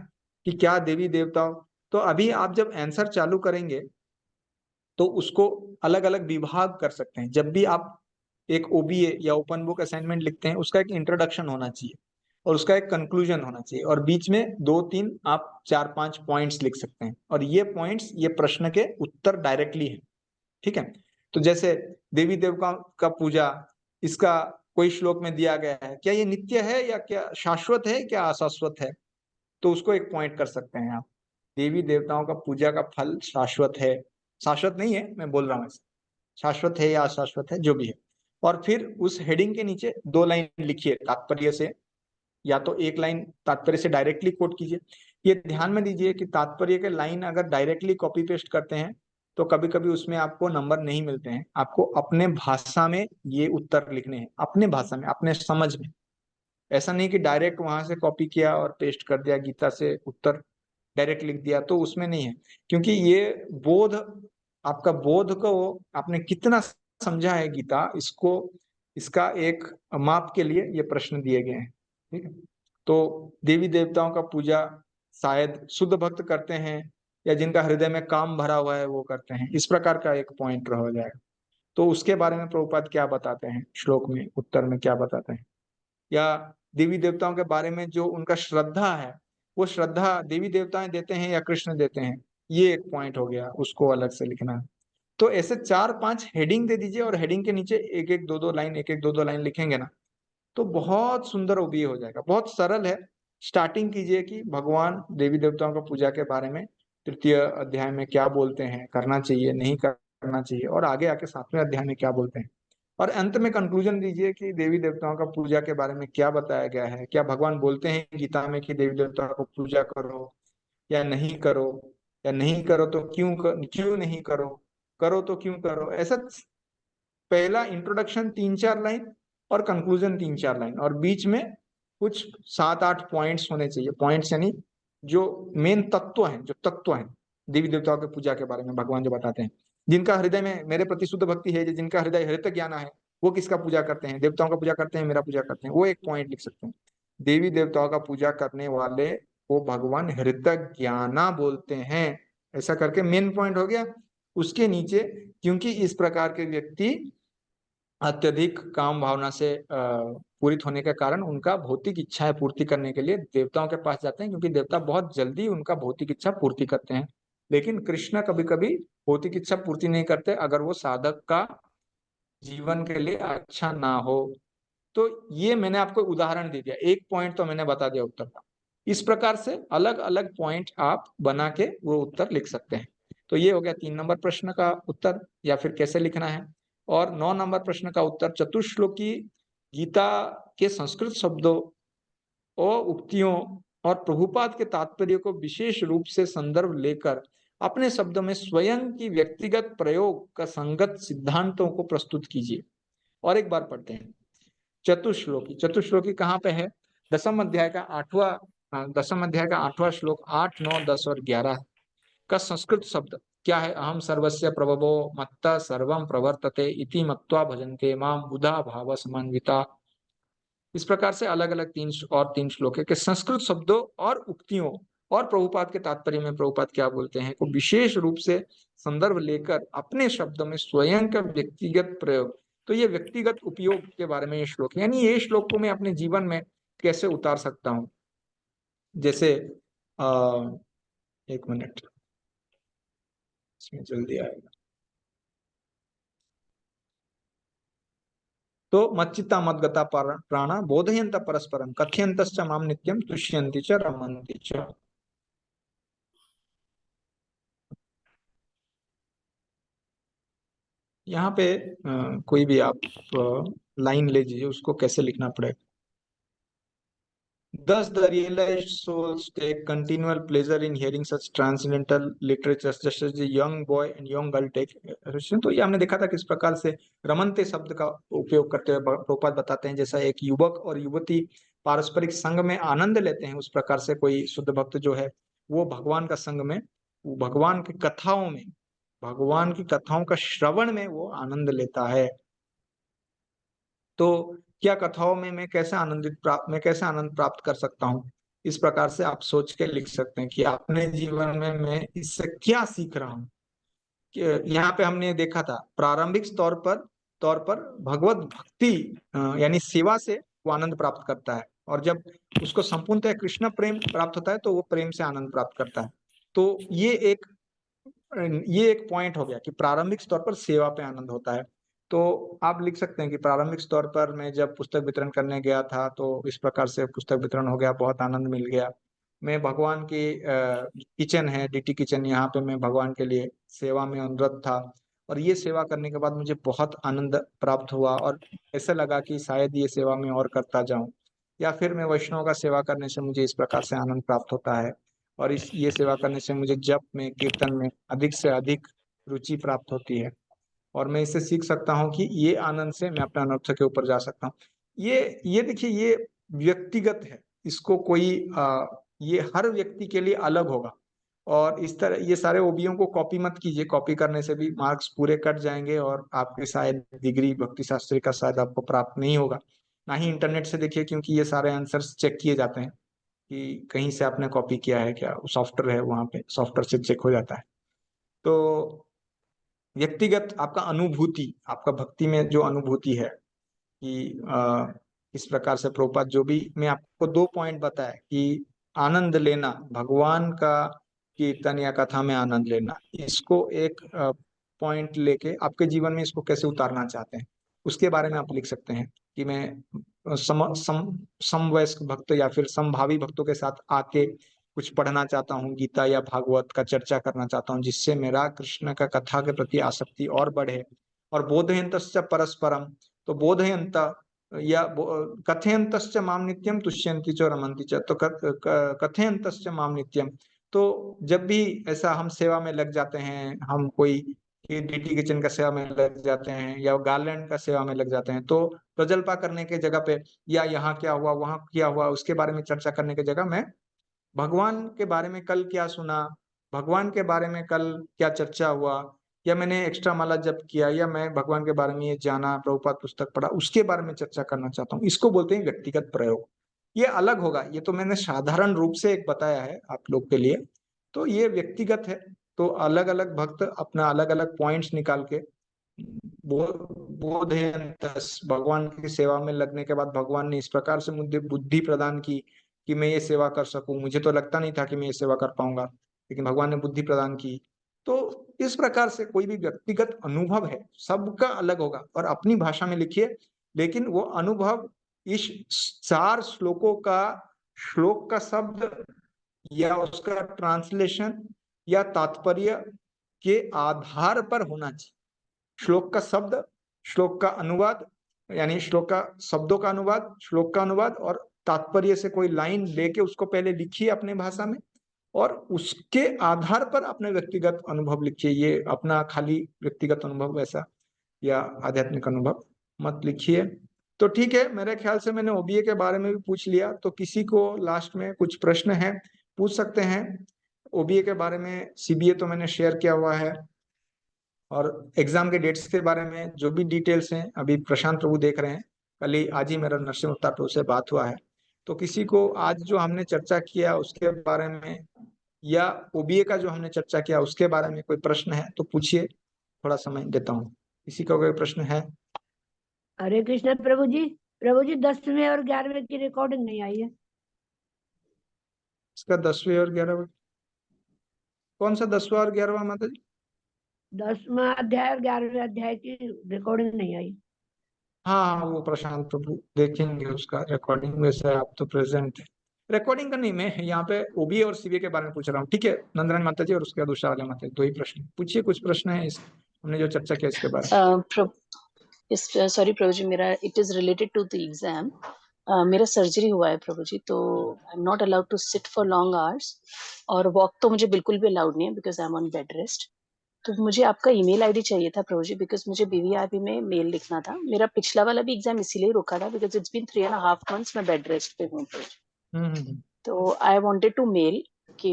कि क्या देवी देवताओं। तो अभी आप जब आंसर चालू करेंगे तो उसको अलग अलग विभाग कर सकते हैं। जब भी आप एक ओबीए या ओपन बुक असाइनमेंट लिखते हैं, उसका एक इंट्रोडक्शन होना चाहिए और उसका एक कंक्लूजन होना चाहिए, और बीच में 2-3 आप 4-5 पॉइंट्स लिख सकते हैं, और ये पॉइंट्स ये प्रश्न के उत्तर डायरेक्टली है। ठीक है, तो जैसे देवी देवताओं का पूजा, इसका कोई श्लोक में दिया गया है, क्या ये नित्य है या क्या शाश्वत है, क्या अशाश्वत है, तो उसको एक पॉइंट कर सकते हैं आप। देवी देवताओं का पूजा का फल शाश्वत है, शाश्वत नहीं है, मैं बोल रहा हूँ, शाश्वत है या अशाश्वत है, जो भी है। और फिर उस हेडिंग के नीचे 2 लाइन लिखिए तात्पर्य से, या तो 1 लाइन तात्पर्य से डायरेक्टली कोट कीजिए। ये ध्यान में दीजिए कि तात्पर्य के लाइन अगर डायरेक्टली कॉपी पेस्ट करते हैं तो कभी कभी उसमें आपको नंबर नहीं मिलते हैं। आपको अपने भाषा में ये उत्तर लिखने हैं, अपने भाषा में, अपने समझ में। ऐसा नहीं कि डायरेक्ट वहां से कॉपी किया और पेस्ट कर दिया, गीता से उत्तर डायरेक्ट लिख दिया, तो उसमें नहीं है। क्योंकि ये बोध, आपका बोध को आपने कितना समझा है गीता, इसको, इसका एक माप के लिए ये प्रश्न दिए गए हैं। ठीक है, तो देवी देवताओं का पूजा शायद शुद्ध भक्त करते हैं, या जिनका हृदय में काम भरा हुआ है वो करते हैं, इस प्रकार का एक पॉइंट रह जाएगा। तो उसके बारे में प्रभुपाद क्या बताते हैं श्लोक में, उत्तर में क्या बताते हैं, या देवी देवताओं के बारे में जो उनका श्रद्धा है, वो श्रद्धा देवी देवताएं देते हैं या कृष्ण देते हैं, ये एक पॉइंट हो गया, उसको अलग से लिखना है। तो ऐसे 4-5 हेडिंग दे दीजिए, और हेडिंग के नीचे 1-1, 2-2 लाइन, 1-1, 2-2 लाइन लिखेंगे ना, तो बहुत सुंदर ओबीए हो जाएगा। बहुत सरल है। स्टार्टिंग कीजिए कि भगवान देवी देवताओं का पूजा के बारे में 3 अध्याय में क्या बोलते हैं, करना चाहिए नहीं करना चाहिए, और आगे आके 7वें अध्याय में क्या बोलते हैं, और अंत में कंक्लूजन दीजिए कि देवी देवताओं का पूजा के बारे में क्या बताया गया है। क्या भगवान बोलते हैं गीता में कि देवी देवताओं को पूजा करो या नहीं करो, या नहीं करो तो क्यों नहीं करो, करो तो क्यों करो। ऐसा पहला इंट्रोडक्शन 3-4 लाइन और कंक्लूजन 3-4 लाइन, और बीच में कुछ 7-8 पॉइंट्स होने चाहिए। पॉइंट्स यानी जो मेन तत्व हैं, जो तत्व हैं देवी देवताओं के पूजा के बारे में भगवान जो बताते हैं। जिनका हृदय में मेरे प्रति शुद्ध भक्ति है, जिनका हृदय हृत ज्ञान है, वो किसका पूजा करते हैं, देवताओं का पूजा करते हैं, मेरा पूजा करते हैं, वो एक पॉइंट लिख सकते हैं। देवी देवताओं का पूजा करने वाले को भगवान हृत ज्ञाना बोलते हैं, ऐसा करके मेन पॉइंट हो गया। उसके नीचे, क्योंकि इस प्रकार के व्यक्ति अत्यधिक काम भावना से पूरित होने के कारण उनका भौतिक इच्छाएं पूर्ति करने के लिए देवताओं के पास जाते हैं, क्योंकि देवता बहुत जल्दी उनका भौतिक इच्छा पूर्ति करते हैं। लेकिन कृष्ण कभी कभी भौतिक इच्छा पूर्ति नहीं करते, अगर वो साधक का जीवन के लिए अच्छा ना हो। तो ये मैंने आपको उदाहरण दे दिया, एक पॉइंट तो मैंने बता दिया उत्तर का। इस प्रकार से अलग अलग पॉइंट आप बना के वो उत्तर लिख सकते हैं। तो ये हो गया 3 नंबर प्रश्न का उत्तर, या फिर कैसे लिखना है। और 9 नंबर प्रश्न का उत्तर, चतुश्लोकी गीता के संस्कृत शब्दों और उक्तियों और प्रभुपाद के तात्पर्य को विशेष रूप से संदर्भ लेकर अपने शब्दों में स्वयं की व्यक्तिगत प्रयोग का संगत सिद्धांतों को प्रस्तुत कीजिए। और एक बार पढ़ते हैं चतुश्लोकी। चतुश्लोकी कहाँ पे है, 10वें अध्याय का 8वां श्लोक, 8, 9, 10 और 11 का संस्कृत शब्द क्या है। अहम सर्वस्य प्रभवो मत्ता सर्वं प्रवर्तते इति मत्वा भजन्ते माम बुधा भाव समन्विता। इस प्रकार से अलग अलग 3 श्लोक है कि संस्कृत शब्दों और उक्तियों और प्रभुपाद के तात्पर्य में प्रभुपाद क्या बोलते हैं को विशेष रूप से संदर्भ लेकर अपने शब्दों में स्वयं का व्यक्तिगत प्रयोग। तो ये व्यक्तिगत उपयोग के बारे में ये श्लोक है, यानी ये श्लोक को मैं अपने जीवन में कैसे उतार सकता हूँ। जैसे एक मिनट, इसमें जल्दी आएगा। तो मच्चिता मद्गता प्राणा बोधयंत परस्परम कथयंतश्च माम नित्यम तुष्यन्ति च रमन्ति च। यहाँ पे कोई भी आप लाइन ले लीजिए, उसको कैसे लिखना पड़ेगा। Thus, the realized souls take continual pleasure in hearing such transcendental literatures, just as the young boy and young girl take. तो ये हमने देखा था किस प्रकार से रमनते शब्द का उपयोग करते हुए प्रभुपाद बताते हैं, जैसा एक युवक और युवती पारस्परिक संग में आनंद लेते हैं, उस प्रकार से कोई शुद्ध भक्त जो है वो भगवान का संग में, वो भगवान की कथाओं में, भगवान की कथाओं का श्रवण में वो आनंद लेता है। तो क्या कथाओं में मैं कैसे आनंद प्राप्त कर सकता हूँ, इस प्रकार से आप सोच के लिख सकते हैं कि अपने जीवन में मैं इससे क्या सीख रहा हूँ। यहाँ पे हमने देखा था प्रारंभिक तौर पर भगवत भक्ति यानी सेवा से वो आनंद प्राप्त करता है, और जब उसको संपूर्णतः कृष्ण प्रेम प्राप्त होता है तो वो प्रेम से आनंद प्राप्त करता है। तो ये एक पॉइंट हो गया कि प्रारंभिक स्तर पर सेवा पे आनंद होता है। तो आप लिख सकते हैं कि प्रारंभिक स्तर पर मैं जब पुस्तक वितरण करने गया था तो इस प्रकार से पुस्तक वितरण हो गया, बहुत आनंद मिल गया। मैं भगवान की किचन है डीटी किचन, यहाँ पे मैं भगवान के लिए सेवा में अनुरत था, और ये सेवा करने के बाद मुझे बहुत आनंद प्राप्त हुआ और ऐसा लगा कि शायद ये सेवा में और करता जाऊं। या फिर मैं वैष्णव का सेवा करने से मुझे इस प्रकार से आनंद प्राप्त होता है, और ये सेवा करने से मुझे जप में, कीर्तन में अधिक से अधिक रुचि प्राप्त होती है, और मैं इससे सीख सकता हूँ कि ये आनंद से मैं अपने अनर्थ के ऊपर जा सकता हूँ। ये देखिए, ये व्यक्तिगत है, इसको कोई ये हर व्यक्ति के लिए अलग होगा। और इस तरह ये सारे ओबियों को कॉपी मत कीजिए, कॉपी करने से भी मार्क्स पूरे कट जाएंगे और आपके शायद डिग्री भक्ति शास्त्री का शायद आपको प्राप्त नहीं होगा। ना ही इंटरनेट से देखिए, क्योंकि ये सारे आंसर्स चेक किए जाते हैं कि कहीं से आपने कॉपी किया है क्या, सॉफ्टवेयर है वहां पे, सॉफ्टवेयर से चेक हो जाता है। तो व्यक्तिगत आपका अनुभूति, आपका भक्ति में जो अनुभूति है कि इस प्रकार से प्रभुपाद जो भी मैं आपको 2 पॉइंट बताया कि आनंद लेना, भगवान का कीर्तन या कथा में आनंद लेना, इसको एक पॉइंट लेके आपके जीवन में इसको कैसे उतारना चाहते हैं, उसके बारे में आप लिख सकते हैं कि मैं समवयस्क भक्त या फिर समभावी भक्तों के साथ आके कुछ पढ़ना चाहता हूँ, गीता या भागवत का चर्चा करना चाहता हूँ, जिससे मेरा कृष्ण का कथा के प्रति आसक्ति और बढ़े। और बोधयन्तश्च परस्परम, तो बोधयन्त या कथयन्तश्च माम नित्यम तुष्यन्ति च रमन्ति च, तो कथयन्तश्च माम नित्यम, तो जब भी ऐसा हम सेवा में लग जाते हैं, हम कोई डीटी किचन का सेवा में लग जाते हैं या गार्लैंड का सेवा में लग जाते हैं, तो प्रजल्पा करने के जगह पे या यहाँ क्या हुआ वहां क्या हुआ उसके बारे में चर्चा करने की जगह मैं भगवान के बारे में कल क्या सुना, भगवान के बारे में कल क्या चर्चा हुआ, या मैंने एक्स्ट्रा माला जप किया, या मैं भगवान के बारे में ये जाना, प्रभुपाद पुस्तक पढ़ा, उसके बारे में चर्चा करना चाहता हूँ। इसको बोलते हैं व्यक्तिगत प्रयोग। ये अलग होगा, ये तो मैंने साधारण रूप से एक बताया है आप लोग के लिए, तो ये व्यक्तिगत है। तो अलग अलग भक्त अपना अलग अलग पॉइंट्स निकाल के बोधयन्तस, भगवान की सेवा में लगने के बाद भगवान ने इस प्रकार से मुझे बुद्धि प्रदान की कि मैं ये सेवा कर सकूं, मुझे तो लगता नहीं था कि मैं ये सेवा कर पाऊंगा, लेकिन भगवान ने बुद्धि प्रदान की। तो इस प्रकार से कोई भी व्यक्तिगत अनुभव है, सबका अलग होगा, और अपनी भाषा में लिखिए, लेकिन वो अनुभव इस 4 श्लोक का शब्द या उसका ट्रांसलेशन या तात्पर्य के आधार पर होना चाहिए। श्लोक का शब्द, श्लोक का अनुवाद, यानी श्लोक का शब्दों का अनुवाद, श्लोक का अनुवाद, और तात्पर्य से कोई लाइन लेके उसको पहले लिखिए अपने भाषा में, और उसके आधार पर अपने व्यक्तिगत अनुभव लिखिए। ये अपना खाली व्यक्तिगत अनुभव वैसा या आध्यात्मिक अनुभव मत लिखिए। तो ठीक है, मेरे ख्याल से मैंने ओबीए के बारे में भी पूछ लिया, तो किसी को लास्ट में कुछ प्रश्न है पूछ सकते हैं। ओबीए के बारे में, सीबीए तो मैंने शेयर किया हुआ है, और एग्जाम के डेट्स के बारे में जो भी डिटेल्स हैं अभी प्रशांत प्रभु देख रहे हैं, कल ही आज ही मेरा नरसिंह अवतार प्रभु से बात हुआ है। तो किसी को आज जो हमने चर्चा किया उसके बारे में, या ओबीए का जो हमने चर्चा किया उसके बारे में कोई प्रश्न है तो पूछिए, थोड़ा समय देता हूँ। किसी का कोई प्रश्न है? हरे कृष्ण प्रभु जी। प्रभु जी 10वें और 11वें की रिकॉर्डिंग नहीं आई है। इसका 10वें और 11वें कौन सा 10वां और 11वां माता जी? 10वां अध्याय और 11वें अध्याय की रिकॉर्डिंग नहीं आई। हाँ, वो प्रशांत प्रभु देखेंगे उसका रिकॉर्डिंग। वैसे आप तो प्रेजेंट है, रिकॉर्डिंग का नहीं, मैं यहाँ पे ओबीए और सीबीए के बारे में पूछ रहा हूँ। ठीक है नंदरानी माता जी, और उसके बाद उषा वाले माता जी, 2 ही प्रश्न पूछिए। कुछ प्रश्न है इस हमने जो चर्चा किया इसके बारे में। सॉरी प्रभु जी, मेरा it is related to the exam. मेरा सर्जरी हुआ है प्रभु जी, तो I am not allowed to sit for long hours, और वॉक तो मुझे बिल्कुल भी अलाउड नहीं है because I am on bed rest. तो मुझे आपका ईमेल आईडी चाहिए था प्रभु जी, बिकॉज मुझे बीवीआरबी में मेल लिखना था। मेरा पिछला वाला भी एग्जाम इसीलिए रुका था बिकॉज इट्स बीन 3.5 months मैं बेड रेस्ट पे हूँ प्रभु जी। तो आई वांटेड टू मेल कि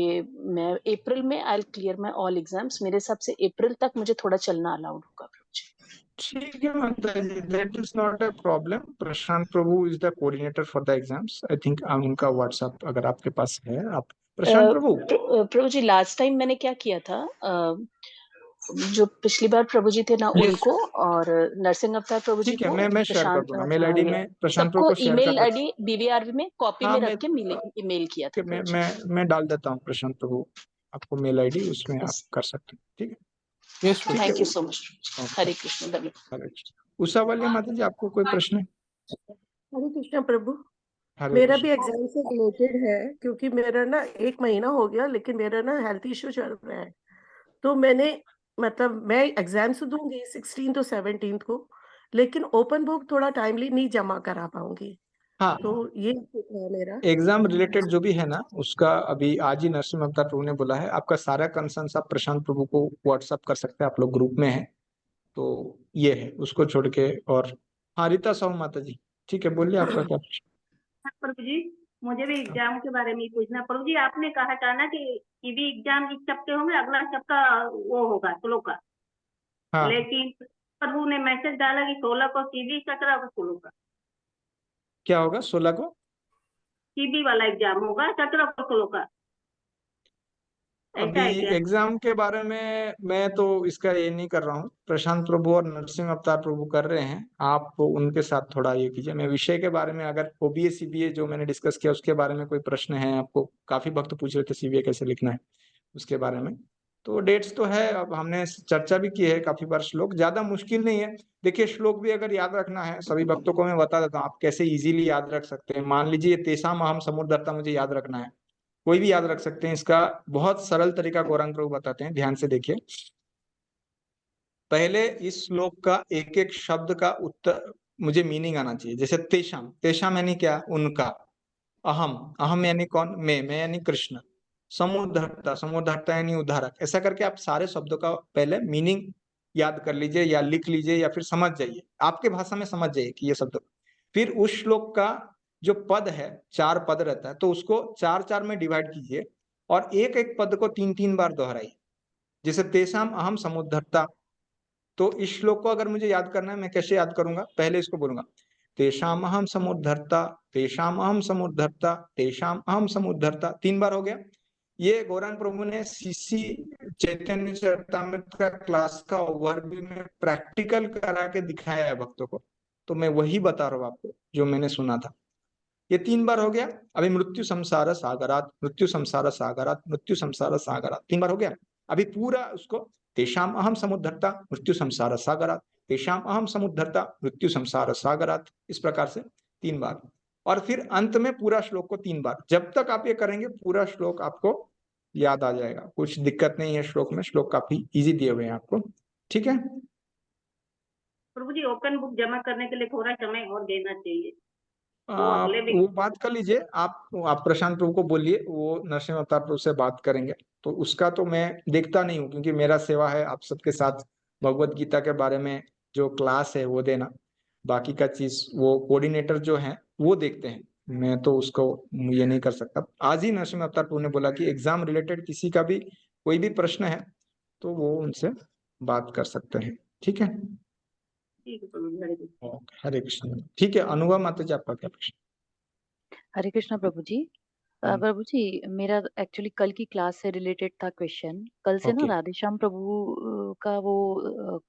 मैं अप्रैल में I clear my all exams. मेरे हिसाब से अप्रैल तक मुझे थोड़ा चलना अलाउड होगा प्रभु जी। ठीक है माता जी, that is not a problem. Prashant Prabhu is the coordinator for the exams. I think उनका व्हाट्सएप अगर आपके पास है, आप प्रशांत प्रभु। प्रभु जी लास्ट टाइम मैंने क्या किया था, जो पिछली बार प्रभु जी थे ना उनको, और नरसिंह अवतार प्रभु जी ठीक है, को, मैं शेयर कर दूंगा मेल आईडी में प्रशांत प्रभु सबको को शेयर कर ईमेल दूंगा। आईडी बीवीआरबी में कॉपी हाँ, में रख के ईमेल किया था मैं प्रभु जी। मैं डाल देता हूँ प्रशांत प्रभु आपको मेल आईडी, उसमें आप कर सकते हैं। ठीक है, यस ठीक है। Thank you so much. Hare Krishna, धन्यवाद। हरे कृष्ण। उषा वाली माता जी, आपको कोई प्रश्न है? हरे कृष्ण प्रभु। हरे मेरा कृष्ण। भी एग्जाम से रिलेटेड है, क्योंकि मेरा ना 1 महीना हो गया, लेकिन मेरा ना हेल्थ इश्यू चल रहा है। तो मैंने मतलब मैं एग्जाम से दूंगी 16 to 17 को, लेकिन ओपन बुक थोड़ा टाइमली नहीं जमा करा पाऊंगी। हाँ, तो ये है मेरा। एग्जाम रिलेटेड जो भी है ना, उसका अभी आज ही नरसिंह अवतार प्रभु ने बोला है, आपका सारा कंसर्न आप प्रशांत प्रभु को व्हाट्सअप कर सकते हैं, आप लोग ग्रुप में हैं। तो ये है, उसको छोड़ के। और हाँ, रीता साहू माता जी, ठीक है, बोलिए आपका क्या प्रश्न? प्रभु जी, मुझे भी एग्जाम के बारे में ही पूछना। प्रभु जी, आपने कहा था ना कि भी एग्जाम इस हफ्ते होंगे, अगला हफ्ता वो होगा स्लो का। हाँ, लेकिन प्रभु ने मैसेज डाला कि 16 को सीबी, 17 को स्लो का। क्या होगा 16 को? सीबी वाला एग्जाम होगा, 17 को स्लो का। ऐसा अभी है क्या? एग्जाम के बारे में मैं तो इसका ये नहीं कर रहा हूँ, प्रशांत प्रभु और नरसिंह अवतार प्रभु कर रहे हैं। आप उनके साथ थोड़ा ये कीजिए। मैं विषय के बारे में, अगर ओबीए सीबीए जो मैंने डिस्कस किया उसके बारे में कोई प्रश्न है आपको, काफी भक्त पूछ रहे थे सीबीए कैसे लिखना है उसके बारे में, तो डेट्स तो है। अब हमने चर्चा भी की है काफी बार। श्लोक ज्यादा मुश्किल नहीं है। देखिए, श्लोक भी अगर याद रखना है, सभी भक्तों को मैं बता देता हूँ आप कैसे इजीली याद रख सकते हैं। मान लीजिए तेषाम अहम समुद्धरता मुझे याद रखना है, कोई भी याद रख सकते हैं। इसका बहुत सरल तरीका गौरांग प्रभु बताते हैं, ध्यान से देखिए। पहले इस श्लोक का एक एक शब्द का उत्तर मुझे मीनिंग आना चाहिए। जैसे तेषाम, तेषाम यानी क्या? उनका। अहम, अहम यानी कौन? मैं यानी कृष्ण। समुद्धरता, समुद्धरता यानी उद्धारक। ऐसा करके आप सारे शब्दों का पहले मीनिंग याद कर लीजिए, या लिख लीजिए, या फिर समझ जाइए, आपके भाषा में समझ जाइए कि ये शब्द। फिर उस श्लोक का जो पद है, 4 पद रहता है, तो उसको 4 में डिवाइड कीजिए, और एक एक पद को 3 बार दोहराइए। जैसे तेषाम अहम समुद्धरता, तो इस श्लोक को अगर मुझे याद करना है, मैं कैसे याद करूंगा? पहले इसको बोलूंगा, तेषाम अहम समुद्धरता, तेषाम अहम समुद्धरता, तेषाम अहम समुद्धरता। 3 बार हो गया। ये गौरांग प्रभु ने सीसी चैतन्य चरितामृत का क्लास का ओवरव्यू में प्रैक्टिकल करा के दिखाया है भक्तों को। तो मैं वही बता रहा हूँ आपको जो मैंने सुना था। ये 3 बार हो गया। अभी मृत्यु संसार सागरात, मृत्यु संसार सागरात, मृत्यु संसार सागरात, 3 बार हो गया। अभी पूरा उसको तेषाम अहम समुद्धरता मृत्यु संसार सागरात, तेषाम अहम समुद्धरता मृत्यु संसार सागरात, इस प्रकार से 3 बार। और फिर अंत में पूरा श्लोक को 3 बार। जब तक आप ये करेंगे, पूरा श्लोक आपको याद आ जाएगा। कुछ दिक्कत नहीं है श्लोक में, श्लोक काफी इजी दिए हुए हैं आपको। ठीक है प्रभु जी, ओपन बुक जमा करने के लिए थोड़ा समय और देना चाहिए। वो आप अगले वो बात कर लीजिए। आप प्रशांत प्रभु को बोलिए, वो नरसिंह अवतार प्रभु से बात करेंगे। तो उसका तो मैं देखता नहीं हूँ, क्योंकि मेरा सेवा है आप सबके साथ भगवत गीता के बारे में जो क्लास है वो देना। बाकी का चीज वो कोऑर्डिनेटर जो है वो देखते हैं, मैं तो उसको ये नहीं कर सकता। आज ही नरसिंह अवतार प्रभु ने बोला कि एग्जाम रिलेटेड किसी का भी कोई भी प्रश्न है तो वो उनसे बात कर सकते हैं। ठीक है, ठीक है प्रभु जी, हरे कृष्ण। ओके, हरे कृष्ण। ठीक है, अनुभव माता जी, आपका क्या प्रश्न? हरे कृष्णा प्रभु जी। प्रभु जी, मेरा एक्चुअली कल की क्लास से रिलेटेड था क्वेश्चन। कल से ना ओके राधेश्याम प्रभु का वो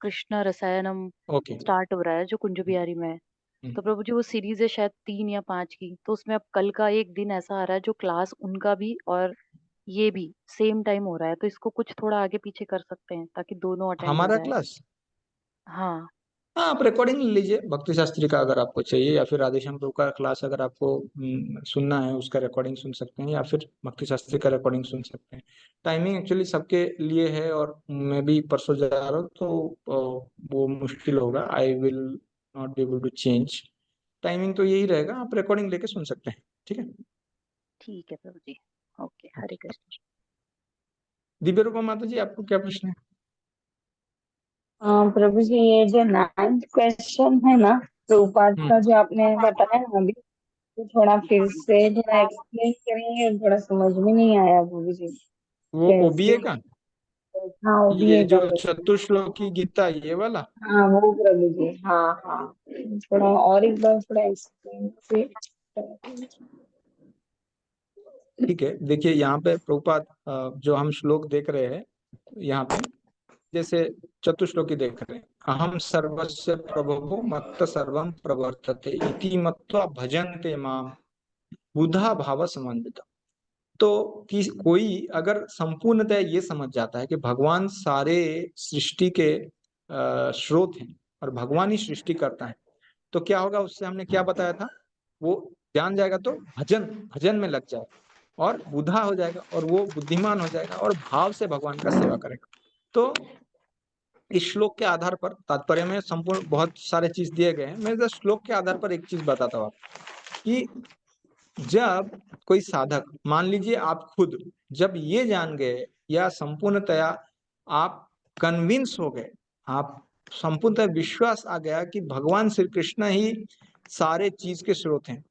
कृष्ण रसायनम ओके। स्टार्ट हो रहा है जो कुंज बिहारी में है। तो प्रभु जी वो सीरीज है शायद 3 या 5 की, तो उसमें अब कल का एक दिन ऐसा आ रहा है जो क्लास उनका भी और ये भी सेम टाइम हो रहा है। तो इसको कुछ थोड़ा आगे पीछे कर सकते हैं ताकि दोनों अटेंड हो हमारा जाए। क्लास? हाँ, हाँ, आप रिकॉर्डिंग ले लीजिए भक्ति शास्त्री का अगर आपको चाहिए, या फिर राधेश्याम प्रभु का क्लास अगर आपको सुनना है, उसका रिकॉर्डिंग सुन सकते हैं, या फिर भक्ति शास्त्री का रिकॉर्डिंग सुन सकते हैं। टाइमिंग एक्चुअली सबके लिए है, और मैं भी परसों जा रहा हूँ तो वो मुश्किल होगा। I will not be able to change timing, तो यही रहेगा, आप रिकॉर्डिंग लेके सुन सकते हैं। ठीक है, ठीक है प्रभु जी। ओके, हरे कृष्ण। दिव्य रूपा माता जी, आपको क्या प्रश्न है? प्रभु जी, ये जो 9th क्वेश्चन है ना प्रभुपाद का, जो आपने बताया ना अभी, तो थोड़ा फिर से थोड़ा एक्सप्लेन करेंगे, थोड़ा समझ में नहीं आया प्रभु जी। वो कैसे? ओबीए का, हाँ, वो भी ये है जो प्रभु। चतुश्लोकी गीता, ये वाला? हाँ वो प्रभु जी, हाँ हाँ, थोड़ा और एक बार थोड़ा एक्सप्लेन से। ठीक है, देखिए यहाँ पे प्रभुपाद जो हम श्लोक देख रहे हैं यहाँ पे, जैसे चतुश्लोकी देख रहे हैं, अहम सर्वस्य प्रभवो मत्त सर्वम प्रवर्तते इति मत्वा भजन्ते माम बुधा भाव समन्वित। तो कि कोई अगर संपूर्णतः ये समझ जाता है कि भगवान सारे सृष्टि के स्रोत हैं और भगवान ही सृष्टि करता है, तो क्या होगा? उससे हमने क्या बताया था, वो जान जाएगा तो भजन भजन में लग जाएगा और बुधा हो जाएगा, और वो बुद्धिमान हो जाएगा और भाव से भगवान का सेवा करेगा। तो इस श्लोक के आधार पर, तात्पर्य में संपूर्ण बहुत सारे चीज दिए गए हैं, मैं इस श्लोक के आधार पर एक चीज बताता हूँ कि जब कोई साधक, मान लीजिए आप खुद जब ये जान गए या संपूर्णतया आप कन्विंस हो गए, आप संपूर्णतः विश्वास आ गया कि भगवान श्री कृष्ण ही सारे चीज के स्रोत हैं,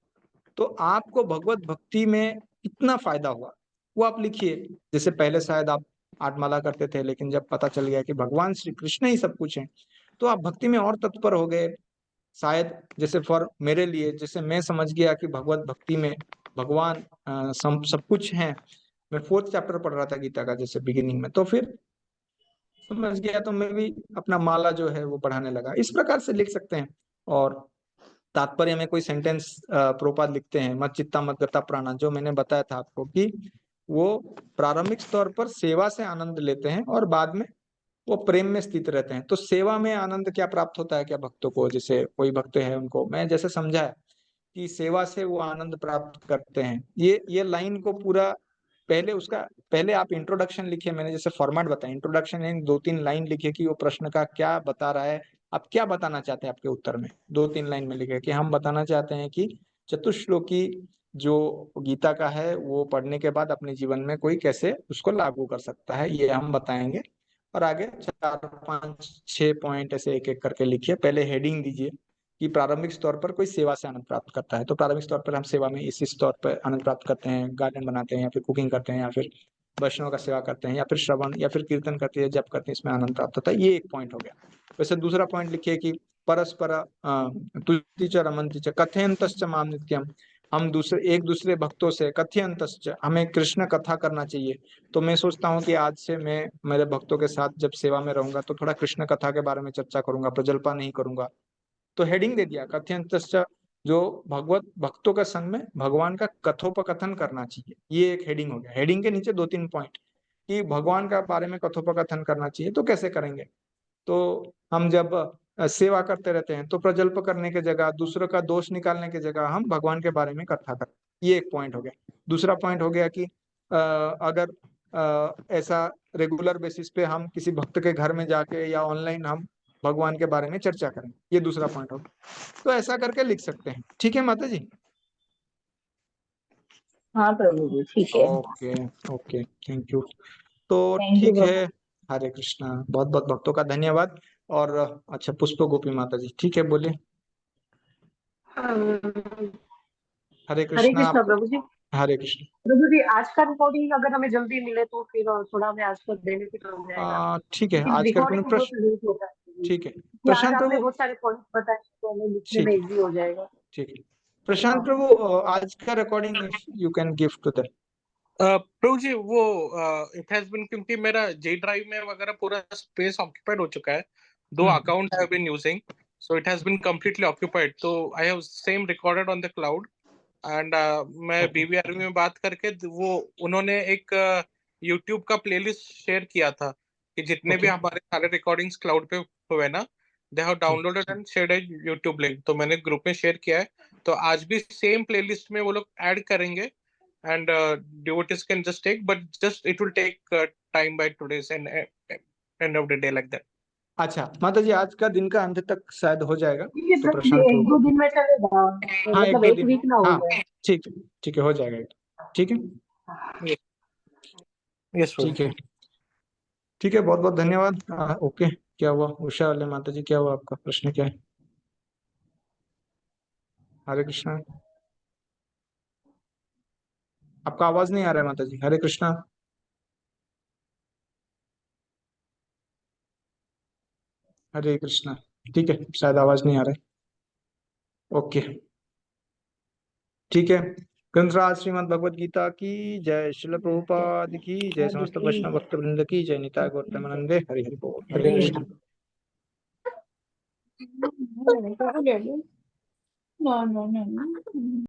तो आपको भगवत भक्ति में कितना फायदा हुआ वो आप लिखिए। जैसे पहले शायद आप 8 माला करते थे, लेकिन जब पता चल गया कि भगवान श्री कृष्ण ही सब कुछ है, तो आप भक्ति में और तत्पर हो गए। शायद जैसे फॉर मेरे लिए, जैसे मैं समझ गया कि भगवत भक्ति में भगवान सब कुछ है। मैं 4th चैप्टर पढ़ रहा था गीता का, जैसे बिगिनिंग में, तो फिर समझ गया, तो मैं भी अपना माला जो है वो बढ़ाने लगा। इस प्रकार से लिख सकते हैं। और तात्पर्य में कोई सेंटेंस प्रोपाद लिखते हैं, मत चित्ता मत गता प्राणा, जो मैंने बताया था आपको कि वो प्रारंभिक स्तर पर सेवा से आनंद लेते हैं और बाद में वो प्रेम में स्थित रहते हैं। तो सेवा में आनंद क्या प्राप्त होता है क्या भक्तों को? जैसे कोई भक्त है, उनको मैं जैसे समझा है कि सेवा से वो आनंद प्राप्त करते हैं। ये लाइन को पूरा पहले आप इंट्रोडक्शन लिखिए, मैंने जैसे फॉर्मेट बताया, इंट्रोडक्शन इन 2-3 लाइन लिखिए कि वो प्रश्न का क्या बता रहा है, आप क्या बताना चाहते हैं आपके उत्तर में। 2-3 लाइन में लिखे कि हम बताना चाहते हैं कि चतुश्लोकी जो गीता का है वो पढ़ने के बाद अपने जीवन में कोई कैसे उसको लागू कर सकता है, ये हम बताएंगे। और आगे 4-5-6 पॉइंट ऐसे एक एक करके लिखिए। पहले हेडिंग दीजिए कि प्रारंभिक स्तर पर कोई सेवा से आनंद प्राप्त करता है, तो प्रारंभिक स्तर पर हम सेवा में इस स्तर पर आनंद प्राप्त करते हैं, गार्डन बनाते हैं या फिर कुकिंग करते हैं या फिर वैष्णव का सेवा करते हैं या फिर श्रवण या फिर कीर्तन करते हैं, जप करते हैं, इसमें आनंद प्राप्त होता है। ये एक पॉइंट हो गया। वैसे दूसरा पॉइंट लिखिए कि परस्पर तुति च रमन्ति च कथयन्तश्च माम नित्यम, हम एक दूसरे भक्तों से कथयन्तश्च, हमें कृष्ण कथा करना चाहिए। तो मैं सोचता हूँ कि आज से मैं मेरे भक्तों के साथ जब सेवा में रहूंगा तो थोड़ा कृष्ण कथा के बारे में चर्चा करूंगा, प्रजल्पा नहीं करूंगा। तो हेडिंग दे दिया कथयन्तश्च, जो भगवत भक्तों के संग में भगवान का कथोपकथन करना चाहिए, ये एक हेडिंग हो गया। हेडिंग के नीचे 2-3 पॉइंट कि भगवान का बारे में कथोपकथन करना चाहिए। तो कैसे करेंगे? तो हम जब सेवा करते रहते हैं तो प्रजल्प करने के जगह, दूसरों का दोष निकालने की जगह हम भगवान के बारे में कथा करें। ये एक पॉइंट हो गया। दूसरा पॉइंट हो गया कि अगर ऐसा रेगुलर बेसिस पे हम किसी भक्त के घर में जाके या ऑनलाइन हम भगवान के बारे में चर्चा करें, ये दूसरा पॉइंट होगा। तो ऐसा करके लिख सकते हैं। ठीक है माता जी? हाँ प्रभु जी, ठीक है। Okay okay, thank you. तो थैंक यू ठीक है, प्रभु। हरे कृष्णा, बहुत बहुत भक्तों का धन्यवाद। और अच्छा, पुष्प गोपी माता जी, ठीक है, बोलिए। हरे हरे कृष्णा कृष्णा प्रभु जी। हरे कृष्ण। प्रभु जी, आज का रिकॉर्डिंग अगर हमें जल्दी मिले तो फिर थोड़ा हमें आज तक देने के काम जाएगा, ठीक है, क्योंकि आज का रिकॉर्डिंग बहुत लेट होता है प्रभु जी। ठीक है, कि आज प्रशांत आपने प्रभु। बहुत सारे पॉइंट बताए तो हमें लिखने ठीक में है, इजी हो जाएगा। ठीक है, प्रशांत हाँ प्रभु, आज का recording you can give to that. प्रभु जी, वो इट हैज बीन, क्योंकि मेरा जे ड्राइव में वगैरह पूरा स्पेस ऑक्यूपाइड हो चुका है, 2 account have been using, so it has been completely occupied, तो I have same recorded on the cloud. And मैं बीबीआरबी में बात करके वो उन्होंने एक यूट्यूब का प्लेलिस्ट शेयर किया था कि जितने भी हमारे सारे रिकॉर्डिंग्स क्लाउड पे हुए ना, they have downloaded and shared A YouTube link. तो मैंने ग्रुप में शेयर किया है, तो आज भी सेम प्लेलिस्ट में वो लोग ऐड करेंगे and devotees can just take, but just it will take time by today's and end of the day like that. अच्छा माता जी, आज का दिन का अंत तक शायद हो जाएगा, ठीक है तो सर, प्रशांत एक दो दिन में चलेगा, हाँ एक मतलब दो एक दिन वीक ना हो हाँ जाए। ठीक है हो जाएगा, ठीक है Yes sir. ठीक है बहुत बहुत धन्यवाद। ओके, क्या हुआ उषा वाले माता जी, क्या हुआ आपका प्रश्न क्या है? हरे कृष्णा, आपका आवाज नहीं आ रहा है माता जी। हरे कृष्णा। हरे कृष्णा, ठीक है शायद आवाज नहीं आ रहा है। ओके ठीक है। ग्रंथराज श्रीमद् भगवद गीता की जय, श्रील प्रभुपाद की जय, समस्त वैष्णव भक्त वृंद की जय, निताय गौर प्रेमानंदे। हरि हरि बोल। हरे कृष्णा। No, no, no.